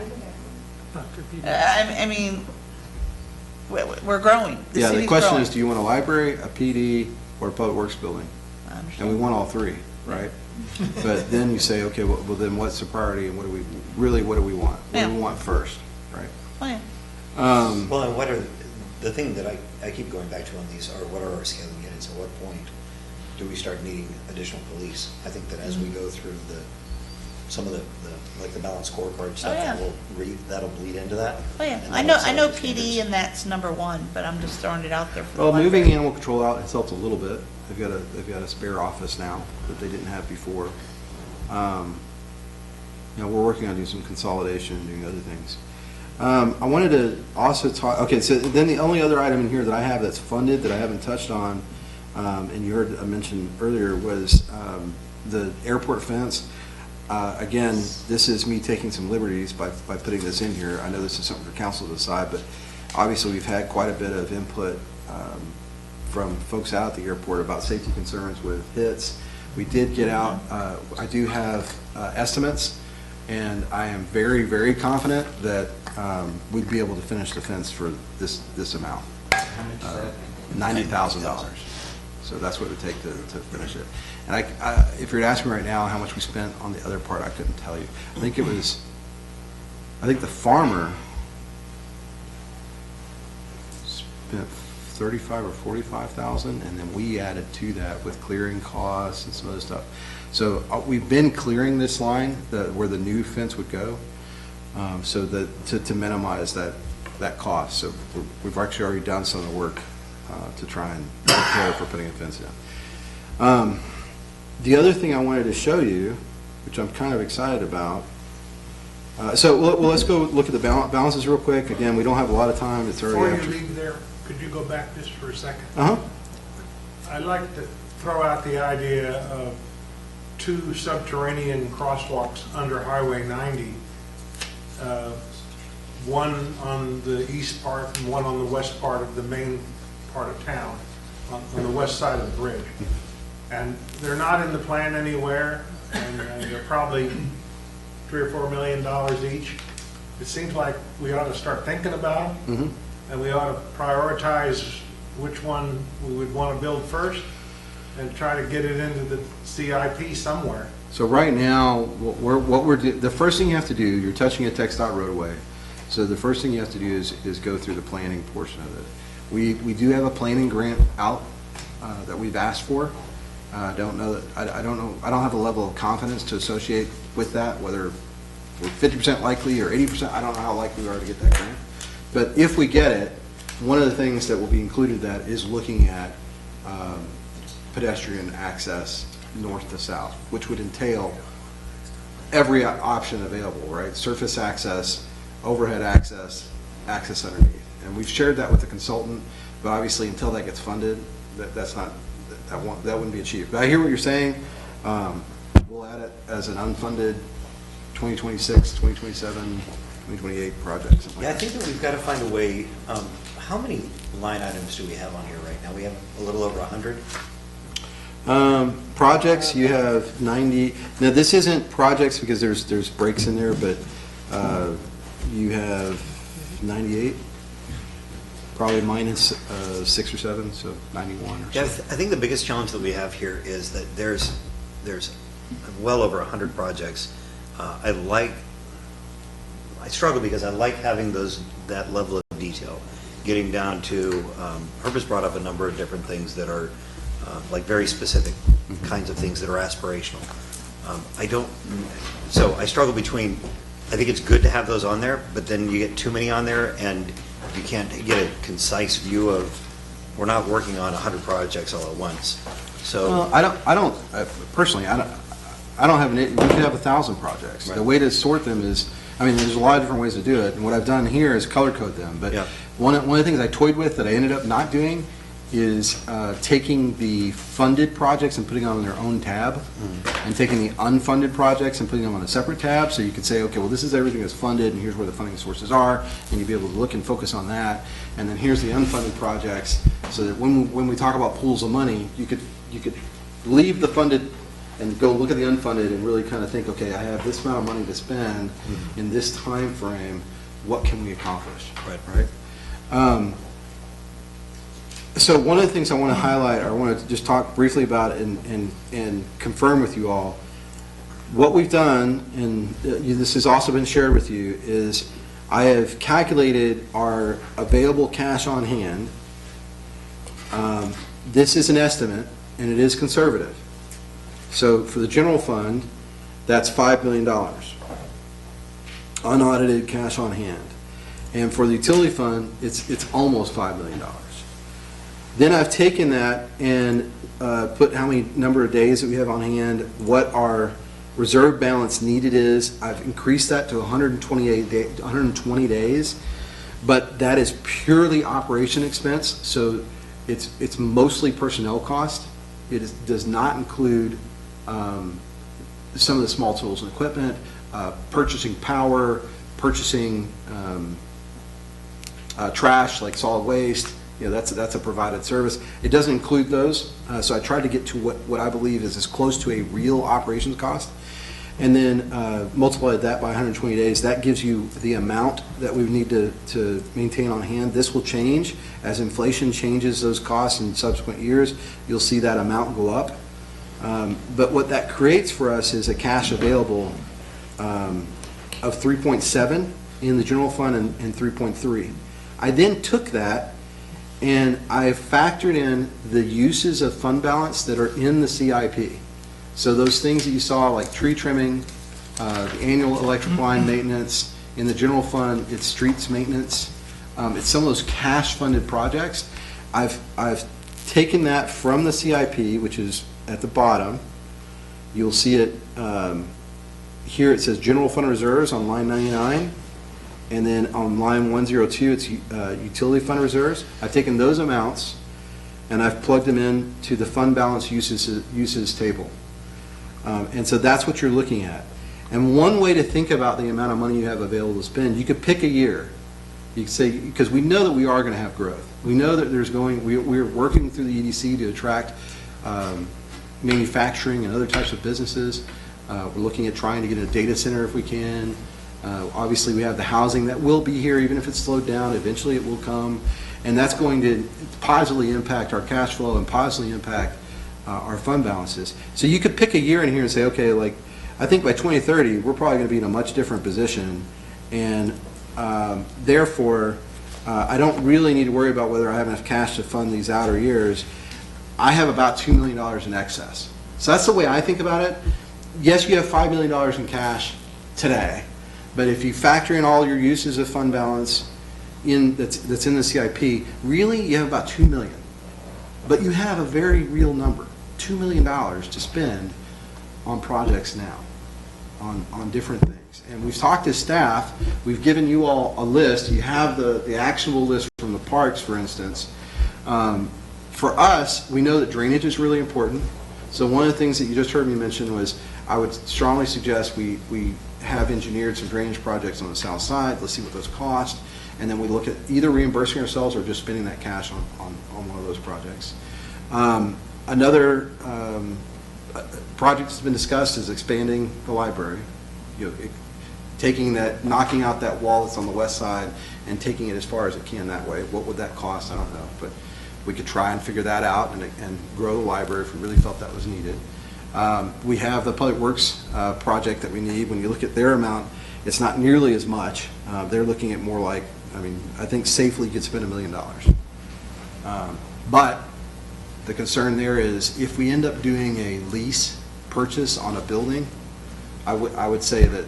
I mean, we're growing. The Yeah, the city's question growing. is, do you want a library, a PD, or a public works building? And we want all three, right? But then you say, okay, well, then what's the priority, and what do we want? What do we want first, right? Oh, yeah. Well, and what are, the thing that I keep going back to on these are what are our scaling units? At what point do we start needing additional police? I think that as we go through some of the like the balanced scorecard stuff, yeah. that'll bleed into that. Oh, yeah. And I that'll know set the PD and that's number one, but I'm just throwing it out there for the Well, library. moving animal control out has helped a little bit. They've got a spare office now that they didn't have before. We're working on doing some consolidation, doing other things. I wanted to also talk, okay, so then the only other item in here that I have that's funded that I haven't touched on, and you heard I mentioned earlier, was the airport fence. Again, this is me taking some liberties by putting this in here. I know this is something for council to decide, but obviously we've had quite a bit of input from folks out at the airport about safety concerns with hits. We did get out, I do have estimates, and I am very, very confident that we'd be able to finish the fence for this amount. $90,000. So that's what it would take to finish it. And if you were to ask me right now how much we spent on the other part, I couldn't tell you. I think the farmer spent 35 or 45,000, and then we added to that with clearing costs and some other stuff. So we've been clearing this line where the new fence would go, so that to minimize that that cost. So we've actually already done some of the work to try and prepare for putting a fence in. The other thing I wanted to show you, which I'm kind of excited about, let's go look at the balances real quick. Again, we don't have a lot of time. It's already Before you after. leave there, could you go back just for a second? Uh-huh. I'd like to throw out the idea of 2 subterranean crosswalks under Highway 90. One on the east part and one on the west part of the main part of town, on the west side of the bridge. And they're not in the plan anywhere, and they're probably $3 or $4 million each. It seems like we ought to start thinking about them, and we ought to prioritize which one we would want to build first and try to get it into the CIP somewhere. So right now, the first thing you have to do, you're touching a TxDOT roadway. So the first thing you have to do is go through the planning portion of it. We do have a planning grant out that we've asked for. I don't know. I don't have a level of confidence to associate with that, whether we're 50% likely or 80%. I don't know how likely we are to get that grant. But if we get it, one of the things that will be included in that is looking at pedestrian access north to south, which would entail every option available, right? Surface access, overhead access, access underneath. And we've shared that with the consultant, but obviously until that gets funded, that wouldn't be achieved. But I hear what you're saying. We'll add it as an unfunded 2026, 2027, 2028 project. Yeah, I think that we've got to find a way. How many line items do we have on here right now? We have a little over 100. Projects, you have 90. Now, this isn't projects because there's breaks in there, but you have 98, probably minus 6 or 7, so 91 or Yeah, so. I think the biggest challenge that we have here is that there's well over 100 projects. I struggle because I like having that level of detail, getting down to, Herb brought up a number of different things that are like very specific kinds of things that are aspirational. So I struggle between, I think it's good to have those on there, but then you get too many on there and you can't get a concise view of, we're not working on 100 projects all at once. So Well, I don't personally, I don't have we could have 1,000 projects. Right. The way to sort them is, there's a lot of different ways to do it, and what I've done here is color code them. But one of the things I toyed with that I ended up not doing is taking the funded projects and putting them on their own tab, and taking the unfunded projects and putting them on a separate tab, so you could say, okay, well, this is everything that's funded, and here's where the funding sources are, and you'd be able to look and focus on that, and then here's the unfunded projects, so that when we talk about pools of money, you could leave the funded and go look at the unfunded and really kind of think, okay, I have this amount of money to spend in this time frame, what can we accomplish? Right? So one of the things I want to highlight, or I want to just talk briefly about and confirm with you all, what we've done, and this has also been shared with you, is I have calculated our available cash on hand. This is an estimate, and it is conservative. So for the general fund, that's $5 million, unaudited cash on hand. And for the utility fund, it's almost $5 million. Then I've taken that and put how many number of days that we have on hand, what our reserve balance needed is. I've increased that to 120 days, but that is purely operation expense, so it's mostly personnel cost. It does not include some of the small tools and equipment, purchasing power, purchasing trash like solid waste. That's a provided service. It doesn't include those, so I tried to get to what I believe is as close to a real operations cost, and then multiply that by 120 days. That gives you the amount that we need to maintain on hand. This will change as inflation changes those costs in subsequent years. You'll see that amount go up. But what that creates for us is a cash available of 3.7 in the general fund and 3.3. I then took that and I factored in the uses of fund balance that are in the CIP. So those things that you saw, like tree trimming, the annual electric line maintenance, in the general fund, it's streets maintenance, It's some of those cash-funded projects. I've taken that from the CIP, which is at the bottom. You'll see it here. It says general fund reserves on line 99, and then on line 102 it's utility fund reserves. I've taken those amounts and I've plugged them in to the fund balance uses table, and so that's what you're looking at. And one way to think about the amount of money you have available to spend, you could pick a year. You could say, because we know that we are going to have growth. We know that we're working through the EDC to attract manufacturing and other types of businesses. We're looking at trying to get a data center if we can. Obviously, we have the housing that will be here, even if it's slowed down. Eventually, it will come. And that's going to positively impact our cash flow and positively impact our fund balances. So you could pick a year in here and say, okay, like, I think by 2030, we're probably going to be in a much different position. And therefore, I don't really need to worry about whether I have enough cash to fund these outer years. I have about $2 million in excess. So that's the way I think about it. Yes, you have $5 million in cash today, but if you factor in all your uses of fund balance that's in the CIP, really you have about $2 million. But you have a very real number, $2 million to spend on projects now, on different things. And we've talked to staff, we've given you all a list. You have the actionable list from the parks, for instance. For us, we know that drainage is really important. So one of the things that you just heard me mention was I would strongly suggest we have engineered some drainage projects on the south side. Let's see what those cost. And then we look at either reimbursing ourselves or just spending that cash on one of those projects. Another project that's been discussed is expanding the library. Knocking out that wall that's on the west side and taking it as far as it can that way. What would that cost? I don't know, but we could try and figure that out and grow the library if we really felt that was needed. We have the Public Works project that we need. When you look at their amount, it's not nearly as much. They're looking at more like, I think safely you could spend $1 million. But the concern there is if we end up doing a lease purchase on a building, I would say that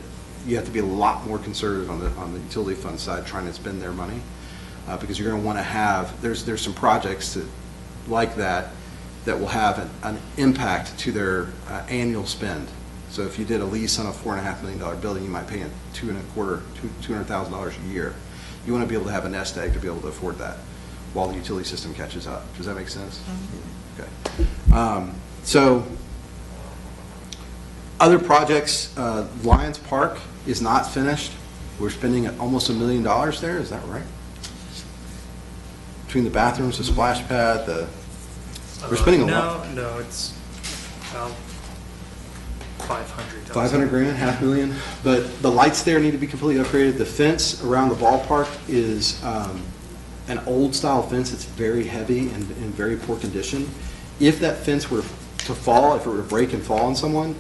you have to be a lot more conservative on the utility fund side trying to spend their money, because you're going to want to have, there's some projects like that will have an impact to their annual spend. So if you did a lease on a $4.5 million building, you might pay $200,000 a year. You want to be able to have a nest egg to be able to afford that while the utility system catches up. Does that make sense? Mm-hmm. Okay. So other projects, Lions Park is not finished. We're spending almost $1 million there. Is that right? Between the bathrooms, the splash pad, we're spending a lot. No, it's about 500. 500 grand, $500,000. But the lights there need to be completely upgraded. The fence around the ballpark is an old style fence. It's very heavy and in very poor condition. If that fence were to fall, if it were to break and fall on someone,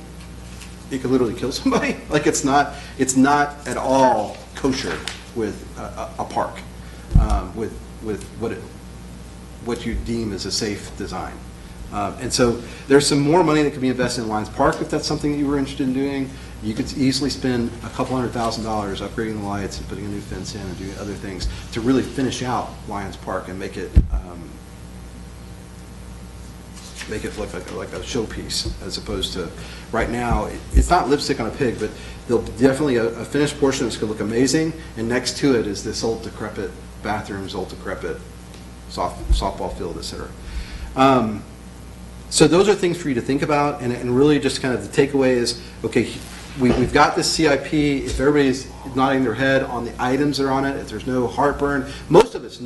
it could literally kill somebody. Like it's not at all kosher with a park, with what you deem as a safe design. And so there's some more money that could be invested in Lions Park if that's something that you were interested in doing. You could easily spend a couple $100,000 upgrading the lights and putting a new fence in and doing other things to really finish out Lions Park and make it look like a showpiece, as opposed to right now. It's not lipstick on a pig, but there'll definitely a finished portion that's going to look amazing, and next to it is this old decrepit bathrooms, old decrepit softball field, etc. So those are things for you to think about, and really just kind of the takeaway is, okay, we've got this CIP. If everybody's nodding their head on the items that are on it, if there's no heartburn, most of it's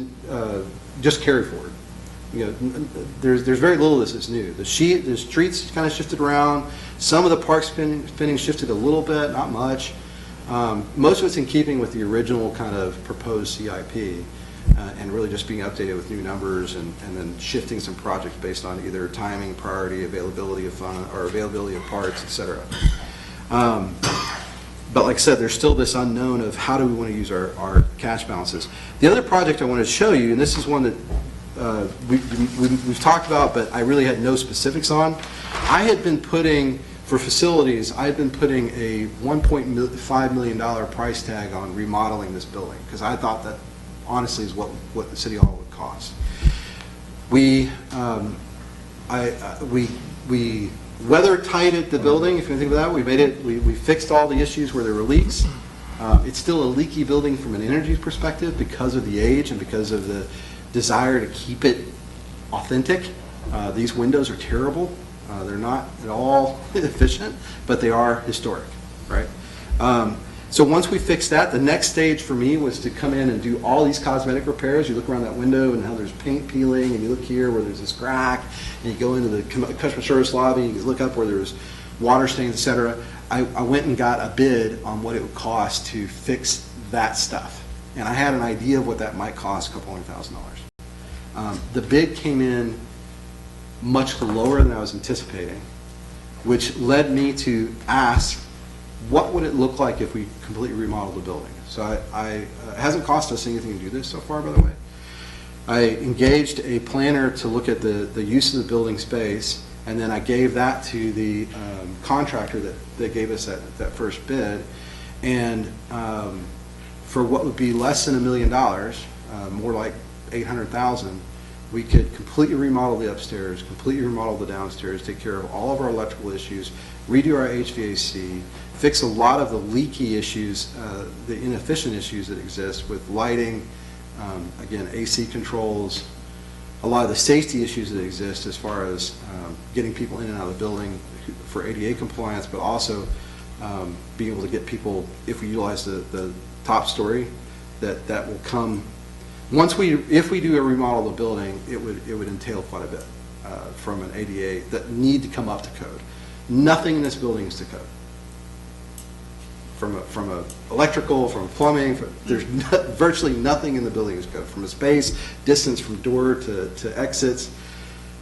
just carry forward. There's very little of this is new. The streets kind of shifted around. Some of the park spending shifted a little bit, not much. Most of it's in keeping with the original kind of proposed CIP, and really just being updated with new numbers and then shifting some projects based on either timing, priority, availability of fund, or availability of parts, etc. But like I said, there's still this unknown of how do we want to use our cash balances. The other project I wanted to show you, and this is one that we've talked about, but I really had no specifics on. I had been putting, for facilities, I had been putting a $1.5 million price tag on remodeling this building, because I thought that honestly is what the city hall would cost. We weather tighted the building, if you think about that. We made it, we fixed all the issues where there were leaks. It's still a leaky building from an energy perspective because of the age and because of the desire to keep it authentic. These windows are terrible. They're not at all efficient, but they are historic, right? So once we fixed that, the next stage for me was to come in and do all these cosmetic repairs. You look around that window and how there's paint peeling, and you look here where there's this crack, and you go into the customer service lobby, and you look up where there's water stains, et cetera. I went and got a bid on what it would cost to fix that stuff. And I had an idea of what that might cost, $200,000. The bid came in much lower than I was anticipating, which led me to ask, what would it look like if we completely remodeled the building? So it hasn't cost us anything to do this so far, by the way. I engaged a planner to look at the use of the building space, and then I gave that to the contractor that gave us that first bid. And for what would be less than $1 million, more like $800,000, we could completely remodel the upstairs, completely remodel the downstairs, take care of all of our electrical issues, redo our HVAC, fix a lot of the leaky issues, the inefficient issues that exist with lighting, again, AC controls, a lot of the safety issues that exist as far as getting people in and out of the building for ADA compliance, but also being able to get people, if we utilize the top story, that will come. If we do a remodel of the building, it would entail quite a bit from an ADA that need to come up to code. Nothing in this building is to code. From a electrical, from plumbing, there's virtually nothing in the building is code. From a space, distance from door to exits,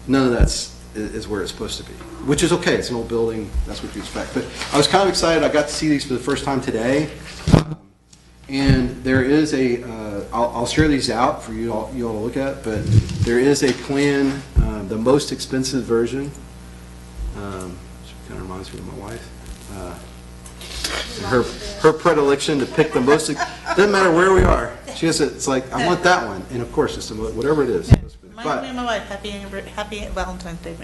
none of that's is where it's supposed to be, which is okay. It's an old building. That's what you expect. But I was kind of excited. I got to see these for the first time today. And there is I'll share these out for you all to look at, but there is a plan, the most expensive version, which kind of reminds me of my wife. Her predilection to pick the most, doesn't matter where we are. She has it's like, I want that one. And of course, it's whatever it is. Mine and my wife, happy Valentine's Day.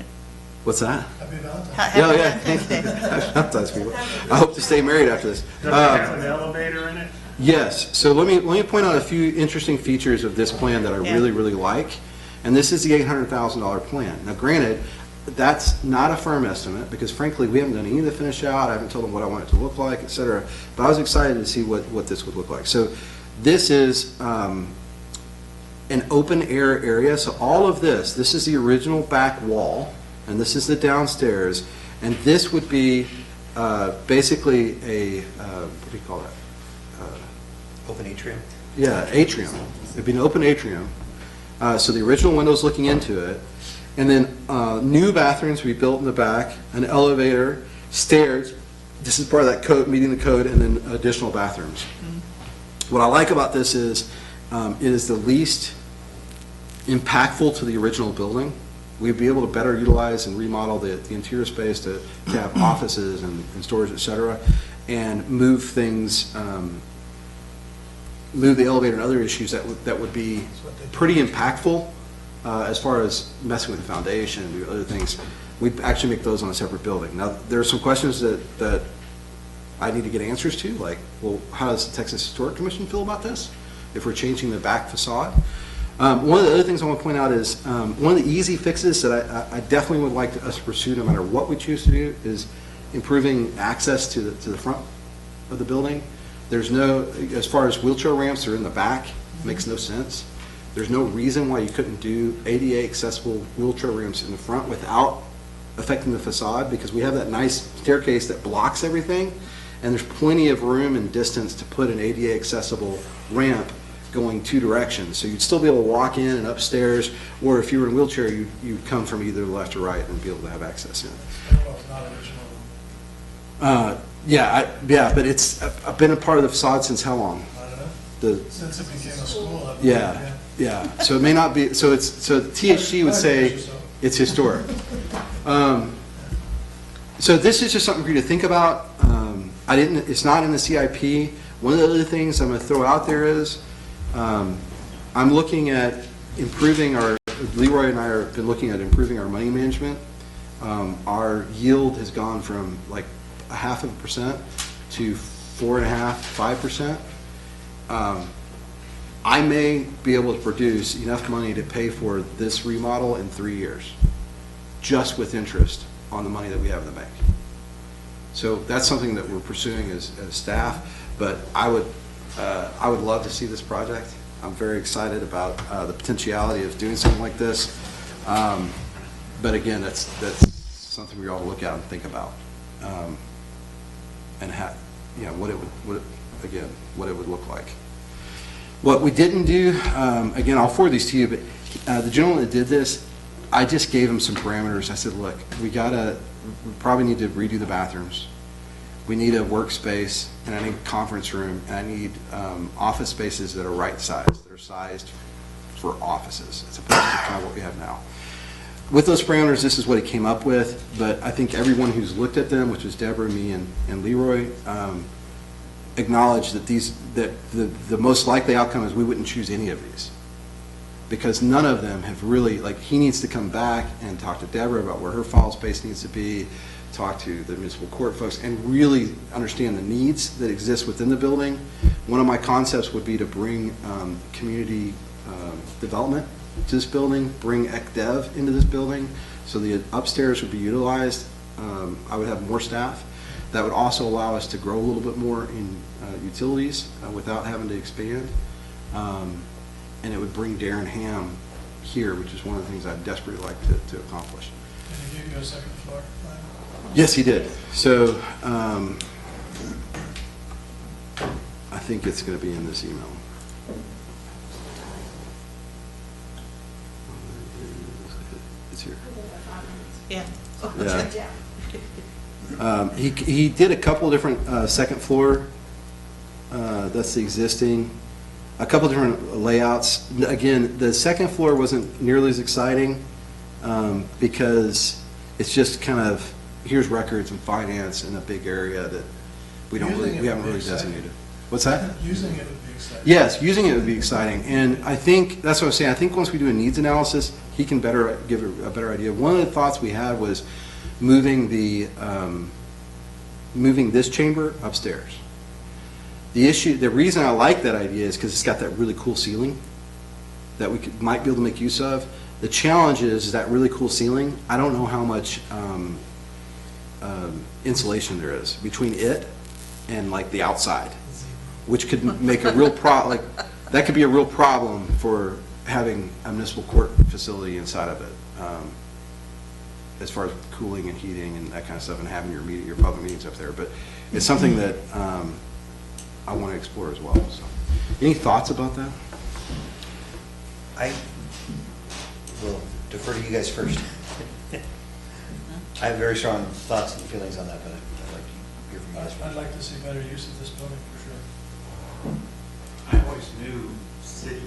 What's that? Happy Valentine's. Happy Valentine's Day. Valentine's people. I hope to stay married after this. Does it have an elevator in it? Yes. So let me point out a few interesting features of this plan that I really, really like. And this is the $800,000 plan. Now, granted, that's not a firm estimate because, frankly, we haven't done any of the finish out. I haven't told them what I want it to look like, et cetera. But I was excited to see what this would look like. So this is an open air area. So all of this is the original back wall, and this is the downstairs. And this would be basically a, what do you call that? Open atrium? Yeah, atrium. It'd be an open atrium. So the original window's looking into it. And then new bathrooms would be built in the back, an elevator, stairs. This is part of that code, meeting the code, and then additional bathrooms. What I like about this is it is the least impactful to the original building. We'd be able to better utilize and remodel the interior space to have offices and storage, et cetera, and move things, move the elevator and other issues that would be pretty impactful as far as messing with the foundation and do other things. We'd actually make those on a separate building. Now, there are some questions that I need to get answers to, like, well, how does the Texas Historic Commission feel about this if we're changing the back facade? One of the other things I want to point out is one of the easy fixes that I definitely would like us to pursue no matter what we choose to do is improving access to the front of the building. There's no, as far as wheelchair ramps are in the back, makes no sense. There's no reason why you couldn't do ADA accessible wheelchair ramps in the front without affecting the facade, because we have that nice staircase that blocks everything, and there's plenty of room and distance to put an ADA accessible ramp going two directions. So you'd still be able to walk in and upstairs, or if you were in a wheelchair, you'd come from either left or right and be able to have access in. Yeah, but I've been a part of the facade since how long? I don't know. Since it became a school. Yeah. So it may not be. So THC would say it's historic. So this is just something for you to think about. It's not in the CIP. One of the other things I'm going to throw out there is I'm looking at improving Leroy and I have been looking at improving our money management. Our yield has gone from like 0.5% to 4.5%, 5%. I may be able to produce enough money to pay for this remodel in 3 years, just with interest on the money that we have in the bank. So that's something that we're pursuing as staff, but I would love to see this project. I'm very excited about the potentiality of doing something like this. But again, that's something we all look at and think about. And what it would look like. What we didn't do, again, I'll forward these to you, but the gentleman that did this, I just gave him some parameters. I said, look, we probably need to redo the bathrooms. We need a workspace, and I need a conference room, and I need office spaces that are right sized, that are sized for offices, as opposed to kind of what we have now. With those parameters, this is what he came up with, but I think everyone who's looked at them, which was Deborah, me, and Leroy, acknowledge that the most likely outcome is we wouldn't choose any of these, because none of them have really, like, he needs to come back and talk to Deborah about where her file space needs to be, talk to the municipal court folks, and really understand the needs that exist within the building. One of my concepts would be to bring community development to this building, bring ECDev into this building, so the upstairs would be utilized. I would have more staff. That would also allow us to grow a little bit more in utilities without having to expand. And it would bring Darren Ham here, which is one of the things I'd desperately like to accomplish. Did he give you a second floor plan? Yes, he did. So I think it's going to be in this email. It's here. Yeah. Yeah. He did a couple different second floor. That's the existing. A couple different layouts. Again, the second floor wasn't nearly as exciting because it's just kind of, here's records and finance in a big area that we haven't really designated. What's that? Using it would be exciting. Yes, using it would be exciting, and I think that's what I'm saying. I think once we do a needs analysis, he can give a better idea. One of the thoughts we had was moving this chamber upstairs. The reason I like that idea is because it's got that really cool ceiling that we might be able to make use of. The challenge is that really cool ceiling. I don't know how much insulation there is between it and like the outside, which could make a real that could be a real problem for having a municipal court facility inside of it, as far as cooling and heating and that kind of stuff, and having your public meetings up there. But it's something that I want to explore as well. So, any thoughts about that? I will defer to you guys first. I have very strong thoughts and feelings on that, but I'd like to hear from you guys first. I'd like to see better use of this building for sure. I always knew city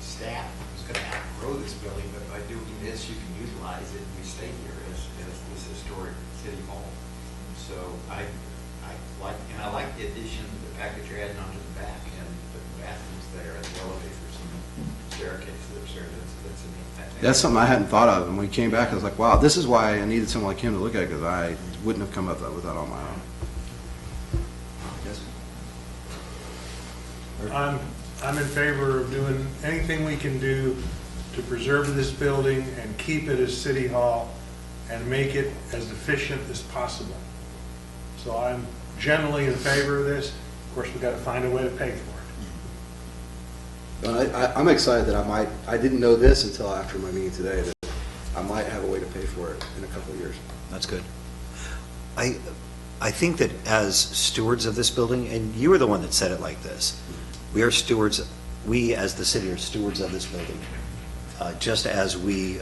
staff was going to outgrow this building, but by doing this, you can utilize it, and we stay here as this historic city hall. So I like the addition, the package you're adding onto the back, and the bathrooms there, and the elevators and the staircase that's there. That's a neat thing. That's something I hadn't thought of, and when we came back, I was like, wow, this is why I needed someone like him to look at it, because I wouldn't have come up with that on my own. Yes. I'm in favor of doing anything we can do to preserve this building and keep it as City Hall and make it as efficient as possible. So I'm generally in favor of this. Of course, we've got to find a way to pay for it. I'm excited that I didn't know this until after my meeting today, that I might have a way to pay for it in a couple of years. That's good. I think that as stewards of this building, and you were the one that said it like this, we are stewards, we as the city are stewards of this building. Just as we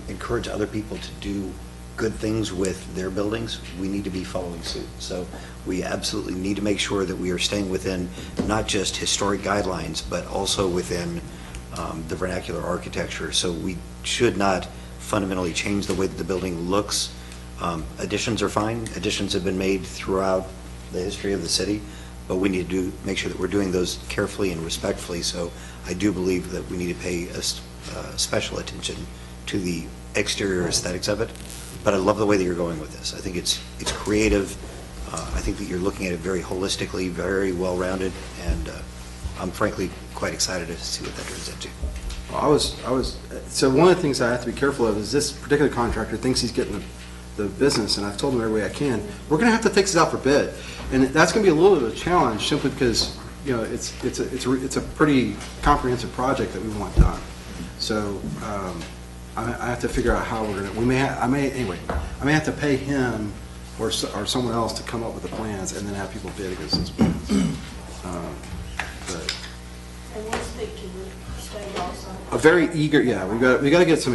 encourage other people to do good things with their buildings, we need to be following suit. So we absolutely need to make sure that we are staying within not just historic guidelines, but also within the vernacular architecture. So we should not fundamentally change the way that the building looks. Additions are fine. Additions have been made throughout the history of the city, but we need to make sure that we're doing those carefully and respectfully. So I do believe that we need to pay special attention to the exterior aesthetics of it. But I love the way that you're going with this. I think it's creative. I think that you're looking at it very holistically, very well-rounded, and I'm frankly quite excited to see what that turns into. Well, so one of the things I have to be careful of is this particular contractor thinks he's getting the business, and I've told him every way I can, we're going to have to fix it out for bid. And that's going to be a little bit of a challenge simply because, it's a pretty comprehensive project that we want done. So I have to figure out how we're going to, I may have to pay him or someone else to come up with the plans and then have people bid against those plans. And we'll speak to the state also. A very eager, we got to get a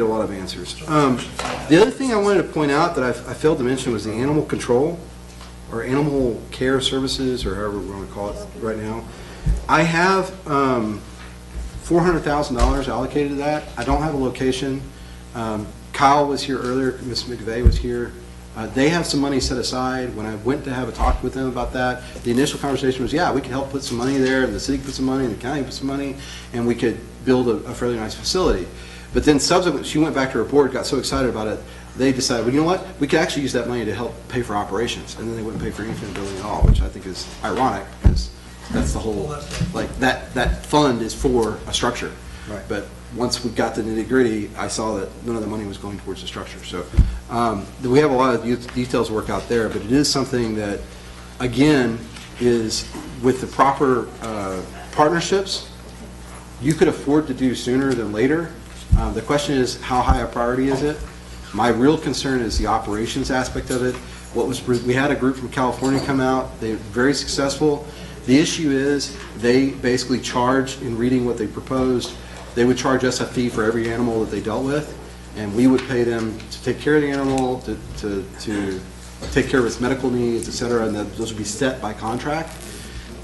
lot of answers. The other thing I wanted to point out that I failed to mention was the animal control or animal care services, or however we want to call it right now. I have $400,000 allocated to that. I don't have a location. Kyle was here earlier, Ms. McVeigh was here. They have some money set aside. When I went to have a talk with them about that, the initial conversation was, we could help put some money there, and the city put some money, and the county put some money, and we could build a fairly nice facility. But then subsequently, she went back to her board, got so excited about it, they decided, well, you know what? We could actually use that money to help pay for operations, and then they wouldn't pay for anything in the building at all, which I think is ironic, because that's the whole, that fund is for a structure. Right. But once we got to the nitty-gritty, I saw that none of the money was going towards the structure. So we have a lot of details to work out there, but it is something that, again, is with the proper partnerships, you could afford to do sooner than later. The question is, how high a priority is it? My real concern is the operations aspect of it. We had a group from California come out. They're very successful. The issue is they basically charge, in reading what they proposed, they would charge us a fee for every animal that they dealt with, and we would pay them to take care of the animal, to take care of its medical needs, et cetera, and those would be set by contract.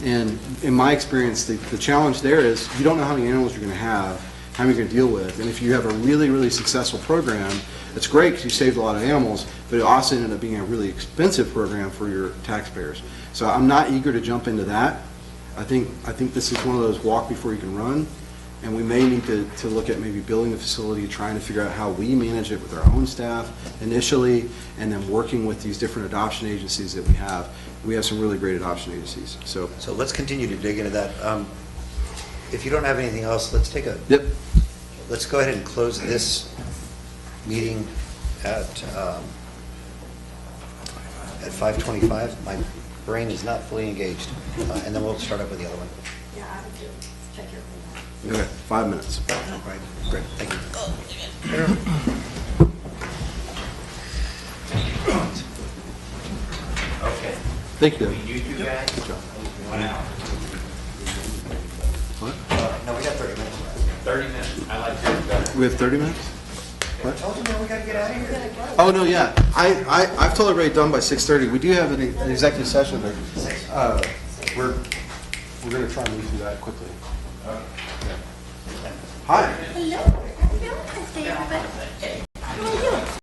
And in my experience, the challenge there is you don't know how many animals you're going to have, how many you're going to deal with. And if you have a really, really successful program, it's great because you saved a lot of animals, but it also ended up being a really expensive program for your taxpayers. So I'm not eager to jump into that. I think this is one of those walk before you can run, and we may need to look at maybe building the facility, trying to figure out how we manage it with our own staff initially, and then working with these different adoption agencies that we have. We have some really great adoption agencies. So let's continue to dig into that. If you don't have anything else, let's take a... Yep. Let's go ahead and close this meeting at 5:25. My brain is not fully engaged. And then we'll start up with the other one. Yeah, I would take care of Okay, 5 minutes. Right. Great. Thank you. Okay. Thank you. You two guys? Good job. 1 hour. What? No, we got 30 minutes. 30 minutes. I like that better. We have 30 minutes? What? I told you, man, we got to get out of here. Oh, no, yeah. I've told everybody done by 6:30. We do have an executive session, but we're going to try and move through that quickly. Yeah. Hi. Hello. Hello. Everybody.